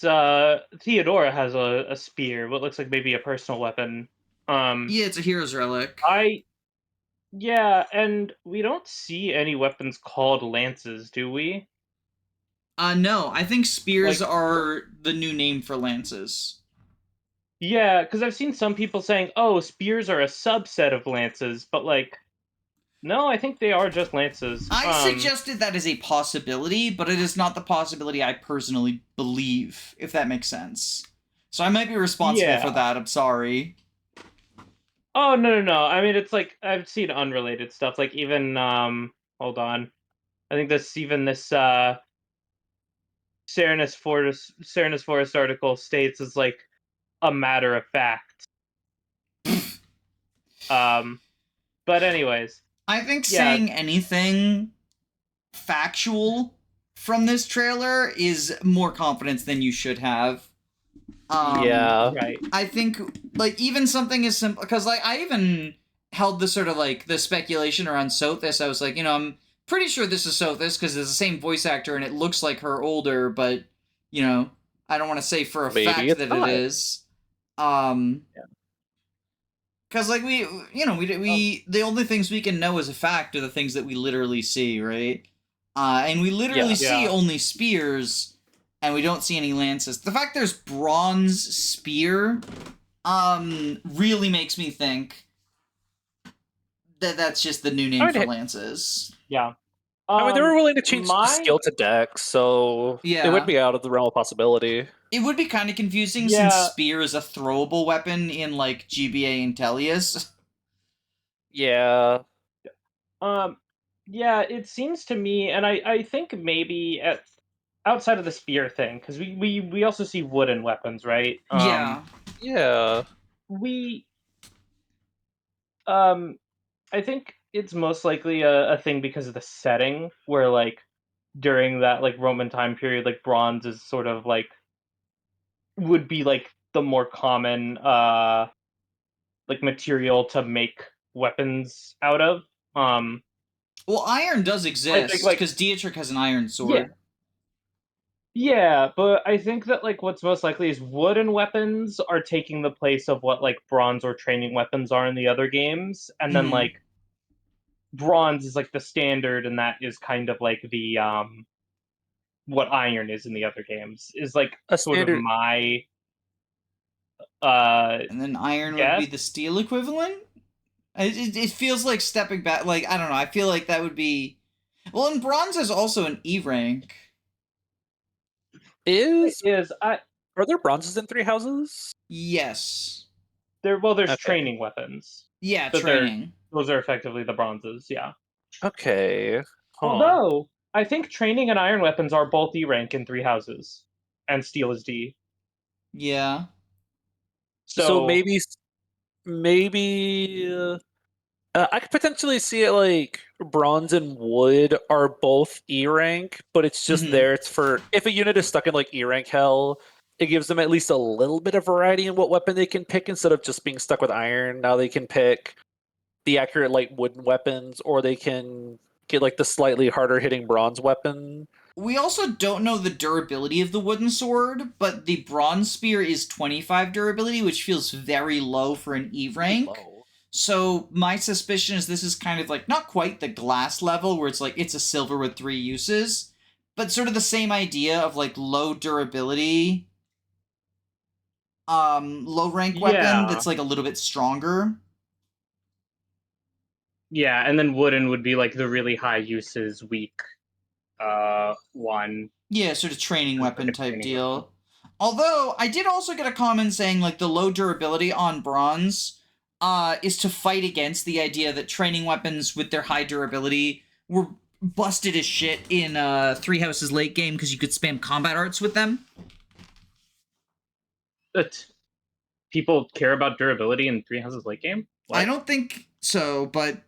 Speaker 3: Theodora has a spear, what looks like maybe a personal weapon.
Speaker 1: Yeah, it's a hero's relic.
Speaker 3: Yeah, and we don't see any weapons called lances, do we?
Speaker 1: No, I think spears
Speaker 3: Like-
Speaker 1: are the new name for lances.
Speaker 3: Yeah, because I've seen some people saying, "Oh, spears are a subset of lances," but like, no, I think they are just lances.
Speaker 1: I suggested that as a possibility, but it is not the possibility I personally believe, if that makes sense. So I might be responsible for
Speaker 3: Yeah.
Speaker 1: that, I'm sorry.
Speaker 3: Oh no! I mean, it's like I've seen unrelated stuff. Like even hold on, I think this Serenus Forest article states as like a matter of fact. But anyways,
Speaker 1: I think
Speaker 3: Yeah.
Speaker 1: saying anything factual from this trailer is more confidence than you should have.
Speaker 2: Yeah.
Speaker 3: right.
Speaker 1: I think, like, even something as simple, because, like, I even held the sort of, like, the speculation around Sothis. I was like, I'm pretty sure this is Sothis, because it's the same voice actor, and it looks like her older, but, I don't want to say for a
Speaker 2: Maybe
Speaker 1: fact
Speaker 2: it's
Speaker 1: that
Speaker 2: not.
Speaker 1: it is. Because, like, we the only things we can know as a fact are the things that we literally see, right? And we literally see
Speaker 3: Yeah.
Speaker 1: only spears, and we don't see any lances. The fact there's bronze spear, really makes me think that that's just the new name
Speaker 2: I mean,
Speaker 1: for lances.
Speaker 3: Yeah.
Speaker 2: I mean, they were willing to change the
Speaker 3: my-
Speaker 2: skill to dex, so
Speaker 1: Yeah.
Speaker 2: it would be out of the realm of possibility.
Speaker 1: It would be kind of confusing
Speaker 3: Yeah.
Speaker 1: since spear is a throwable weapon in, like, GBA and Tellius.
Speaker 2: Yeah.
Speaker 3: Yeah, it seems to me, and I think maybe outside of the spear thing, because we also see wooden weapons, right?
Speaker 1: Yeah.
Speaker 2: Yeah.
Speaker 3: We I think it's most likely a thing because of the setting, where like during that like Roman time period, like bronze is sort of like would be like the more common like material to make weapons out of.
Speaker 1: Well, iron does exist,
Speaker 3: like-
Speaker 1: because Dietrich has an iron sword.
Speaker 3: Yeah, but I think that like what's most likely is wooden weapons are taking the place of what like bronze or training weapons are in the other games, and then
Speaker 1: Mhm.
Speaker 3: like bronze is like the standard, and that is kind of like the what iron is in the other games is like
Speaker 2: A
Speaker 3: sort of
Speaker 2: standard.
Speaker 3: my
Speaker 1: And then iron would
Speaker 3: Yes.
Speaker 1: be the steel equivalent? It feels like stepping back. Like, I don't know. I feel like that would be. Well, and bronze is also an E rank.
Speaker 2: Is
Speaker 3: are
Speaker 2: are there bronzes in Three Houses?
Speaker 1: Yes.
Speaker 3: there's
Speaker 2: Okay.
Speaker 3: training weapons.
Speaker 1: Yeah,
Speaker 3: But they're-
Speaker 1: training.
Speaker 3: Those are effectively the bronzes, yeah.
Speaker 2: Okay. Huh.
Speaker 3: Although I think training and iron weapons are both E rank in Three Houses, and steel is D.
Speaker 1: Yeah.
Speaker 2: So maybe I could potentially see it like bronze and wood are both E rank, but it's just
Speaker 1: Mhm.
Speaker 2: there. It's for if a unit is stuck in like E rank hell, it gives them at least a little bit of variety in what weapon they can pick instead of just being stuck with iron. Now they can pick the accurate like wooden weapons, or they can get like the slightly harder hitting bronze weapon.
Speaker 1: We also don't know the durability of the wooden sword, but the bronze spear is 25 durability, which feels very low for an E rank.
Speaker 2: Low.
Speaker 1: So my suspicion is this is kind of like not quite the glass level where it's like it's a silver with 3 uses, but sort of the same idea of like low durability, low rank weapon
Speaker 3: Yeah.
Speaker 1: that's like a little bit stronger.
Speaker 3: Yeah, and then wooden would be like the really high uses, weak one.
Speaker 1: Yeah, sort of training
Speaker 3: Like a
Speaker 1: weapon type
Speaker 3: training
Speaker 1: deal.
Speaker 3: weapon.
Speaker 1: Although I did also get a comment saying like the low durability on bronze is to fight against the idea that training weapons with their high durability were busted as shit in Three Houses late game because you could spam combat arts with them.
Speaker 3: But people care about durability in Three Houses late game? What?
Speaker 1: I don't think so, but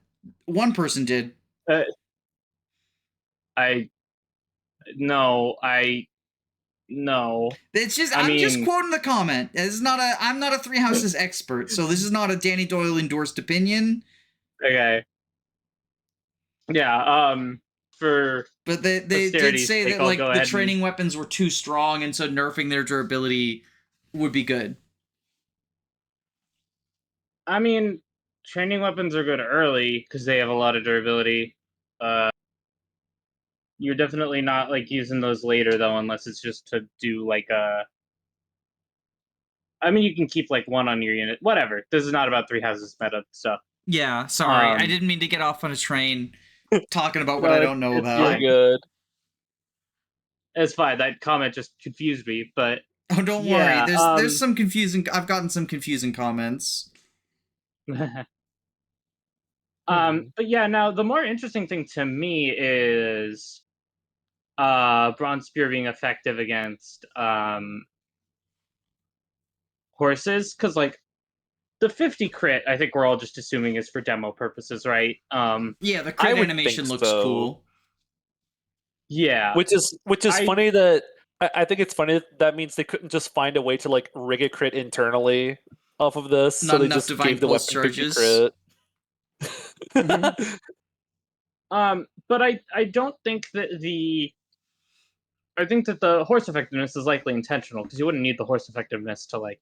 Speaker 1: One person did.
Speaker 3: No.
Speaker 1: It's just
Speaker 3: I
Speaker 1: I'm just
Speaker 3: mean-
Speaker 1: quoting the comment. I'm not a Three Houses expert, so this is not a Danny Doyle endorsed opinion.
Speaker 3: Okay. Yeah.
Speaker 1: But they did
Speaker 3: posterity's
Speaker 1: say
Speaker 3: sake,
Speaker 1: that
Speaker 3: I'll
Speaker 1: like
Speaker 3: go
Speaker 1: the
Speaker 3: ahead
Speaker 1: training weapons were too strong, and so nerfing their durability would be good.
Speaker 3: I mean, training weapons are good early because they have a lot of durability. You're definitely not like using those later though, unless it's just to do like a. I mean, you can keep like one on your unit. Whatever. This is not about Three Houses meta stuff.
Speaker 1: Yeah, sorry, I
Speaker 3: Um,
Speaker 1: didn't mean to get off on a train talking about what I don't know
Speaker 3: it's
Speaker 1: about.
Speaker 2: You're good.
Speaker 3: It's fine. That comment just confused me, but
Speaker 1: Oh, don't
Speaker 3: yeah,
Speaker 1: worry. There's some confusing. I've gotten some confusing comments.
Speaker 3: But yeah, now the more interesting thing to me is Bronze Spear being effective against horses, because like the 50 crit, I think we're all just assuming is for demo purposes, right?
Speaker 1: Yeah, the
Speaker 2: I
Speaker 1: crit
Speaker 2: would
Speaker 1: animation
Speaker 2: think
Speaker 1: looks
Speaker 2: so.
Speaker 1: cool.
Speaker 3: Yeah.
Speaker 2: Which is funny that I think it's funny that means they couldn't just find a way to like rig a crit internally off of this, so
Speaker 1: Not
Speaker 2: they
Speaker 1: enough
Speaker 2: just
Speaker 1: divine
Speaker 2: gave the
Speaker 1: pulse
Speaker 2: weapon 50
Speaker 1: charges.
Speaker 2: crit.
Speaker 3: But I don't think that I think that the horse effectiveness is likely intentional, because you wouldn't need the horse effectiveness to like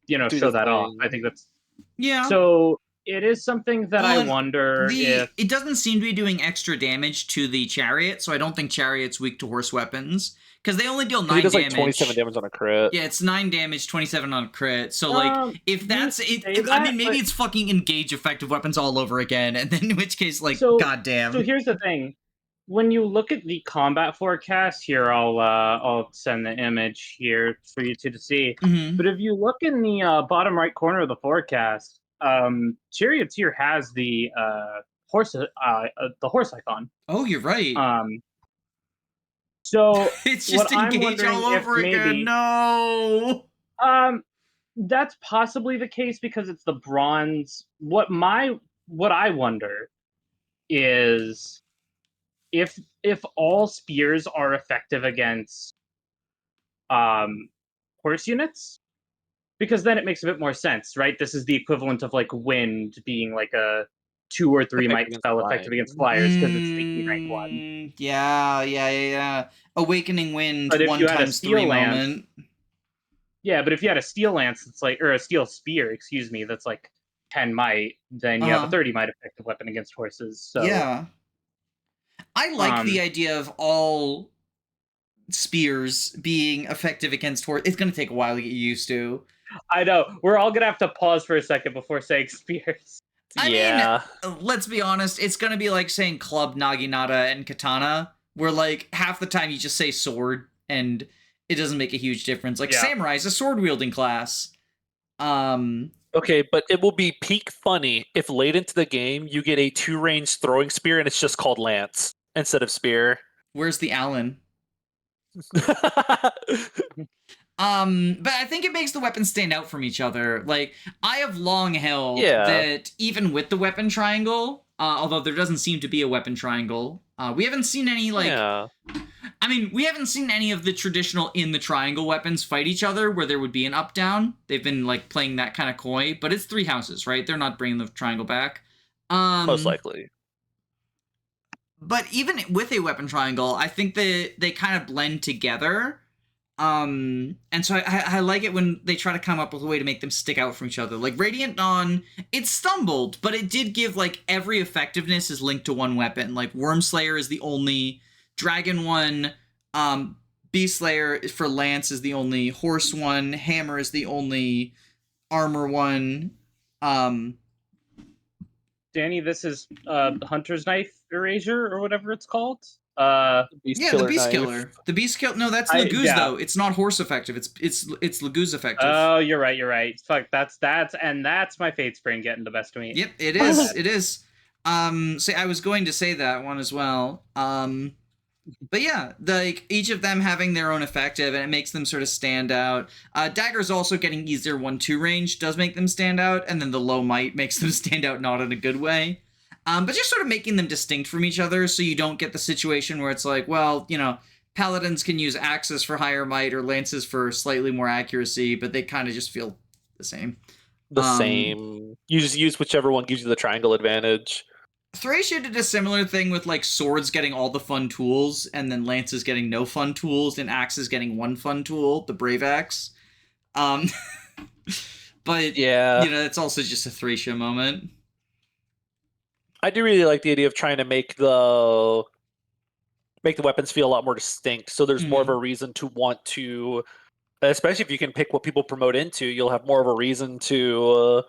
Speaker 2: Do
Speaker 3: show
Speaker 2: the
Speaker 3: that off.
Speaker 2: thing.
Speaker 3: I think that's
Speaker 1: Yeah.
Speaker 3: so. It is something that I
Speaker 1: Well, and
Speaker 3: wonder if
Speaker 1: it doesn't seem to be doing extra damage to the chariot, so I don't think chariot's weak to horse weapons because they only deal 9
Speaker 2: He does
Speaker 1: damage.
Speaker 2: like 27 damage on a crit.
Speaker 1: Yeah, it's 9 damage, 27 on a crit. So like, if that's
Speaker 3: you
Speaker 1: it,
Speaker 3: say
Speaker 1: I
Speaker 3: that,
Speaker 1: mean, maybe
Speaker 3: but-
Speaker 1: it's fucking engage effective weapons all over again, and then in which case, like,
Speaker 3: So-
Speaker 1: goddamn.
Speaker 3: So here's the thing: when you look at the combat forecast here, I'll send the image here for you two to see.
Speaker 1: Mhm.
Speaker 3: But if you look in the bottom right corner of the forecast, Charioteer has the horse icon.
Speaker 1: Oh, you're right.
Speaker 3: So
Speaker 1: It's just
Speaker 3: what I'm
Speaker 1: engage
Speaker 3: wondering
Speaker 1: all
Speaker 3: if
Speaker 1: over again.
Speaker 3: maybe-
Speaker 1: No.
Speaker 3: That's possibly the case because it's the bronze. What I wonder is if all spears are effective against horse units, because then it makes a bit more sense, right? This is the equivalent of like wind being like a 2 or 3
Speaker 2: Effective
Speaker 3: might
Speaker 2: against
Speaker 3: spell
Speaker 2: flying.
Speaker 3: effective against flyers because it's the E rank 1.
Speaker 1: Yeah. Awakening wind,
Speaker 3: But if
Speaker 1: 1
Speaker 3: you had a
Speaker 1: times 3
Speaker 3: steel lance-
Speaker 1: moment.
Speaker 3: Yeah, but if you had a steel lance, it's like, or a steel spear, excuse me, that's like 10 might, then you have a 30 might effective weapon against horses. So
Speaker 1: Yeah. I like the idea of all spears being effective against horse. It's going to take a while to get used to.
Speaker 3: I know we're all gonna have to pause for a second before saying spears.
Speaker 1: I
Speaker 2: Yeah.
Speaker 1: mean, let's be honest, it's going to be like saying club, naginata, and katana, where like half the time you just say sword and it doesn't make a huge difference. Like
Speaker 3: Yeah.
Speaker 1: samurai is a sword wielding class.
Speaker 2: Okay, but it will be peak funny if late into the game you get a 2-range throwing spear and it's just called lance instead of spear.
Speaker 1: Where's the Allen? But I think it makes the weapons stand out from each other. Like, I have long held that even with the weapon triangle, although there doesn't seem to be a weapon triangle, we haven't seen any, like...
Speaker 2: Yeah.
Speaker 1: I mean, we haven't seen any of the traditional in the triangle weapons fight each other where there would be an up-down. They've been, like, playing that kind of coy, but it's 3 houses, right? They're not bringing the triangle back.
Speaker 2: Most likely.
Speaker 1: But even with a weapon triangle, I think that they kind of blend together. And so I like it when they try to come up with a way to make them stick out from each other. Like Radiant Dawn, it stumbled, but it did give like every effectiveness is linked to one weapon. Like Wormslayer is the only dragon one, Beast Slayer for Lance is the only horse one, Hammer is the only armor one.
Speaker 3: Danny, this is Hunter's Knife Erasure or whatever it's called.
Speaker 1: The Beast Killer. The Beast Killer. No, that's Laguz though. It's not horse effective. It's Laguz effective.
Speaker 3: Oh, you're right. Fuck, that's my Fate Spring getting the best of me.
Speaker 1: Yep, it is. It is. So I was going to say that one as well. But yeah, like each of them having their own effective, and it makes them sort of stand out. Daggers also getting easier 1-2 range does make them stand out, and then the low might makes them stand out not in a good way. But just sort of making them distinct from each other so you don't get the situation where it's like, well, paladins can use axes for higher might or lances for slightly more accuracy, but they kind of just feel the same.
Speaker 2: The same. You just use whichever one gives you the triangle advantage.
Speaker 1: Thracia did a similar thing with like swords getting all the fun tools and then lances getting no fun tools and axes getting one fun tool, the brave axe. But
Speaker 2: yeah,
Speaker 1: it's also just a Thracia moment.
Speaker 2: I do really like the idea of trying to make the weapons feel a lot more distinct, so there's more of a reason to want to, especially if you can pick what people promote into, you'll have more of a reason to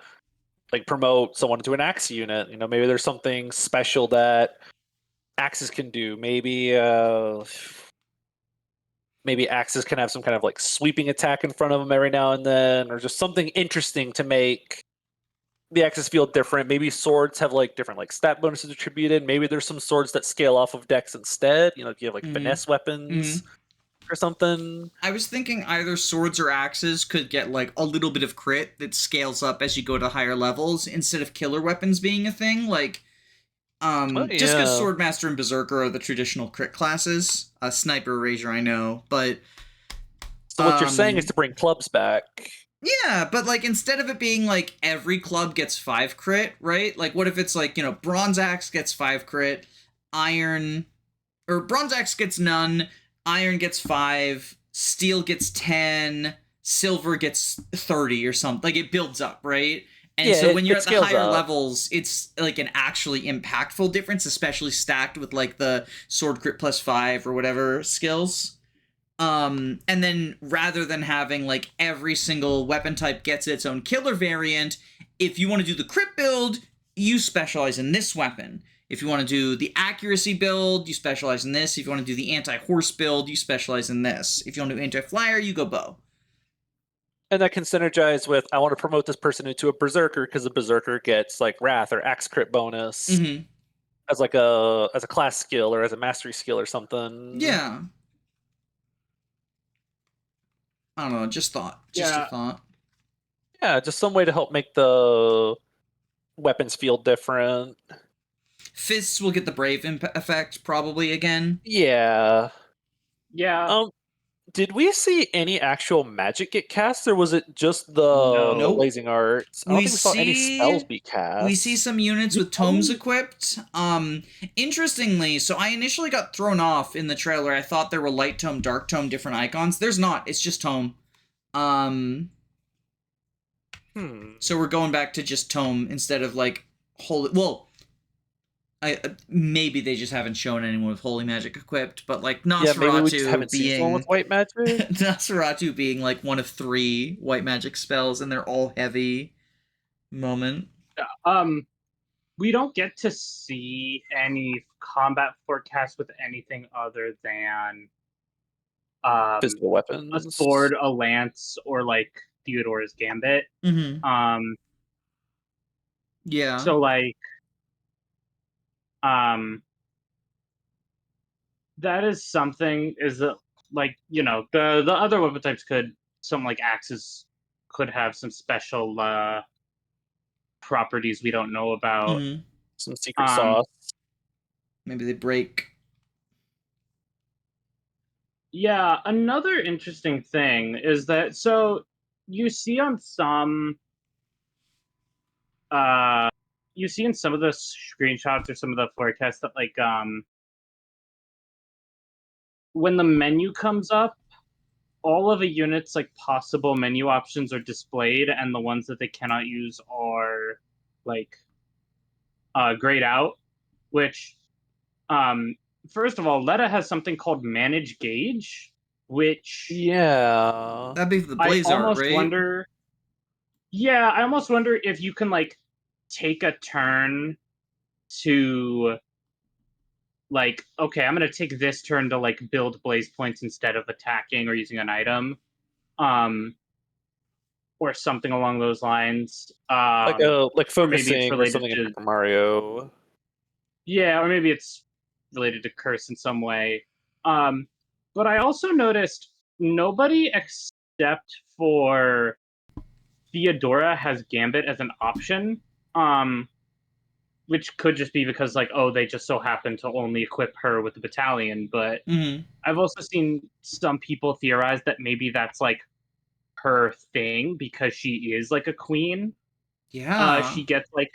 Speaker 2: like promote someone into an axe unit. Maybe there's something special that axes can do. Maybe axes can have some kind of like sweeping attack in front of them every now and then, or just something interesting to make the axes feel different. Maybe swords have like different like stat bonuses attributed. Maybe there's some swords that scale off of dex instead. You have like finesse weapons or something.
Speaker 1: I was thinking either swords or axes could get like a little bit of crit that scales up as you go to higher levels instead of killer weapons being a thing. Like, just because Swordmaster and Berserker are the traditional crit classes. Sniper, Razor, I know, but
Speaker 2: so what you're saying is to bring clubs back.
Speaker 1: Yeah, but like instead of it being like every club gets 5 crit, right? Like what if it's like, Bronze Axe gets 5 crit, Bronze Axe gets none, Iron gets 5, Steel gets 10, Silver gets 30 or something. Like it builds up, right? And so when you're at the higher levels, it's like an actually impactful difference, especially stacked with like the sword crit plus 5 or whatever skills. And then rather than having like every single weapon type gets its own killer variant, if you want to do the crit build, you specialize in this weapon. If you want to do the accuracy build, you specialize in this. If you want to do the anti-horse build, you specialize in this. If you want to do anti-flyer, you go bow.
Speaker 2: And that can synergize with, I want to promote this person into a berserker because the berserker gets like wrath or axe crit bonus as like as a class skill or as a mastery skill or something.
Speaker 1: Yeah. I don't know, just thought. Just a thought.
Speaker 2: Yeah, just some way to help make the weapons feel different.
Speaker 1: Fists will get the brave effect probably again.
Speaker 2: Yeah.
Speaker 3: Yeah.
Speaker 2: Did we see any actual magic get cast, or was it just the blazing arts? I don't think we saw any spells be cast.
Speaker 1: We see some units with tomes equipped. Interestingly, so I initially got thrown off in the trailer. I thought there were light tome, dark tome, different icons. There's not. It's just tome. So we're going back to just tome instead of like holy. Well, maybe they just haven't shown anyone with holy magic equipped, but like Nosferatu
Speaker 2: maybe we just haven't seen someone with white magic.
Speaker 1: Nosferatu being like one of 3 white magic spells, and they're all heavy. Moment.
Speaker 3: We don't get to see any combat forecast with anything other than
Speaker 2: physical weapons,
Speaker 3: a sword, a lance, or like Theodore's gambit.
Speaker 1: Yeah.
Speaker 3: So like, that is something. Is that like the other weapon types could, some like axes could have some special properties we don't know about.
Speaker 2: Some secret sauce.
Speaker 1: Maybe they break.
Speaker 3: Yeah, another interesting thing is that, so you see on some you see in some of the screenshots or some of the forecasts that like when the menu comes up, all of a unit's like possible menu options are displayed, and the ones that they cannot use are like grayed out, which first of all, Letta has something called Manage Gauge, which
Speaker 1: that'd be the blaze art, right?
Speaker 3: I almost wonder if you can like take a turn to like, okay, I'm gonna take this turn to like build blaze points instead of attacking or using an item, or something along those lines.
Speaker 2: Like focusing
Speaker 3: or
Speaker 2: something in Super Mario.
Speaker 3: Yeah, or maybe it's related to curse in some way. But I also noticed nobody except for Theodora has Gambit as an option. which could just be because like, oh, they just so happen to only equip her with the battalion. But I've also seen some people theorize that maybe that's like her thing because she is like a queen.
Speaker 1: Yeah.
Speaker 3: She gets like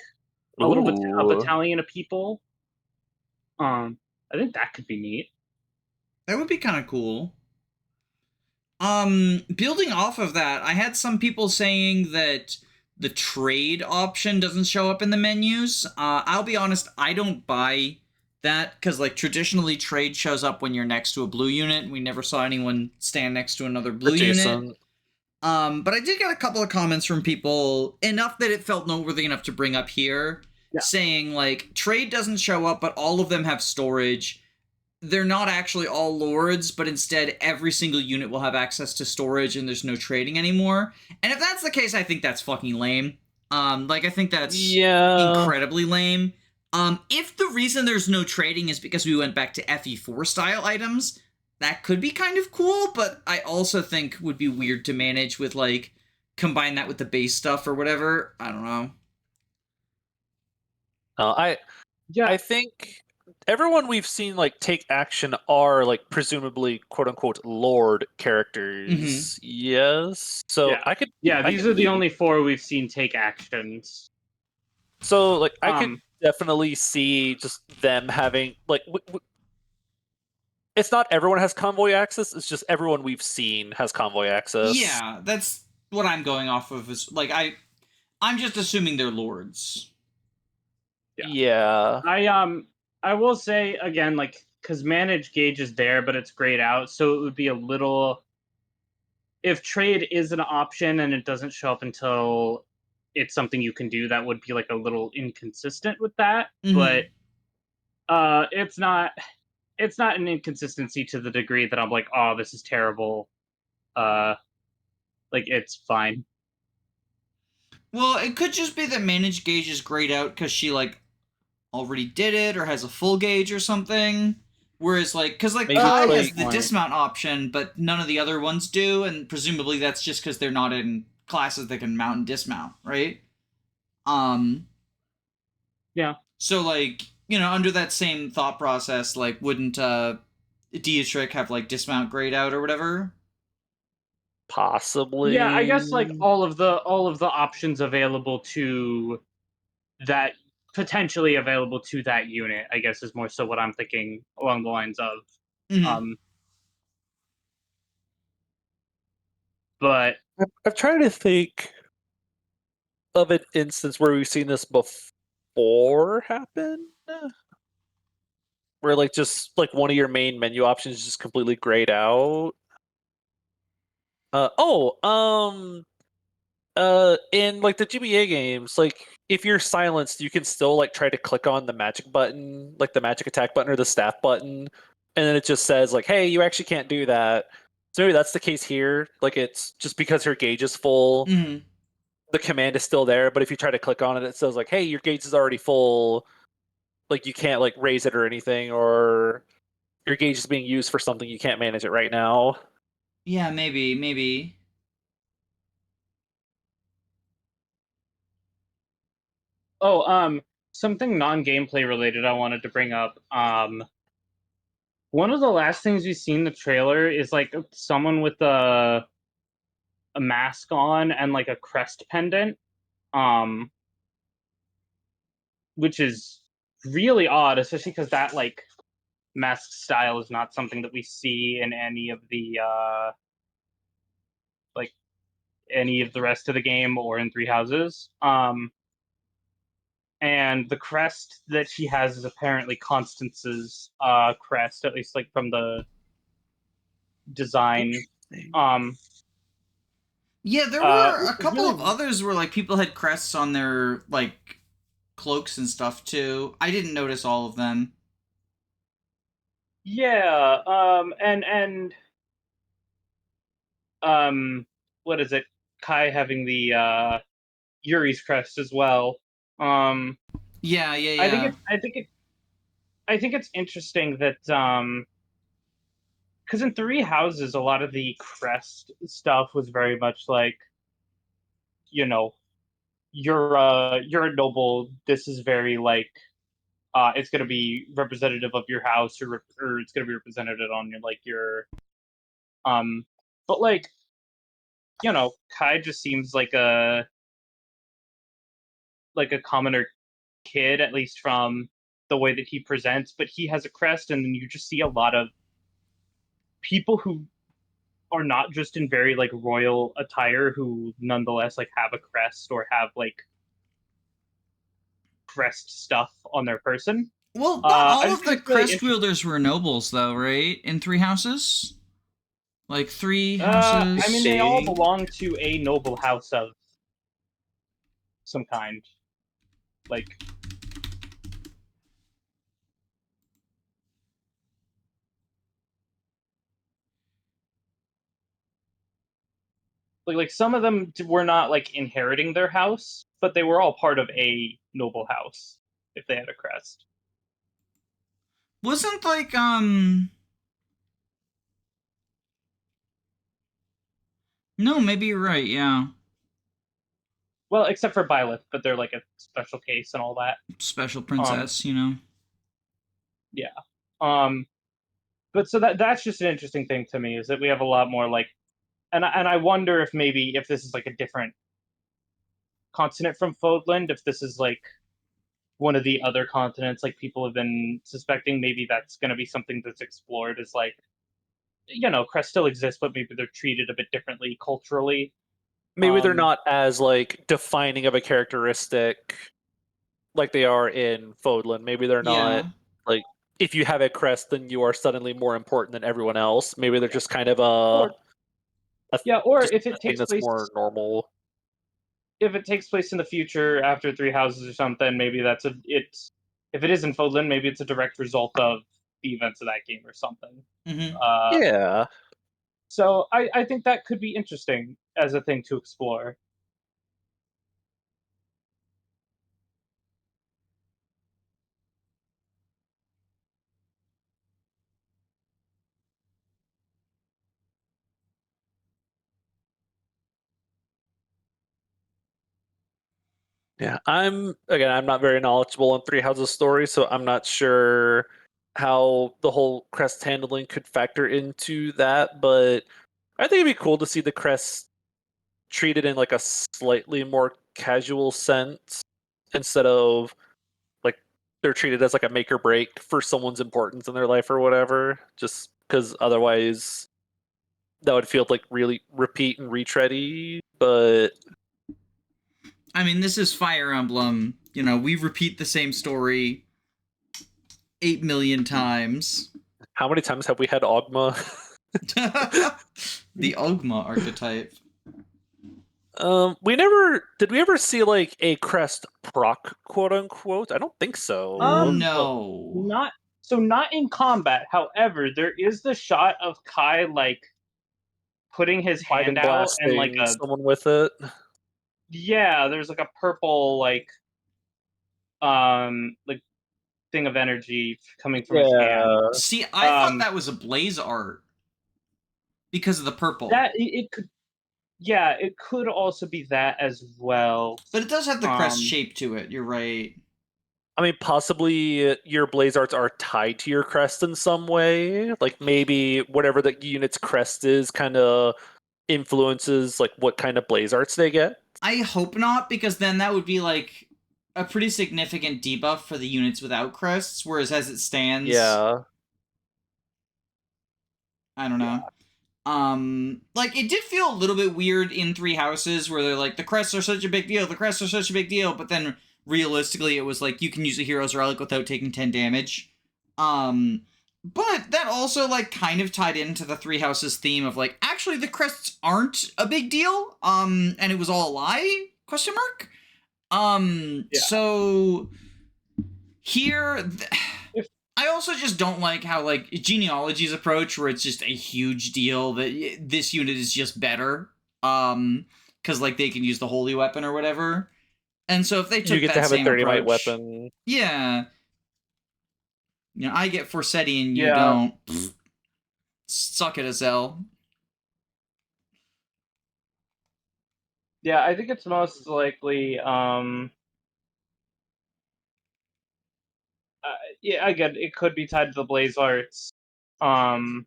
Speaker 3: a
Speaker 2: Ooh.
Speaker 3: battalion of people. I think that could be neat.
Speaker 1: That would be kind of cool. Building off of that, I had some people saying that the trade option doesn't show up in the menus. I'll be honest, I don't buy that because like traditionally trade shows up when you're next to a blue unit. We never saw anyone stand next to another blue unit. But I did get a couple of comments from people, enough that it felt noteworthy enough to bring up here, saying like trade doesn't show up, but all of them have storage. They're not actually all lords, but instead every single unit will have access to storage and there's no trading anymore. And if that's the case, I think that's fucking lame. I think that's incredibly lame. If the reason there's no trading is because we went back to FE4 style items, that could be kind of cool, but I also think would be weird to manage with, like, combine that with the base stuff or whatever. I don't know.
Speaker 2: I think everyone we've seen like take action are like presumably quote unquote lord characters. Yes. So I could.
Speaker 3: These are the only 4 we've seen take actions.
Speaker 2: So like I could definitely see just them having like. It's not everyone has convoy access. It's just everyone we've seen has convoy access.
Speaker 1: Yeah, that's what I'm going off of. Is like I'm just assuming they're lords.
Speaker 2: Yeah.
Speaker 3: I will say again, like, because manage gauge is there, but it's grayed out, so it would be a little. If trade is an option and it doesn't show up until it's something you can do, that would be like a little inconsistent with that. But it's not an inconsistency to the degree that I'm like, oh, this is terrible. Like, it's fine.
Speaker 1: Well, it could just be that manage gauge is grayed out because she like already did it or has a full gauge or something. Whereas like, because like Kai has the dismount option, but none of the other ones do, and presumably that's just because they're not in classes that can mount and dismount, right?
Speaker 3: Yeah.
Speaker 1: So like, under that same thought process, like, wouldn't Dietrich have like dismount grayed out or whatever?
Speaker 2: Possibly.
Speaker 3: Yeah, I guess like all of the options available to that, potentially available to that unit, I guess is more so what I'm thinking along the lines of. But
Speaker 2: I'm trying to think of an instance where we've seen this before happen, where like just like one of your main menu options is just completely grayed out. In like the GBA games, like if you're silenced, you can still like try to click on the magic button, like the magic attack button or the staff button, and then it just says like, "Hey, you actually can't do that." So maybe that's the case here. Like it's just because her gauge is full, the command is still there, but if you try to click on it, it says like, "Hey, your gauge is already full. Like you can't like raise it or anything, or your gauge is being used for something you can't manage it right now."
Speaker 1: Yeah, maybe.
Speaker 3: Oh, something non-gameplay related I wanted to bring up. One of the last things we see in the trailer is like someone with a mask on and like a crest pendant, which is really odd, especially because that like mask style is not something that we see in any of the like any of the rest of the game or in Three Houses. And the crest that she has is apparently Constance's crest, at least like from the design.
Speaker 1: Yeah, there were a couple of others where like people had crests on their like cloaks and stuff too. I didn't notice all of them.
Speaker 3: Yeah, and what is it? Kai having the Yuri's crest as well.
Speaker 1: Yeah.
Speaker 3: I think it's interesting that because in Three Houses, a lot of the crest stuff was very much like, you're a noble. This is very like it's gonna be representative of your house, or it's gonna be represented on your like your but like Kai just seems like a commoner kid, at least from the way that he presents, but he has a crest, and then you just see a lot of people who are not just in very like royal attire who nonetheless like have a crest or have like crest stuff on their person.
Speaker 1: Well, not
Speaker 3: I
Speaker 1: all
Speaker 3: just
Speaker 1: of
Speaker 3: think
Speaker 1: the
Speaker 3: it's really
Speaker 1: crest wielders were nobles, though, right? In Three Houses? Like, Three
Speaker 3: I mean,
Speaker 1: Houses?
Speaker 3: they all belong to a noble house of some kind. Like, some of them were not like inheriting their house, but they were all part of a noble house if they had a crest.
Speaker 1: Wasn't, like, No, maybe you're right, yeah.
Speaker 3: Well, except for Byleth, but they're like a special case and all that.
Speaker 1: Special princess, you know?
Speaker 3: Yeah. But so that's just an interesting thing to me, is that we have a lot more like, and I wonder if maybe if this is like a different continent from Fodland, if this is like one of the other continents, like people have been suspecting, maybe that's going to be something that's explored, is like, crests still exist, but maybe they're treated a bit differently culturally.
Speaker 2: Maybe they're not as like defining of a characteristic like they are in Fodland. Maybe they're not
Speaker 1: Yeah.
Speaker 2: like, if you have a crest, then you are suddenly more important than everyone else. Maybe they're just kind of
Speaker 3: Or or
Speaker 2: just
Speaker 3: if
Speaker 2: a
Speaker 3: it
Speaker 2: thing
Speaker 3: takes
Speaker 2: that's
Speaker 3: place
Speaker 2: more normal.
Speaker 3: if it takes place in the future after Three Houses or something, maybe it's if it is in Fodland, maybe it's a direct result of the events of that game or something.
Speaker 1: Mm-hmm.
Speaker 2: Yeah.
Speaker 3: So I think that could be interesting as a thing to explore.
Speaker 2: Yeah. I'm not very knowledgeable on Three Houses story, so I'm not sure how the whole crest handling could factor into that, but I think it'd be cool to see the crest treated in like a slightly more casual sense instead of like they're treated as like a make or break for someone's importance in their life or whatever, just because otherwise that would feel like really repeat and retready. But
Speaker 1: I mean, this is Fire Emblem. You know, we repeat the same story 8 million times.
Speaker 2: how many times have we had Ogma?
Speaker 1: The Ogma archetype.
Speaker 2: We never did. We ever see like a crest proc, quote unquote? I don't think so.
Speaker 1: No.
Speaker 3: Not in combat. However, there is the shot of Kai like putting his
Speaker 2: Fighting
Speaker 3: hand out and like
Speaker 2: blasting someone with it.
Speaker 3: there's like a purple like thing of energy coming from his hand.
Speaker 2: Yeah.
Speaker 1: See, I thought that was a blaze art because of the purple.
Speaker 3: That it could, yeah, it could also be that as well.
Speaker 1: But it does have the crest shape to it. You're right.
Speaker 2: I mean, possibly your blaze arts are tied to your crest in some way. Like maybe whatever the unit's crest is kind of influences like what kind of blaze arts they get.
Speaker 1: I hope not, because then that would be like a pretty significant debuff for the units without crests, whereas as it stands,
Speaker 2: Yeah.
Speaker 1: I don't know. Like, it did feel a little bit weird in Three Houses, where they're like, the crests are such a big deal, but then realistically it was like, you can use a hero's relic without taking 10 damage. But that also, like, kind of tied into the Three Houses theme of, like, actually the crests aren't a big deal, and it was all a lie, question mark? So, here... I also just don't like how, like, Genealogy's approach, where it's just a huge deal that this unit is just better, because, like, they can use the holy weapon or whatever. And so if they took
Speaker 2: you get
Speaker 1: that
Speaker 2: to have
Speaker 1: same
Speaker 2: a 30 might
Speaker 1: approach,
Speaker 2: weapon.
Speaker 1: yeah, you know, I get Forsetti and you
Speaker 3: Yeah.
Speaker 1: don't. Pfft. Suck it, Azel.
Speaker 3: Yeah, I think it's most likely. Yeah, again, it could be tied to the Blaze arts. Um,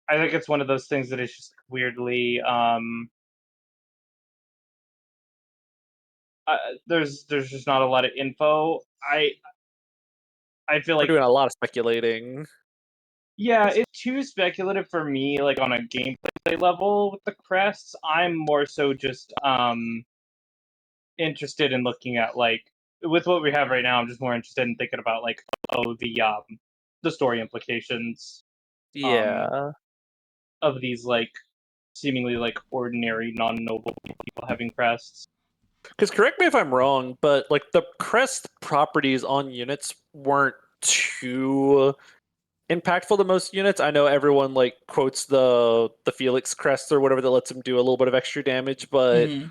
Speaker 3: I think it's one of those things that is just weirdly. There's just not a lot of info. I feel
Speaker 2: We're
Speaker 3: like
Speaker 2: doing a lot of speculating.
Speaker 3: yeah, it's too speculative for me. Like on a gameplay level with the crests, I'm more so just interested in looking at like with what we have right now. I'm just more interested in thinking about like the story implications um
Speaker 2: Yeah.
Speaker 3: of these like seemingly like ordinary non-noble people having crests.
Speaker 2: Because correct me if I'm wrong, but like the crest properties on units weren't too impactful to most units. I know everyone like quotes the Felix crest or whatever that lets him do a little bit of extra damage, but
Speaker 1: Mm-hmm.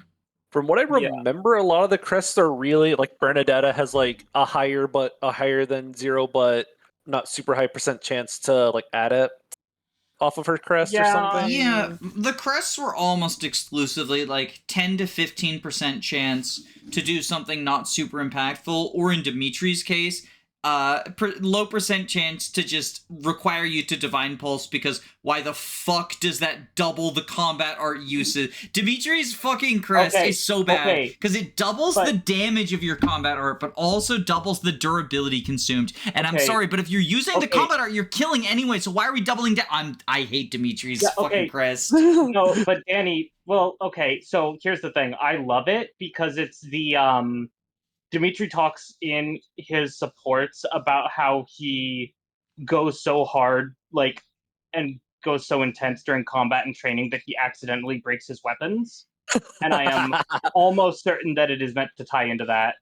Speaker 2: from what I
Speaker 3: Yeah.
Speaker 2: remember, a lot of the crests are really like Bernadetta has like a higher than 0 but not super high percent chance to like add it off of her crest or
Speaker 3: Yeah.
Speaker 1: Yeah,
Speaker 2: something.
Speaker 1: the crests were almost exclusively like 10 to 15% chance to do something not super impactful, or in Dimitri's case, low percent chance to just require you to Divine Pulse, because why the fuck does that double the combat art usage? Dimitri's fucking crest
Speaker 3: Okay,
Speaker 1: is so bad
Speaker 3: okay,
Speaker 1: because it doubles
Speaker 3: but-
Speaker 1: the damage of your combat art, but also doubles the durability consumed. And I'm
Speaker 3: Okay,
Speaker 1: sorry, but if you're using the
Speaker 3: okay.
Speaker 1: combat art, you're killing anyway, so why are we doubling down? I hate Dimitri's
Speaker 3: Yeah,
Speaker 1: fucking
Speaker 3: okay.
Speaker 1: crest.
Speaker 3: No, but Danny, well, okay, so here's the thing. I love it because it's the Dimitri talks in his supports about how he goes so hard, like, and goes so intense during combat and training that he accidentally breaks his weapons. And I am almost certain that it is meant to tie into that.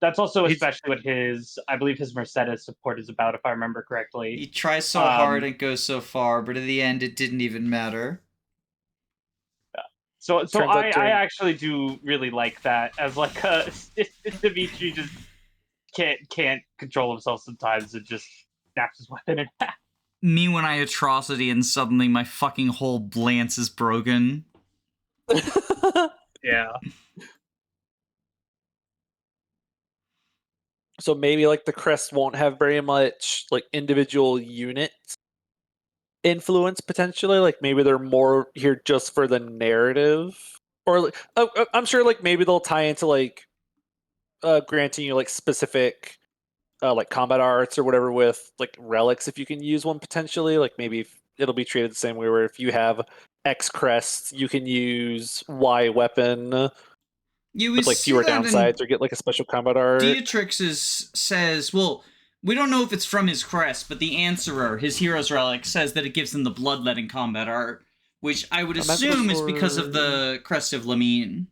Speaker 3: That's also
Speaker 2: He's-
Speaker 3: especially what I believe his Mercedes support is about, if I remember correctly.
Speaker 1: He tries so hard and goes so far, but in the end, it didn't even matter.
Speaker 3: So
Speaker 2: Turns out
Speaker 3: I
Speaker 2: during
Speaker 3: actually do really like that as like a Dimitri just can't control himself sometimes and just snaps his weapon in half.
Speaker 1: Me when I atrocity and suddenly my fucking whole lance is broken.
Speaker 3: Yeah.
Speaker 2: So maybe like the crest won't have very much like individual unit influence potentially. Like maybe they're more here just for the narrative, or like, I'm sure like maybe they'll tie into like granting you like specific like combat arts or whatever with like relics if you can use one potentially. Like maybe it'll be treated the same way where if you have X crests, you can use Y weapon
Speaker 1: You
Speaker 2: with like
Speaker 1: see
Speaker 2: fewer
Speaker 1: that
Speaker 2: downsides
Speaker 1: in
Speaker 2: or get like a special combat art.
Speaker 1: Dietrix's says, well, we don't know if it's from his crest, but the Answerer, his hero's relic, says that it gives him the bloodletting combat art, which I would
Speaker 2: I meant
Speaker 1: assume is because of
Speaker 2: before-
Speaker 1: the crest of Lamine.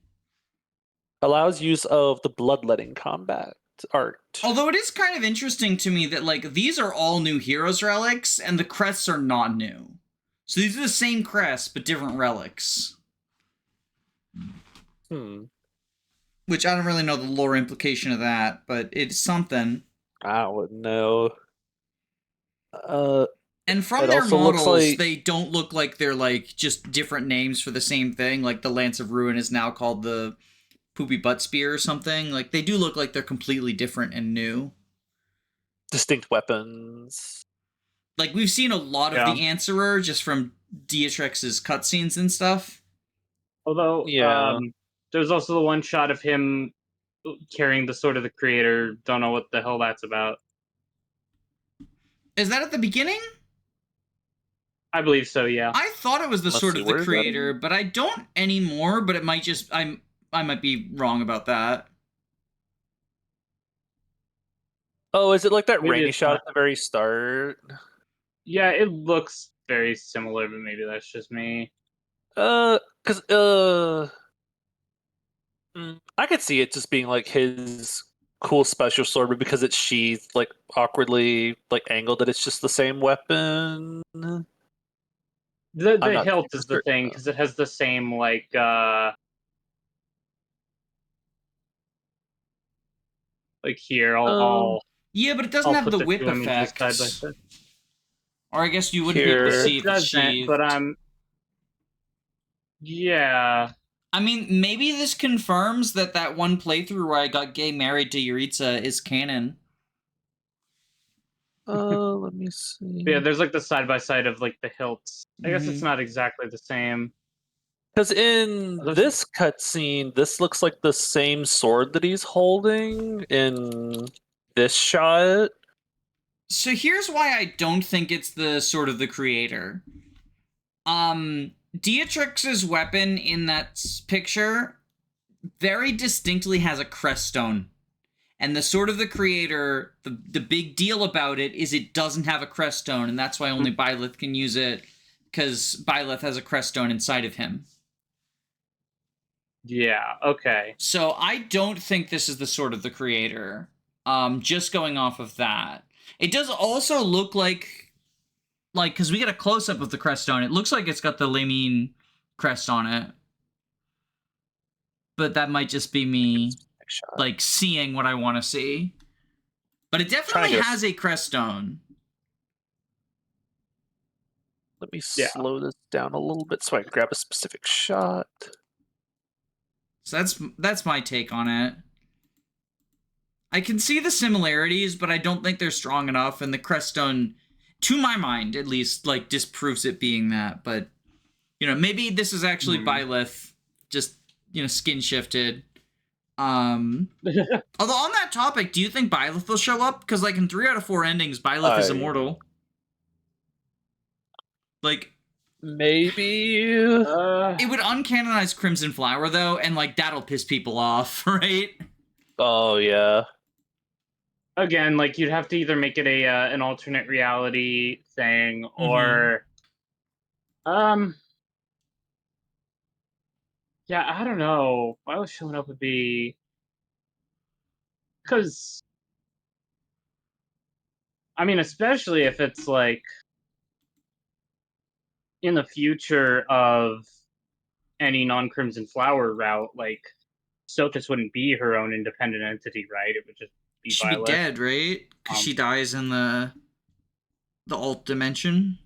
Speaker 2: allows use of the bloodletting combat art.
Speaker 1: Although it is kind of interesting to me that, like, these are all new heroes relics, and the crests are not new. So these are the same crests, but different relics. Which I don't really know the lore implication of that, but it's something.
Speaker 2: I wouldn't know.
Speaker 1: And from
Speaker 2: It
Speaker 1: their
Speaker 2: also looks
Speaker 1: models,
Speaker 2: like-
Speaker 1: they don't look like they're, like, just different names for the same thing. Like, the Lance of Ruin is now called the Poopy Butt Spear or something. Like, they do look like they're completely different and new.
Speaker 2: distinct weapons.
Speaker 1: Like, we've seen a lot of the Answerer just from Dietrix's cutscenes and stuff.
Speaker 3: Although,
Speaker 2: Yeah.
Speaker 3: there's also the one shot of him carrying the Sword of the Creator. Don't know what the hell that's about.
Speaker 1: Is that at the beginning?
Speaker 3: I believe so, yeah.
Speaker 1: I thought it was the
Speaker 2: Let's
Speaker 1: Sword
Speaker 2: see,
Speaker 1: of the
Speaker 2: where is that
Speaker 1: Creator,
Speaker 2: again?
Speaker 1: but I don't anymore, but it might just... I might be wrong about that.
Speaker 2: Oh, is it like that
Speaker 3: Maybe
Speaker 2: rainy
Speaker 3: it's
Speaker 2: shot
Speaker 3: not.
Speaker 2: at the very start?
Speaker 3: Yeah, it looks very similar, but maybe that's just me.
Speaker 2: Cause I could see it just being like his cool special sword, but because it's sheathed like awkwardly like angled, that it's just the same weapon.
Speaker 3: The
Speaker 2: I'm not
Speaker 3: hilt
Speaker 2: super
Speaker 3: is the
Speaker 2: certain,
Speaker 3: thing,
Speaker 2: though.
Speaker 3: because it has the same, like here,
Speaker 1: Yeah, but it doesn't have
Speaker 3: put
Speaker 1: the
Speaker 3: the
Speaker 1: whip
Speaker 3: two images
Speaker 1: effect.
Speaker 3: side by side.
Speaker 1: Or I guess you wouldn't be able to
Speaker 2: Here.
Speaker 1: see
Speaker 3: It
Speaker 1: if it's
Speaker 3: doesn't,
Speaker 1: sheathed.
Speaker 3: but Yeah.
Speaker 1: I mean, maybe this confirms that one playthrough where I got gay married to Yuritsa is canon.
Speaker 2: Let me see.
Speaker 3: Yeah, there's like the side by side of like the hilts. I guess it's
Speaker 1: Mhm.
Speaker 3: not exactly the same.
Speaker 2: Because in
Speaker 3: Those-
Speaker 2: this cutscene, this looks like the same sword that he's holding in this shot.
Speaker 1: So here's why I don't think it's the sword of the creator. Dietrich's weapon in that picture very distinctly has a crest stone. And the sword of the creator, the big deal about it is it doesn't have a crest stone, and that's why only Byleth can use it, because Byleth has a crest stone inside of him.
Speaker 3: Yeah, okay.
Speaker 1: So I don't think this is the sword of the creator. Just going off of that. It does also look like, because we get a close-up of the crest stone, it looks like it's got the Lamine crest on it. But that might just be me, like, seeing what I want to see. But it definitely has a crest stone.
Speaker 2: Let me slow this down a little bit so I can grab a specific shot.
Speaker 1: So that's my take on it. I can see the similarities, but I don't think they're strong enough, and the crest stone, to my mind at least, like, disproves it being that. But, you know, maybe this is actually Byleth, just, you know, skin shifted. Although on that topic, do you think Byleth will show up? Because, like, in 3 out of 4 endings, Byleth is immortal. Like,
Speaker 2: maybe
Speaker 1: it would uncanonize Crimson Flower, though, and, like, that'll piss people off, right?
Speaker 2: Oh yeah.
Speaker 3: Again, like you'd have to either make it a an alternate reality thing, or yeah, I don't know. Why was showing up would be because I mean, especially if it's like in the future of any non-Crimson Flower route, like Sotis wouldn't be her own independent entity, right? It would just be
Speaker 1: She'd
Speaker 3: Byleth.
Speaker 1: be dead, right? Because she dies in the alt dimension.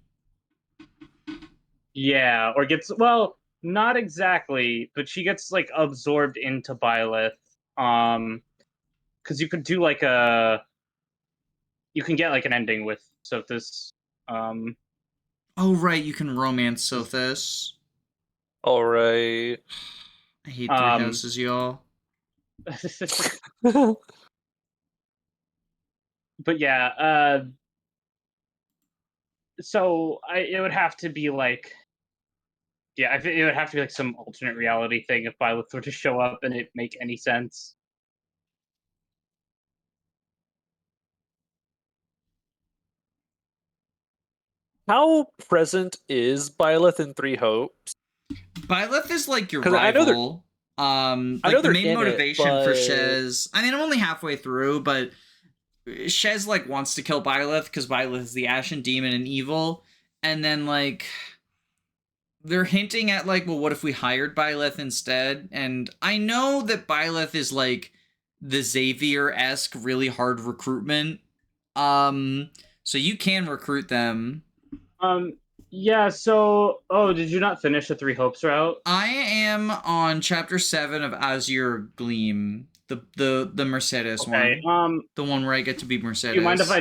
Speaker 3: Yeah, or gets, well, not exactly, but she gets like absorbed into Byleth. Because you could do like you can get like an ending with Sothis.
Speaker 1: Oh right, you can romance Sothis.
Speaker 2: All right.
Speaker 1: I hate Three Houses, y'all.
Speaker 3: But yeah, so it would have to be like, yeah, it would have to be like some alternate reality thing if Byleth were to show up and it make any sense.
Speaker 2: How present is Byleth in Three Hopes?
Speaker 1: Byleth is like your
Speaker 2: 'Cause I know
Speaker 1: rival. Like the main motivation for Shez. I mean, I'm only halfway through, but Shez like wants to kill Byleth because Byleth is the Ashen Demon and evil, and then like they're hinting at like, well, what if we hired Byleth instead? And I know that Byleth is like the Xavier-esque really hard recruitment. So you can recruit them.
Speaker 3: Yeah, so did you not finish the Three Hopes route?
Speaker 1: I am on chapter 7 of Azure Gleam, the Mercedes
Speaker 3: Okay.
Speaker 1: one. The one where I get to be Mercedes.
Speaker 3: Do you mind if I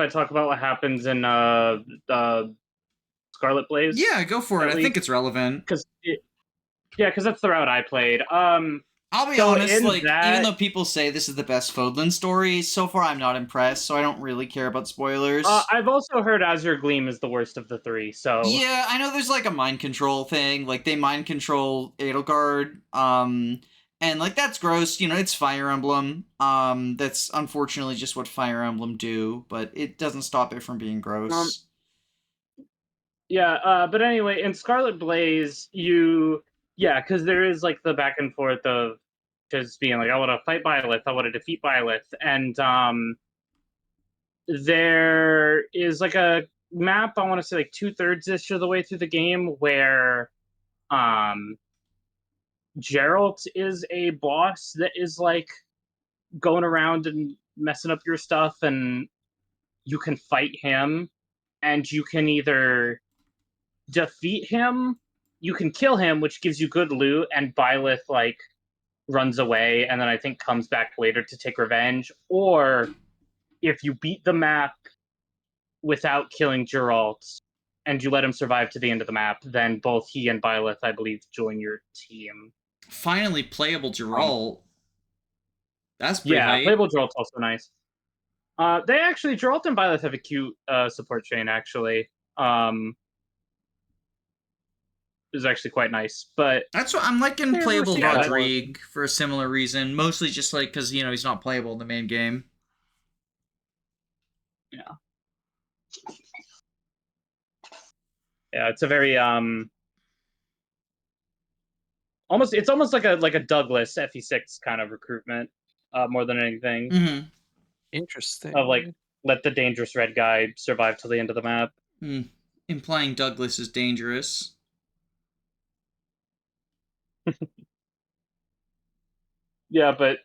Speaker 3: talk about what happens in Scarlet Blaze?
Speaker 1: Yeah, go for it. I think it's relevant.
Speaker 3: Because that's the route I played.
Speaker 1: I'll be honest, like, even though people say this is the best Fodlan story, so far I'm not impressed, so I don't really care about spoilers.
Speaker 3: I've also heard Azure Gleam is the worst of the 3, so...
Speaker 1: Yeah, I know there's, like, a mind control thing. Like, they mind control Edelgard, and, like, that's gross. You know, it's Fire Emblem. That's unfortunately just what Fire Emblem do, but it doesn't stop it from being gross.
Speaker 3: But anyway, in Scarlet Blaze, because there is, like, the back and forth of just being like, I want to fight Byleth, I want to defeat Byleth, and, there is, like, a map, I want to say, like, 2/3-ish of the way through the game, where, Geralt is a boss that is, like, going around and messing up your stuff, and you can fight him, and you can either defeat him you can kill him, which gives you good loot, and Byleth like runs away, and then I think comes back later to take revenge. Or if you beat the map without killing Geralt, and you let him survive to the end of the map, then both he and Byleth, I believe, join your team.
Speaker 1: Finally playable Geralt. That's pretty
Speaker 3: Yeah,
Speaker 1: hype.
Speaker 3: playable Geralt's also nice. They actually, Geralt and Byleth have a cute support chain, actually. Is actually quite nice, but
Speaker 1: that's what I'm liking
Speaker 2: Never
Speaker 1: playable
Speaker 2: seen that
Speaker 1: Rodrigue for a similar reason. Mostly just like because he's not playable in the main game.
Speaker 3: Yeah, it's a very it's almost like a Douglas FE6 kind of recruitment, more than anything.
Speaker 1: Mm-hmm.
Speaker 2: Interesting.
Speaker 3: Of like, let the dangerous red guy survive till the end of the map.
Speaker 1: Implying Douglas is dangerous.
Speaker 3: Yeah, but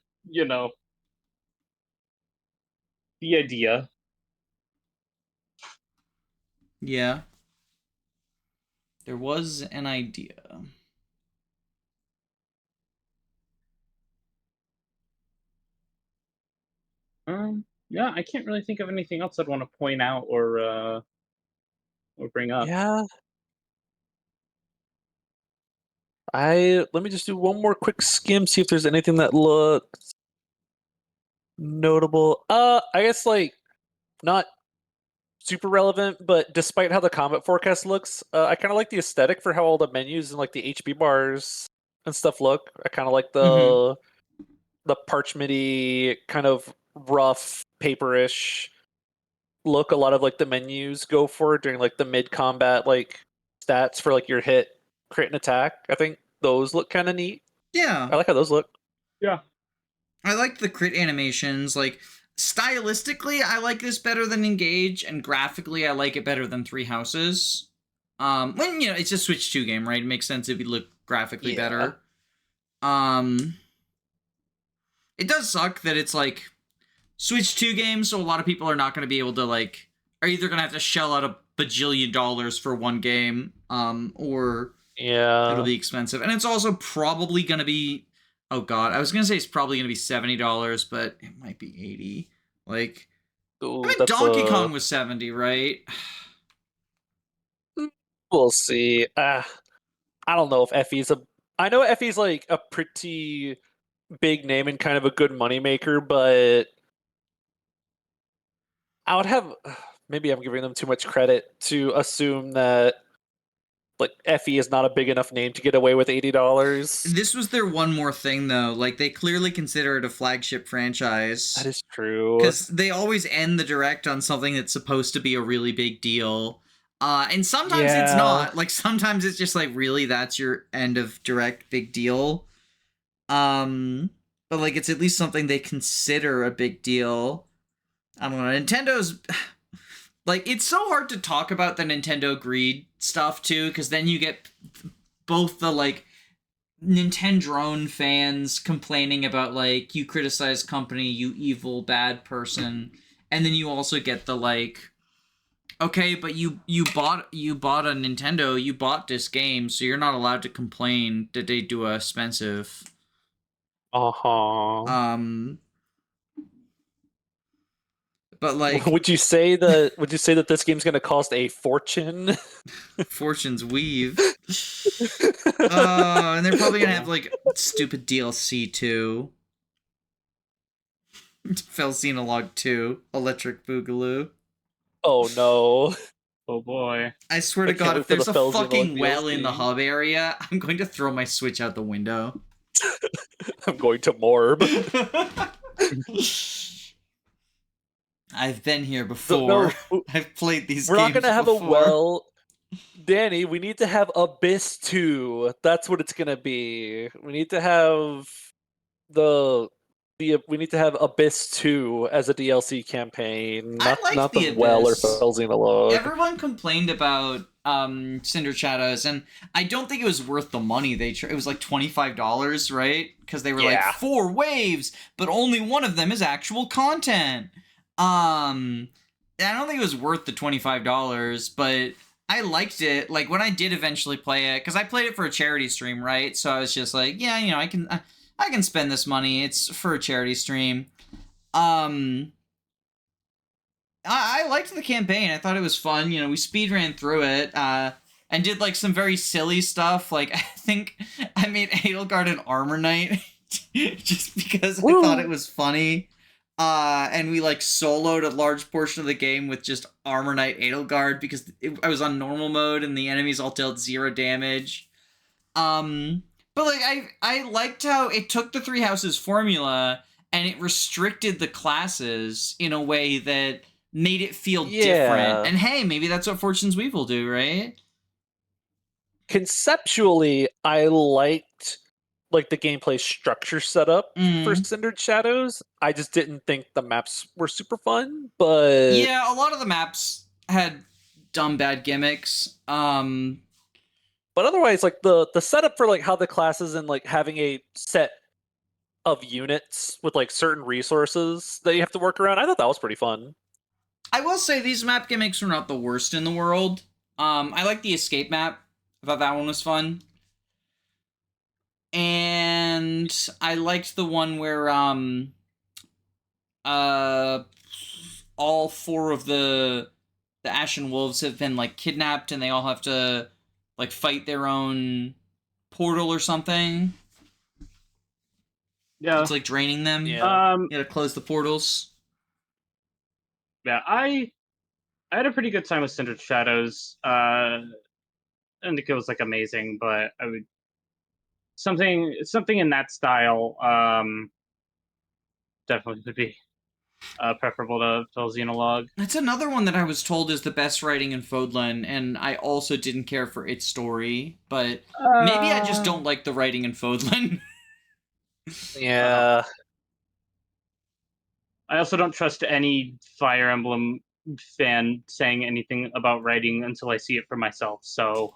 Speaker 3: the idea.
Speaker 1: Yeah. There was an idea.
Speaker 3: Yeah, I can't really think of anything else I'd want to point out or bring up.
Speaker 2: Yeah. Let me just do one more quick skim, see if there's anything that looks notable. I guess like not super relevant, but despite how the combat forecast looks, I kind of like the aesthetic for how all the menus and like the HP bars and stuff look. I kind of like the parchmenty kind of rough paperish look. A lot of like the menus go for during like the mid combat like stats for like your hit, crit, and attack. I think those look kind of neat.
Speaker 1: Yeah.
Speaker 2: I like how those look.
Speaker 3: Yeah.
Speaker 1: I like the crit animations. Like, stylistically, I like this better than Engage, and graphically, I like it better than Three Houses. When, it's a Switch 2 game, right? It makes sense if you look graphically better. It does suck that it's, like, Switch 2 games, so a lot of people are not going to be able to, like, are either going to have to shell out a bajillion dollars for one game, or it'll be expensive. And it's also probably going to be, oh god, I was going to say it's probably going to be $70, but it might be 80. Like,
Speaker 2: Ooh,
Speaker 1: Donkey Kong was 70, right?
Speaker 2: We'll see. I don't know if FE's I know FE's like a pretty big name and kind of a good moneymaker, but I would have maybe I'm giving them too much credit to assume that like FE is not a big enough name to get away with $80.
Speaker 1: This was their one more thing, though. Like, they clearly consider it a flagship franchise.
Speaker 2: That is true.
Speaker 1: Because they always end the direct on something that's supposed to be a really big deal. And sometimes it's not. Like, sometimes it's just like, really, that's your end of direct big deal. But, like, it's at least something they consider a big deal. I don't know. Nintendo's... Like, it's so hard to talk about the Nintendo greed stuff, too, because then you get both the, like, Nintendrone fans complaining about, like, you criticize company, you evil, bad person, and then you also get the, like, okay, but you bought a Nintendo, you bought this game, so you're not allowed to complain that they do expensive. But like,
Speaker 2: would you say that this game's going to cost a fortune?
Speaker 1: Fortune's weave. And they're probably gonna have like stupid DLC too. Felsinalog 2, Electric Boogaloo.
Speaker 2: Oh no.
Speaker 3: Oh boy.
Speaker 1: I swear to God, if there's a fucking well in the hub area, I'm going to throw my Switch out the window.
Speaker 2: I'm going to Morb.
Speaker 1: I've been here before.
Speaker 2: No,
Speaker 1: I've played these games
Speaker 2: We're not going to have
Speaker 1: before.
Speaker 2: a well. Danny, we need to have Abyss 2. That's what it's going to be. We need to have we need to have Abyss 2 as a DLC campaign, not the well or Felsinalog.
Speaker 1: Everyone complained about Cinder Shadows, and I don't think it was worth the money it was like $25, right? Because they were like 4 waves, but only one of them is actual content. I don't think it was worth the $25, but I liked it. Like when I did eventually play it, because I played it for a charity stream, right? So I was just like, yeah, I can spend this money. It's for a charity stream. I liked the campaign. I thought it was fun. We speed ran through it, and did like some very silly stuff. Like I think I made Edelgard an armor knight just because I thought it was funny. And we like soloed a large portion of the game with just armor knight Edelgard because I was on normal mode and the enemies all dealt 0 damage. But like I liked how it took the Three Houses formula and it restricted the classes in a way that made it feel different. And hey, maybe that's what Fortune's Weave will do, right?
Speaker 2: Conceptually, I liked like the gameplay structure setup for Cindered Shadows. I just didn't think the maps were super fun, but
Speaker 1: yeah, a lot of the maps had dumb bad gimmicks.
Speaker 2: But otherwise, like the setup for like how the classes and like having a set of units with like certain resources that you have to work around, I thought that was pretty fun.
Speaker 1: I will say these map gimmicks were not the worst in the world. I like the escape map. I thought that one was fun. And I liked the one where all 4 of the Ashen Wolves have been like kidnapped and they all have to like fight their own portal or something.
Speaker 3: Yeah.
Speaker 1: It's like draining them.
Speaker 2: Yeah.
Speaker 1: You gotta close the portals.
Speaker 3: Yeah, I had a pretty good time with Cindered Shadows. I didn't think it was like amazing, but I would something in that style definitely would be preferable to Xenologue.
Speaker 1: That's another one that I was told is the best writing in Fodlan, and I also didn't care for its story, but maybe I just don't like the writing in Fodlan.
Speaker 2: Yeah.
Speaker 3: I also don't trust any Fire Emblem fan saying anything about writing until I see it for myself, so...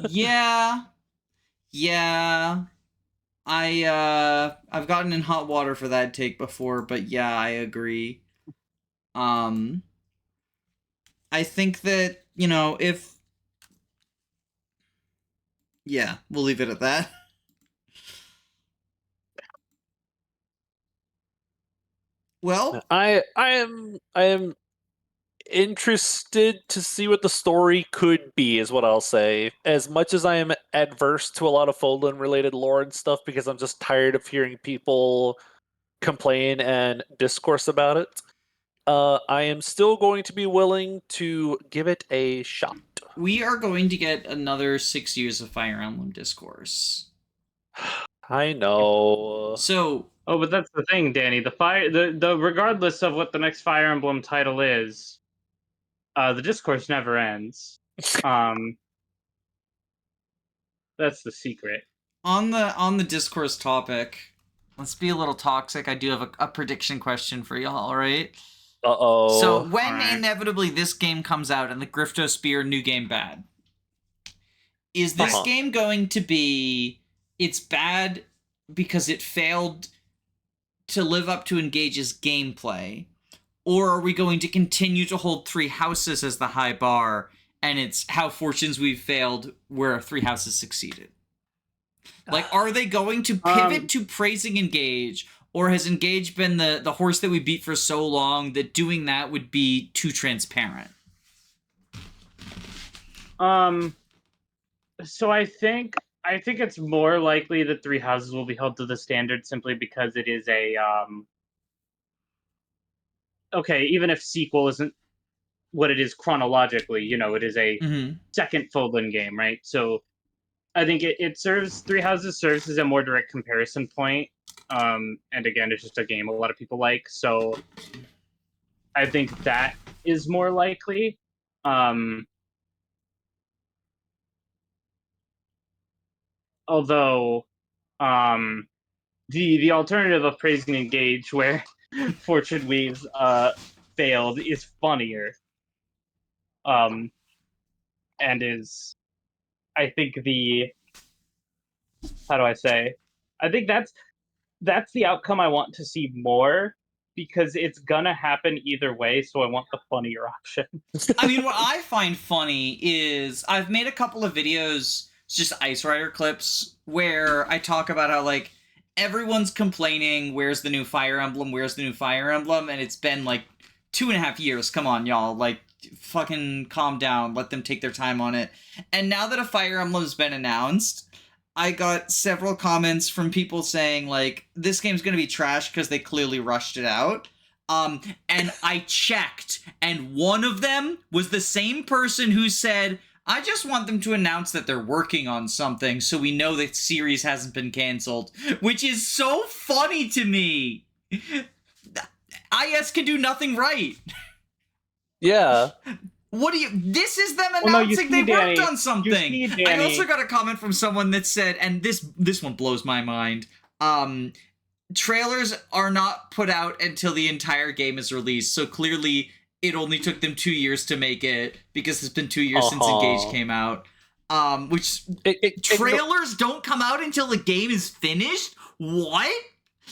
Speaker 1: Yeah. I've gotten in hot water for that take before, but yeah, I agree. I think that, if... Yeah, we'll leave it at that. Well,
Speaker 2: I am interested to see what the story could be, is what I'll say. As much as I am adverse to a lot of Fodlan related lore and stuff because I'm just tired of hearing people complain and discourse about it, I am still going to be willing to give it a shot.
Speaker 1: we are going to get another 6 years of Fire Emblem discourse.
Speaker 2: I know.
Speaker 1: So...
Speaker 3: Oh, but that's the thing, Danny. The regardless of what the next Fire Emblem title is, the discourse never ends. That's the secret.
Speaker 1: On the discourse topic, let's be a little toxic. I do have a prediction question for y'all, all right?
Speaker 2: Uh-oh.
Speaker 1: So when inevitably this game comes out and the Grifto Spear new game bad, is this game going to be it's bad because it failed to live up to Engage's gameplay, or are we going to continue to hold Three Houses as the high bar and it's how Fortunes We've failed where Three Houses succeeded? Like, are they going to pivot to praising Engage, or has Engage been the horse that we beat for so long that doing that would be too transparent?
Speaker 3: So I think it's more likely that Three Houses will be held to the standard simply because it is a okay, even if sequel isn't what it is chronologically, it is a second Fodlan game, right? So I think it serves Three Houses serves as a more direct comparison point. And again, it's just a game a lot of people like, so I think that is more likely. Although the alternative of praising Engage where Fortune Weaves failed is funnier. And is, I think, how do I say? I think that's the outcome I want to see more. because it's gonna happen either way, so I want the funnier option.
Speaker 1: I mean, what I find funny is I've made a couple of videos, just Ice Rider clips, where I talk about how, like, everyone's complaining, where's the new Fire Emblem, where's the new Fire Emblem, and it's been, like, 2.5 years. Come on, y'all. Like, fucking calm down. Let them take their time on it. And now that a Fire Emblem's been announced, I got several comments from people saying, like, this game's gonna be trash because they clearly rushed it out. And I checked, and one of them was the same person who said, I just want them to announce that they're working on something so we know that series hasn't been canceled, which is so funny to me. IS can do nothing right.
Speaker 2: Yeah.
Speaker 1: What do you... This is them
Speaker 3: Well, no, you
Speaker 1: announcing
Speaker 3: see,
Speaker 1: they worked
Speaker 3: Danny,
Speaker 1: on something.
Speaker 3: you see,
Speaker 1: I
Speaker 3: Danny.
Speaker 1: also got a comment from someone that said, and this one blows my mind, trailers are not put out until the entire game is released, so clearly it only took them 2 years to make it, because it's been 2 years since Engage came out. Which... trailers don't come out until the game is finished? What?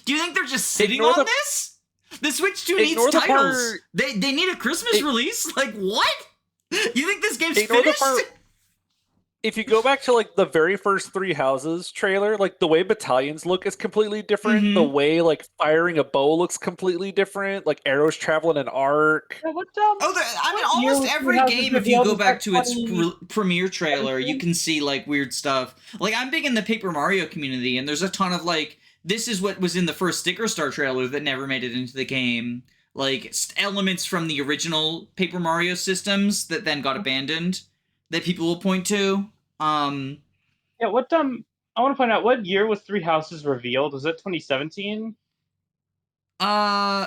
Speaker 1: Do you think they're just sitting on this? The Switch 2 needs titles. They need a Christmas release? Like, what? You think this game's finished?
Speaker 2: If you go back to, like, the very first Three Houses trailer, like, the way battalions look is completely different.
Speaker 1: Mhm.
Speaker 2: The way, like, firing a bow looks completely different. Like, arrows travel in an arc.
Speaker 3: Yeah, what,
Speaker 1: I mean, almost every game, if you go back to its premiere trailer, you can see, like, weird stuff. Like, I'm big in the Paper Mario community, and there's a ton of, like, this is what was in the first Sticker Star trailer that never made it into the game. Like, elements from the original Paper Mario systems that then got abandoned that people will point to.
Speaker 3: Yeah, what I want to find out, what year was Three Houses revealed? Was it 2017?
Speaker 1: I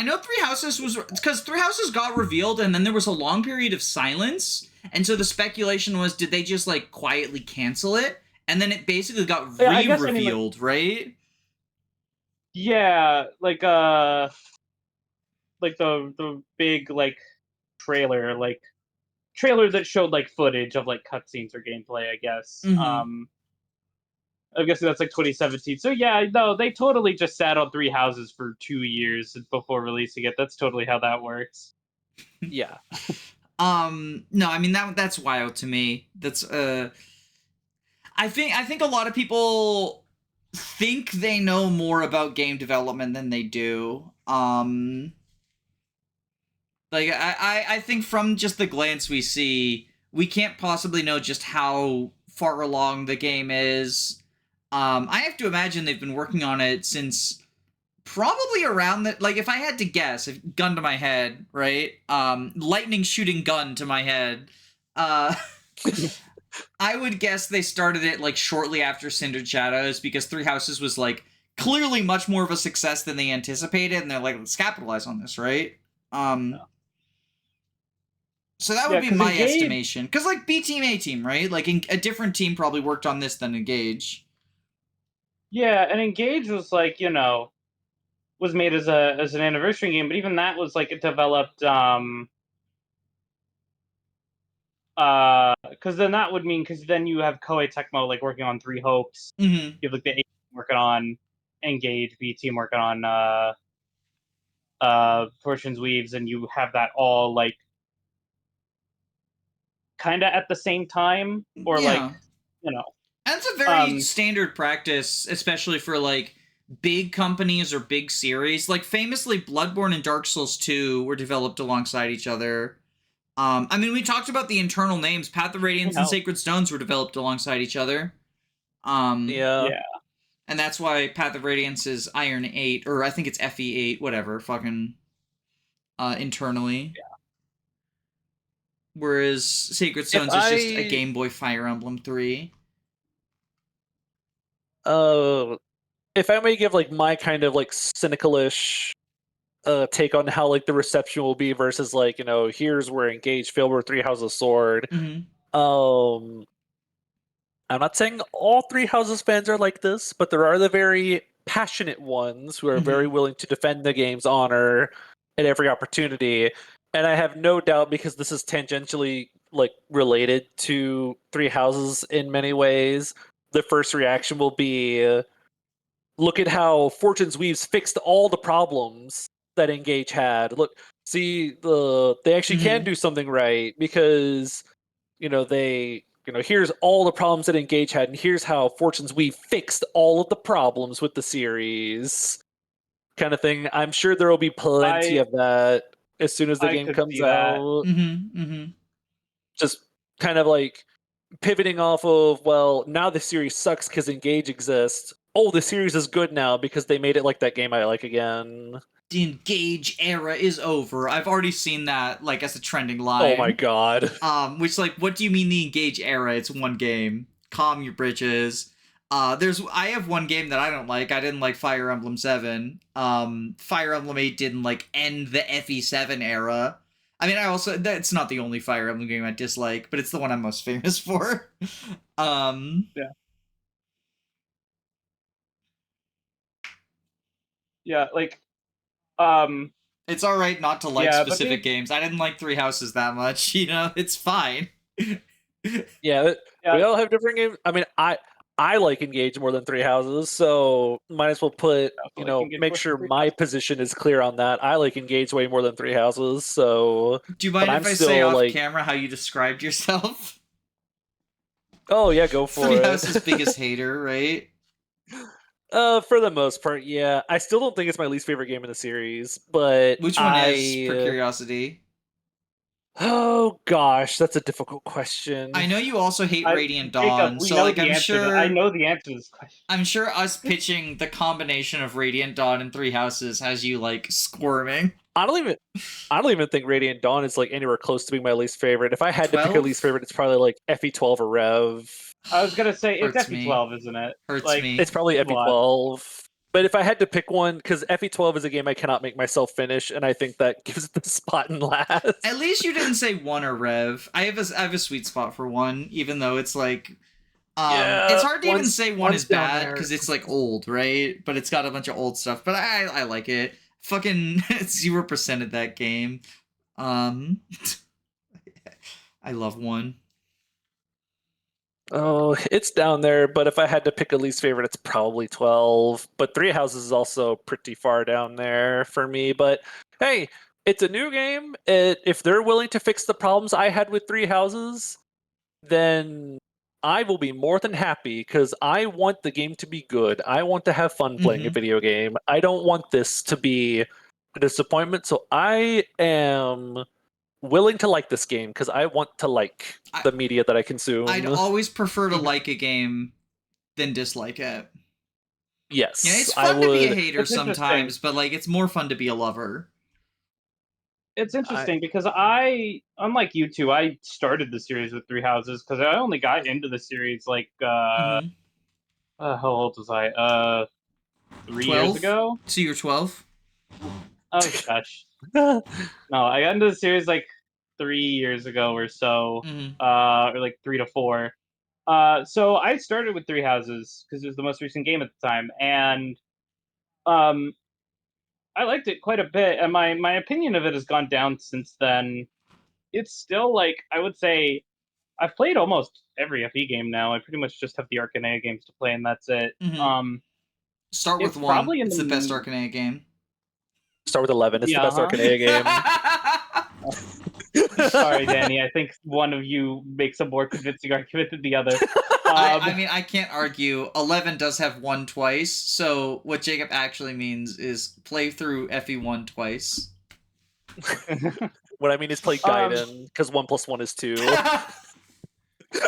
Speaker 1: know Three Houses was... because Three Houses got revealed, and then there was a long period of silence, and so the speculation was, did they just, like, quietly cancel it? And then it basically got re-revealed, right?
Speaker 3: Yeah, like the big, like, trailer that showed, like, footage of, like, cutscenes or gameplay, I guess.
Speaker 1: Mhm.
Speaker 3: I guess that's, like, 2017. So yeah, no, they totally just sat on Three Houses for 2 years before releasing it. That's totally how that works.
Speaker 2: Yeah.
Speaker 1: No, I mean, that's wild to me. That's, I think a lot of people think they know more about game development than they do. Like, I think from just the glance we see, we can't possibly know just how far along the game is. I have to imagine they've been working on it since probably around the... like, if I had to guess, gun to my head, right? Lightning shooting gun to my head. I would guess they started it, like, shortly after Cindered Shadows, because Three Houses was, like, clearly much more of a success than they anticipated, and they're like, let's capitalize on this, right? So that would be my estimation. Because, like, B Team, A Team, right? Like, a different team probably worked on this than Engage.
Speaker 3: Yeah, and Engage was, like, you know, was made as an anniversary game, but even that was, like, developed, because then that would mean, because then you have Koei Tecmo, like, working on Three Hopes.
Speaker 1: Mm-hmm.
Speaker 3: You have, like, the A Team working on Engage, B Team working on Fortune's Weaves, and you have that all, like, kind of at the same time, or like, you know.
Speaker 1: That's a very standard practice, especially for, like, big companies or big series. Like, famously, Bloodborne and Dark Souls 2 were developed alongside each other. I mean, we talked about the internal names. Path of Radiance and Sacred Stones were developed alongside each other.
Speaker 2: Yeah.
Speaker 1: And that's why Path of Radiance is Iron 8, or I think it's FE 8, whatever, fucking, internally.
Speaker 2: Yeah.
Speaker 1: Whereas Sacred Stones is just a Game Boy Fire Emblem 3.
Speaker 2: If I may give, like, my kind of, like, cynical-ish take on how, like, the reception will be versus, like, you know, here's where Engage failed, where Three Houses soared.
Speaker 1: Mm-hmm.
Speaker 2: I'm not saying all Three Houses fans are like this, but there are the very passionate ones who are very willing to defend the game's honor at every opportunity. And I have no doubt, because this is tangentially, like, related to Three Houses in many ways, the first reaction will be, look at how Fortune's Weaves fixed all the problems that Engage had. Look, see, they actually can do something right because here's all the problems that Engage had, and here's how Fortune's We fixed all of the problems with the series, kind of thing. I'm sure there will be plenty of that as soon as the game comes out. Just kind of like pivoting off of, well, now the series sucks because Engage exists. Oh, the series is good now because they made it like that game I like again.
Speaker 1: The Engage era is over. I've already seen that, like, as a trending line.
Speaker 2: Oh my god.
Speaker 1: Which, like, what do you mean the Engage era? It's one game. Calm your britches. I have one game that I don't like. I didn't like Fire Emblem 7. Fire Emblem 8 didn't, like, end the FE7 era. I mean, that's not the only Fire Emblem game I dislike, but it's the one I'm most famous for.
Speaker 3: Yeah. Yeah, like,
Speaker 1: it's all right not to like specific games. I didn't like Three Houses that much. It's fine.
Speaker 2: Yeah, we all have different games. I mean, I like Engage more than Three Houses, so might as well put make sure my position is clear on that. I like Engage way more than Three Houses. So,
Speaker 1: do you mind if I say off camera how you described yourself?
Speaker 2: Oh yeah, go for it.
Speaker 1: Three Houses' biggest hater, right?
Speaker 2: For the most part, yeah. I still don't think it's my least favorite game in the series, but
Speaker 1: which one is, for curiosity?
Speaker 2: Oh gosh, that's a difficult question.
Speaker 1: I know you also hate Radiant Dawn, so like I'm sure
Speaker 3: I know the answer to this question.
Speaker 1: I'm sure us pitching the combination of Radiant Dawn and Three Houses has you like squirming.
Speaker 2: I don't even think Radiant Dawn is like anywhere close to being my least favorite. If I had to pick a least favorite, it's probably like FE12 or Rev.
Speaker 3: I was gonna say it's FE12, isn't it?
Speaker 1: Hurts me.
Speaker 2: It's probably FE12. But if I had to pick one, because FE12 is a game I cannot make myself finish, and I think that gives it the spot in last.
Speaker 1: At least you didn't say 1 or Rev. I have a sweet spot for 1, even though it's like it's hard to even say 1 is bad because it's like old, right? But it's got a bunch of old stuff. But I like it. Fucking 0% of that game. I love 1.
Speaker 2: Oh, it's down there, but if I had to pick a least favorite, it's probably 12. But Three Houses is also pretty far down there for me. But hey, it's a new game. If they're willing to fix the problems I had with Three Houses, then I will be more than happy because I want the game to be good. I want to have fun playing a video game. I don't want this to be a disappointment. So I am willing to like this game because I want to like the media that I consume.
Speaker 1: I'd always prefer to like a game than dislike it.
Speaker 2: Yes.
Speaker 1: Yeah, it's fun to be a hater sometimes, but like it's more fun to be a lover.
Speaker 3: It's interesting because unlike you two, I started the series with Three Houses because I only got into the series like how old was I? 3 years ago.
Speaker 1: So you're 12?
Speaker 3: Oh gosh. No, I got into the series like 3 years ago or so, or like 3 to 4. So I started with Three Houses because it was the most recent game at the time, and I liked it quite a bit. And my opinion of it has gone down since then. It's still like I would say I've played almost every FE game now. I pretty much just have the Arcanea games to play, and that's it.
Speaker 1: Start with 1. It's the best Arcanea game.
Speaker 2: Start with 11. It's the best Arcanea game.
Speaker 3: Sorry, Danny. I think one of you makes a more convincing argument than the other.
Speaker 1: I mean, I can't argue. 11 does have 1 twice, so what Jacob actually means is play through FE1 twice.
Speaker 2: What I mean is play Gaiden, because 1 + 1 is 2.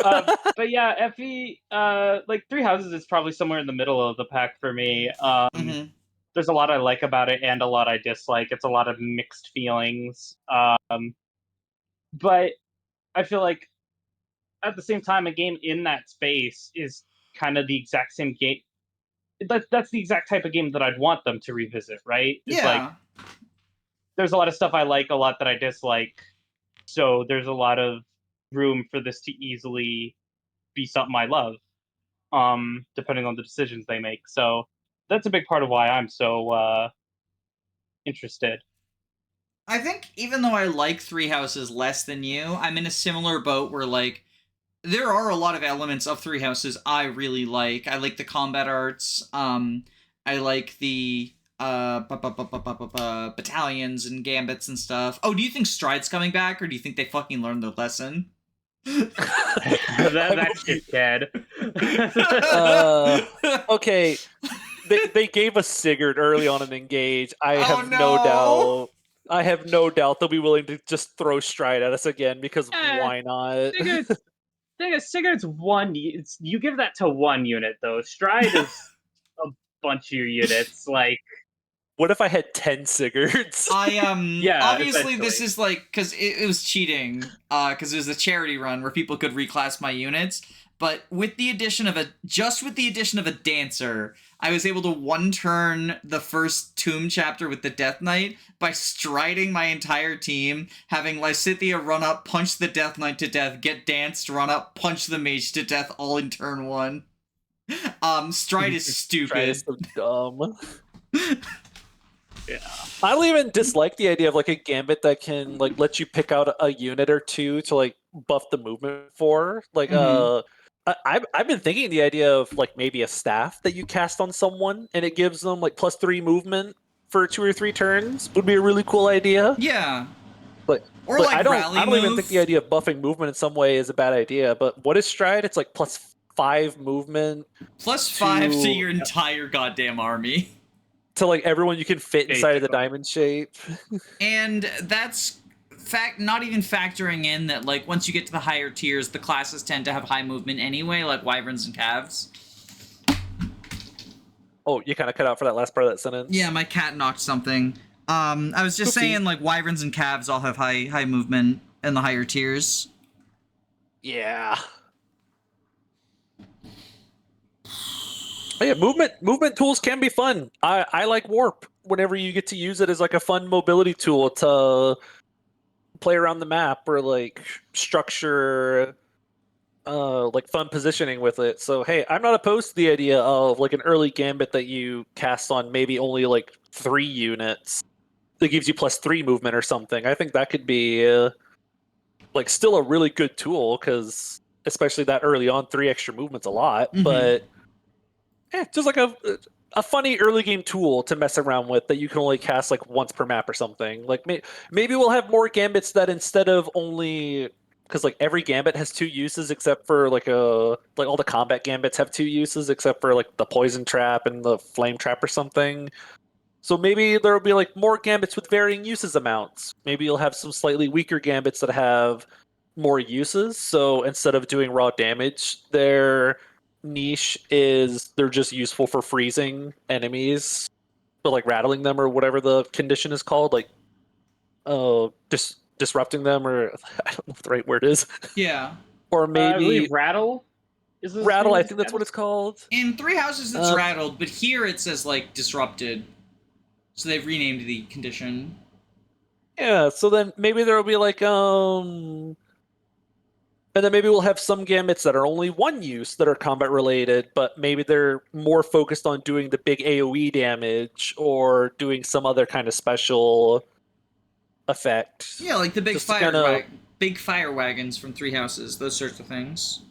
Speaker 3: But yeah, FE, like Three Houses is probably somewhere in the middle of the pack for me. There's a lot I like about it and a lot I dislike. It's a lot of mixed feelings. But I feel like at the same time, a game in that space is kind of the exact same game. That's the exact type of game that I'd want them to revisit, right? It's like there's a lot of stuff I like, a lot that I dislike. So there's a lot of room for this to easily be something I love, depending on the decisions they make. So that's a big part of why I'm so interested.
Speaker 1: I think even though I like Three Houses less than you, I'm in a similar boat where, like, there are a lot of elements of Three Houses I really like. I like the combat arts. I like the battalions and gambits and stuff. Oh, do you think Stride's coming back, or do you think they fucking learned their lesson?
Speaker 3: That's just dead.
Speaker 2: Okay, they gave us Sigurd early on in Engage. I
Speaker 1: Oh,
Speaker 2: have no
Speaker 1: no.
Speaker 2: doubt. I have no doubt they'll be willing to just throw Stride at us again because why not?
Speaker 3: Sigurd's one. You give that to one unit though. Stride is a bunch of your units. Like,
Speaker 2: What if I had 10 Sigurds?
Speaker 3: Yeah,
Speaker 1: Obviously this
Speaker 3: essentially.
Speaker 1: is like, because it was cheating, because it was a charity run where people could reclass my units, but with the addition of a dancer, I was able to one turn the first Tomb chapter with the Death Knight by striding my entire team, having Lysithea run up, punch the Death Knight to death, get danced, run up, punch the mage to death, all in turn 1. Stride is stupid.
Speaker 2: Stride is so dumb.
Speaker 3: Yeah.
Speaker 2: I don't even dislike the idea of like a gambit that can like let you pick out a unit or two to like buff the movement for. Like I've been thinking the idea of like maybe a staff that you cast on someone and it gives them like +3 movement for 2 or 3 turns would be a really cool idea.
Speaker 1: Yeah.
Speaker 2: But
Speaker 1: Or
Speaker 2: but
Speaker 1: like
Speaker 2: I don't
Speaker 1: rally
Speaker 2: even
Speaker 1: move.
Speaker 2: think the idea of buffing movement in some way is a bad idea. But what is Stride? It's like +5 movement
Speaker 1: +5 to
Speaker 2: to-
Speaker 1: your entire goddamn army.
Speaker 2: to like everyone you can fit inside of the
Speaker 3: Basically.
Speaker 2: diamond shape.
Speaker 1: And that's not even factoring in that, like, once you get to the higher tiers, the classes tend to have high movement anyway, like wyverns and calves.
Speaker 2: Oh, you kind of cut out for that last part of that sentence.
Speaker 1: Yeah, my cat knocked something. I was just
Speaker 2: Oopsie.
Speaker 1: saying, like, wyverns and calves all have high movement in the higher tiers.
Speaker 2: Yeah. Oh, yeah, movement tools can be fun. I like warp whenever you get to use it as like a fun mobility tool to play around the map or like structure like fun positioning with it. So hey, I'm not opposed to the idea of like an early gambit that you cast on maybe only like 3 units that gives you +3 movement or something. I think that could be like still a really good tool because especially that early on 3 extra movement's a lot,
Speaker 1: Mhm.
Speaker 2: but just like a funny early game tool to mess around with that you can only cast like once per map or something. Like maybe we'll have more gambits that instead of only because like every gambit has 2 uses except for like all the combat gambits have 2 uses except for like the poison trap and the flame trap or something. So maybe there will be like more gambits with varying uses amounts. Maybe you'll have some slightly weaker gambits that have more uses. So instead of doing raw damage, their niche is they're just useful for freezing enemies, but like rattling them or whatever the condition is called, like disrupting them, or I don't know what the right word is.
Speaker 1: Yeah.
Speaker 2: Or
Speaker 3: I
Speaker 2: maybe
Speaker 3: believe rattle is his
Speaker 2: rattle. I
Speaker 3: famous
Speaker 2: think that's what it's called.
Speaker 1: In 3 houses, it's
Speaker 2: Um,
Speaker 1: rattled, but here it says, like, disrupted. So they've renamed the condition.
Speaker 2: Yeah, so then maybe there will be like and then maybe we'll have some gambits that are only 1 use that are combat related, but maybe they're more focused on doing the big AoE damage or doing some other kind of special effect.
Speaker 1: Yeah, like the big
Speaker 2: Just to kinda-
Speaker 1: big fire wagons from 3 houses, those sorts of things.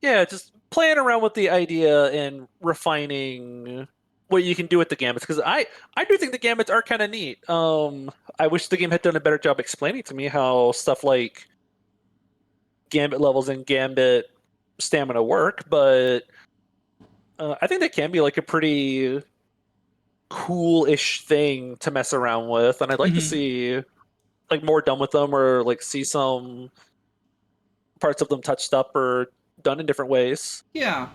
Speaker 2: Yeah, just playing around with the idea and refining what you can do with the gambits, because I do think the gambits are kind of neat. I wish the game had done a better job explaining to me how stuff like gambit levels and gambit stamina work, but I think that can be like a pretty cool-ish thing to mess around with, and I'd like to
Speaker 1: Mhm.
Speaker 2: see like more done with them, or like see some parts of them touched up or done in different ways.
Speaker 1: Yeah.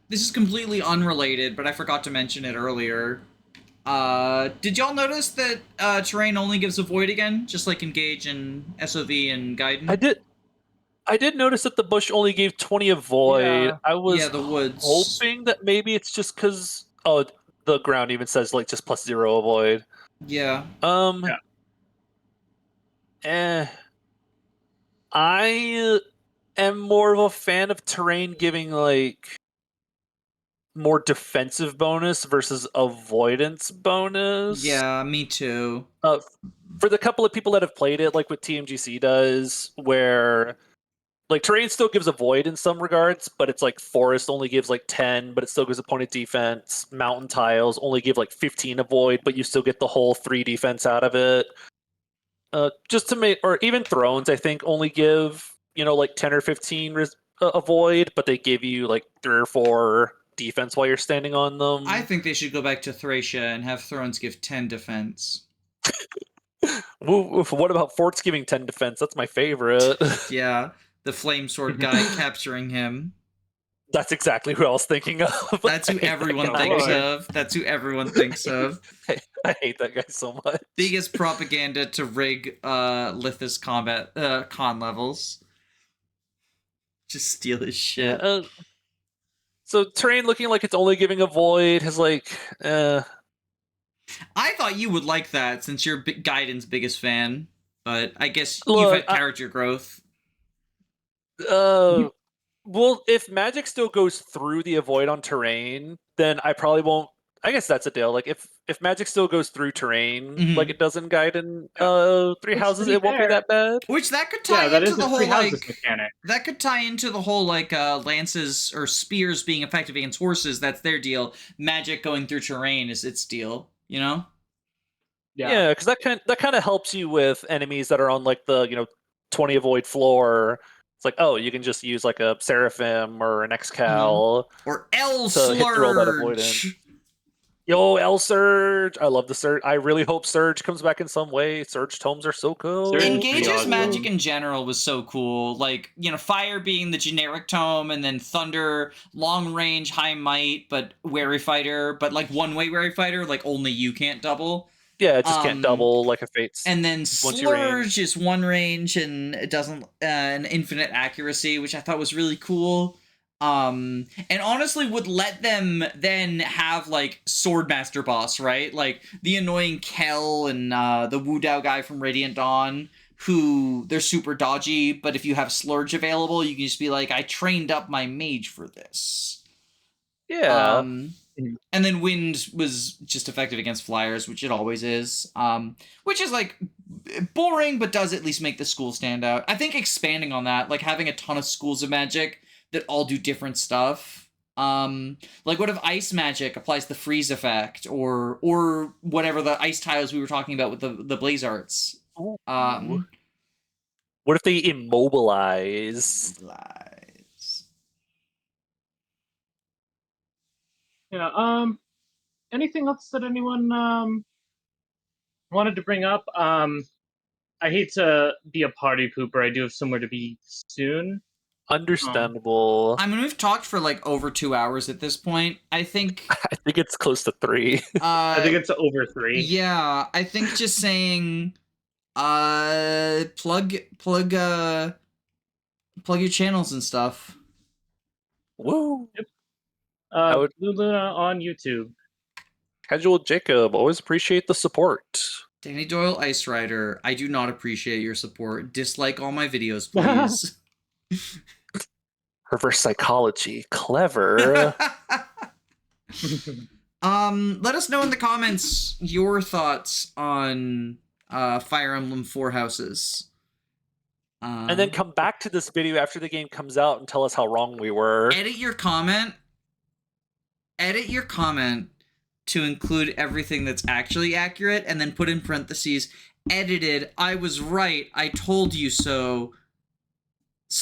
Speaker 1: This is completely unrelated, but I forgot to mention it earlier. Did y'all notice that terrain only gives a void again, just like Engage and SOV and Gaiden?
Speaker 2: I did notice that the bush only gave 20 of void.
Speaker 3: Yeah.
Speaker 2: I was
Speaker 1: Yeah, the woods.
Speaker 2: hoping that maybe it's just because the ground even says like just +0 of void.
Speaker 1: Yeah.
Speaker 3: Yeah.
Speaker 2: I am more of a fan of terrain giving like more defensive bonus versus avoidance bonus.
Speaker 1: Yeah, me too.
Speaker 2: For the couple of people that have played it, like what TMGC does, where like terrain still gives a void in some regards, but it's like forest only gives like 10, but it still gives a point of defense. Mountain tiles only give like 15 a void, but you still get the whole 3 defense out of it. Just to make, or even thrones, I think only give like 10 or 15 a void, but they give you like 3 or 4 defense while you're standing on them.
Speaker 1: I think they should go back to Thracia and have thrones give 10 defense.
Speaker 2: What about forts giving 10 defense? That's my favorite.
Speaker 1: Yeah, the flame sword guy capturing him.
Speaker 2: That's exactly who I was thinking of.
Speaker 1: That's who everyone thinks of. That's who everyone thinks of.
Speaker 2: I hate that guy so much.
Speaker 1: Biggest propaganda to rig Lithus combat con levels. Just steal his shit.
Speaker 2: So terrain looking like it's only giving a void has like
Speaker 1: I thought you would like that since you're Gaiden's biggest fan, but I guess you've had character growth.
Speaker 2: Well, if magic still goes through the avoid on terrain, then I probably won't. I guess that's a deal. Like if magic still goes through terrain, like it does in Gaiden 3 houses, it won't be that bad.
Speaker 1: Which that could tie into the whole
Speaker 3: mechanic.
Speaker 1: That could tie into the whole lances or spears being effective against horses. That's their deal. Magic going through terrain is its deal.
Speaker 2: Yeah, because that kind of helps you with enemies that are on like the 20 avoid floor. It's like, oh, you can just use like a Seraphim or an Excal
Speaker 1: or L
Speaker 2: to hit through all that avoidance. Yo, L Surge! I love the Surge. I really hope Surge comes back in some way. Surge tomes are so cool.
Speaker 1: Engage's magic in general was so cool. Like, fire being the generic tome, and then thunder, long range, high might, but wary fighter, but like one-way wary fighter, like only you can't double.
Speaker 2: Yeah, it just can't double like a Fates.
Speaker 1: And then Slurge is one range, and it doesn't an infinite accuracy, which I thought was really cool. And honestly would let them then have like Swordmaster boss, right? Like the annoying Kel and the Wu Dao guy from Radiant Dawn, who they're super dodgy, but if you have Slurge available, you can just be like, I trained up my mage for this.
Speaker 2: Yeah.
Speaker 1: And then Wind was just effective against flyers, which it always is. Which is like boring, but does at least make the school stand out. I think expanding on that, like having a ton of schools of magic that all do different stuff. Like what if ice magic applies the freeze effect, or whatever the ice tiles we were talking about with the blaze arts.
Speaker 2: What if they immobilize?
Speaker 4: Yeah. Anything else that anyone wanted to bring up? I hate to be a party pooper. I do have somewhere to be soon.
Speaker 2: Understandable.
Speaker 1: I mean, we've talked for like over 2 hours at this point. I think
Speaker 2: it's close to 3.
Speaker 4: I think it's over 3.
Speaker 1: Yeah, I think just saying plug your channels and stuff.
Speaker 2: Woo.
Speaker 4: Yep. Blue Luna on YouTube.
Speaker 2: Casual Jacob, always appreciate the support.
Speaker 1: Danny Doyle Ice Rider, I do not appreciate your support. Dislike all my videos, please.
Speaker 2: Reverse psychology, clever.
Speaker 1: Let us know in the comments your thoughts on Fire Emblem 4 Houses.
Speaker 2: And then come back to this video after the game comes out and tell us how wrong we were.
Speaker 1: Edit your comment to include everything that's actually accurate, and then put in parentheses, edited, I was right, I told you so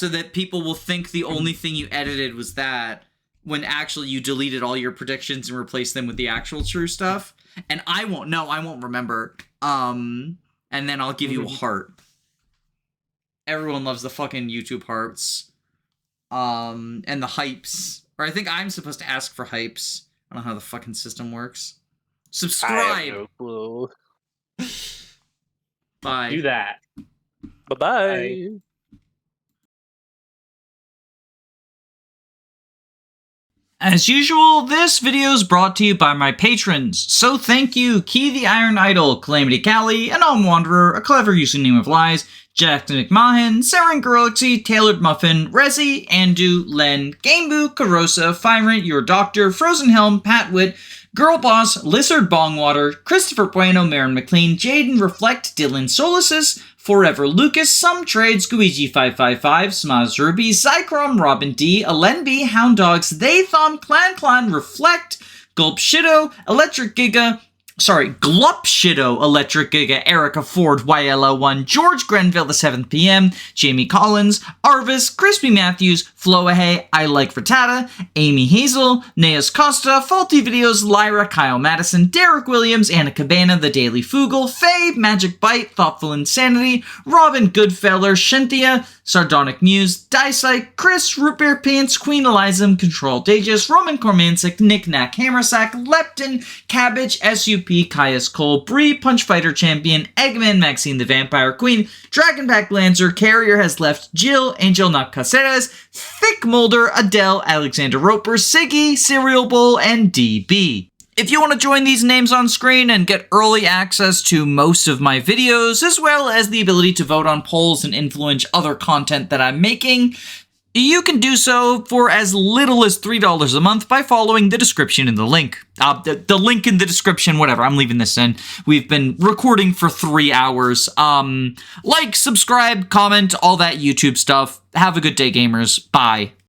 Speaker 1: that people will think the only thing you edited was that, when actually you deleted all your predictions and replaced them with the actual true stuff. And I won't remember. And then I'll give you a heart. Everyone loves the fucking YouTube hearts. And the hypes. Or I think I'm supposed to ask for hypes. I don't know how the fucking system works. Subscribe!
Speaker 2: I have no clue.
Speaker 1: Bye.
Speaker 4: Do that.
Speaker 2: Bye-bye.
Speaker 4: Bye.
Speaker 1: As usual, this video is brought to you by my patrons, so thank you, Key the Iron Idol, Calamity Callie, Anon Wanderer, A Clever Username of Lies, Jackson McMahon, Saren Galaxy, Tailored Muffin, Rezi, Andu, Len, Gameboo, Carosa, Fyrant, Your Doctor, Frozen Helm, Patwit, Girl Boss, Lizard Bongwater, Christopher Bueno, Marin McLean, Jaden Reflect, Dylan Solaces, Forever Lucas, Some Trades, Guiji555, Smaz Ruby, Zycrom, Robin D, Alen B, Hound Dogs, They Thumb, Clan, Reflect, Gulp Shido, Glup Shido, Electric Giga, Erica Ford, YLO1, George Grenville, the 7th PM, Jamie Collins, Arvis, Crispy Matthews, Floahay, I Like Frittata, Amy Hazel, Neas Costa, Faulty Videos, Lyra, Kyle Madison, Derek Williams, Anna Cabana, The Daily Foogle, Faye, Magic Bite, Thoughtful Insanity, Robin Goodfeller, Shinthia, Sardonic Muse, Dysike, Chris, Root Beer Pants, Queen Eliza, Control Dages, Roman Kormansic, Nick Knack Hammersack, Lepton, Cabbage, SUP, Caius Cole, Bree, Punch Fighter Champion, Eggman, Maxine the Vampire Queen, Dragonback Lancer, Carrier has left, Jill, Angel Not Caceres, Thick Molder, Adele, Alexander Roper, Siggy, Cereal Bowl, and DB. If you want to join these names on screen and get early access to most of my videos, as well as the ability to vote on polls and influence other content that I'm making, you can do so for as little as $3 a month by following the description in the link. The link in the description, whatever, I'm leaving this in. We've been recording for 3 hours. Like, subscribe, comment, all that YouTube stuff. Have a good day, gamers. Bye.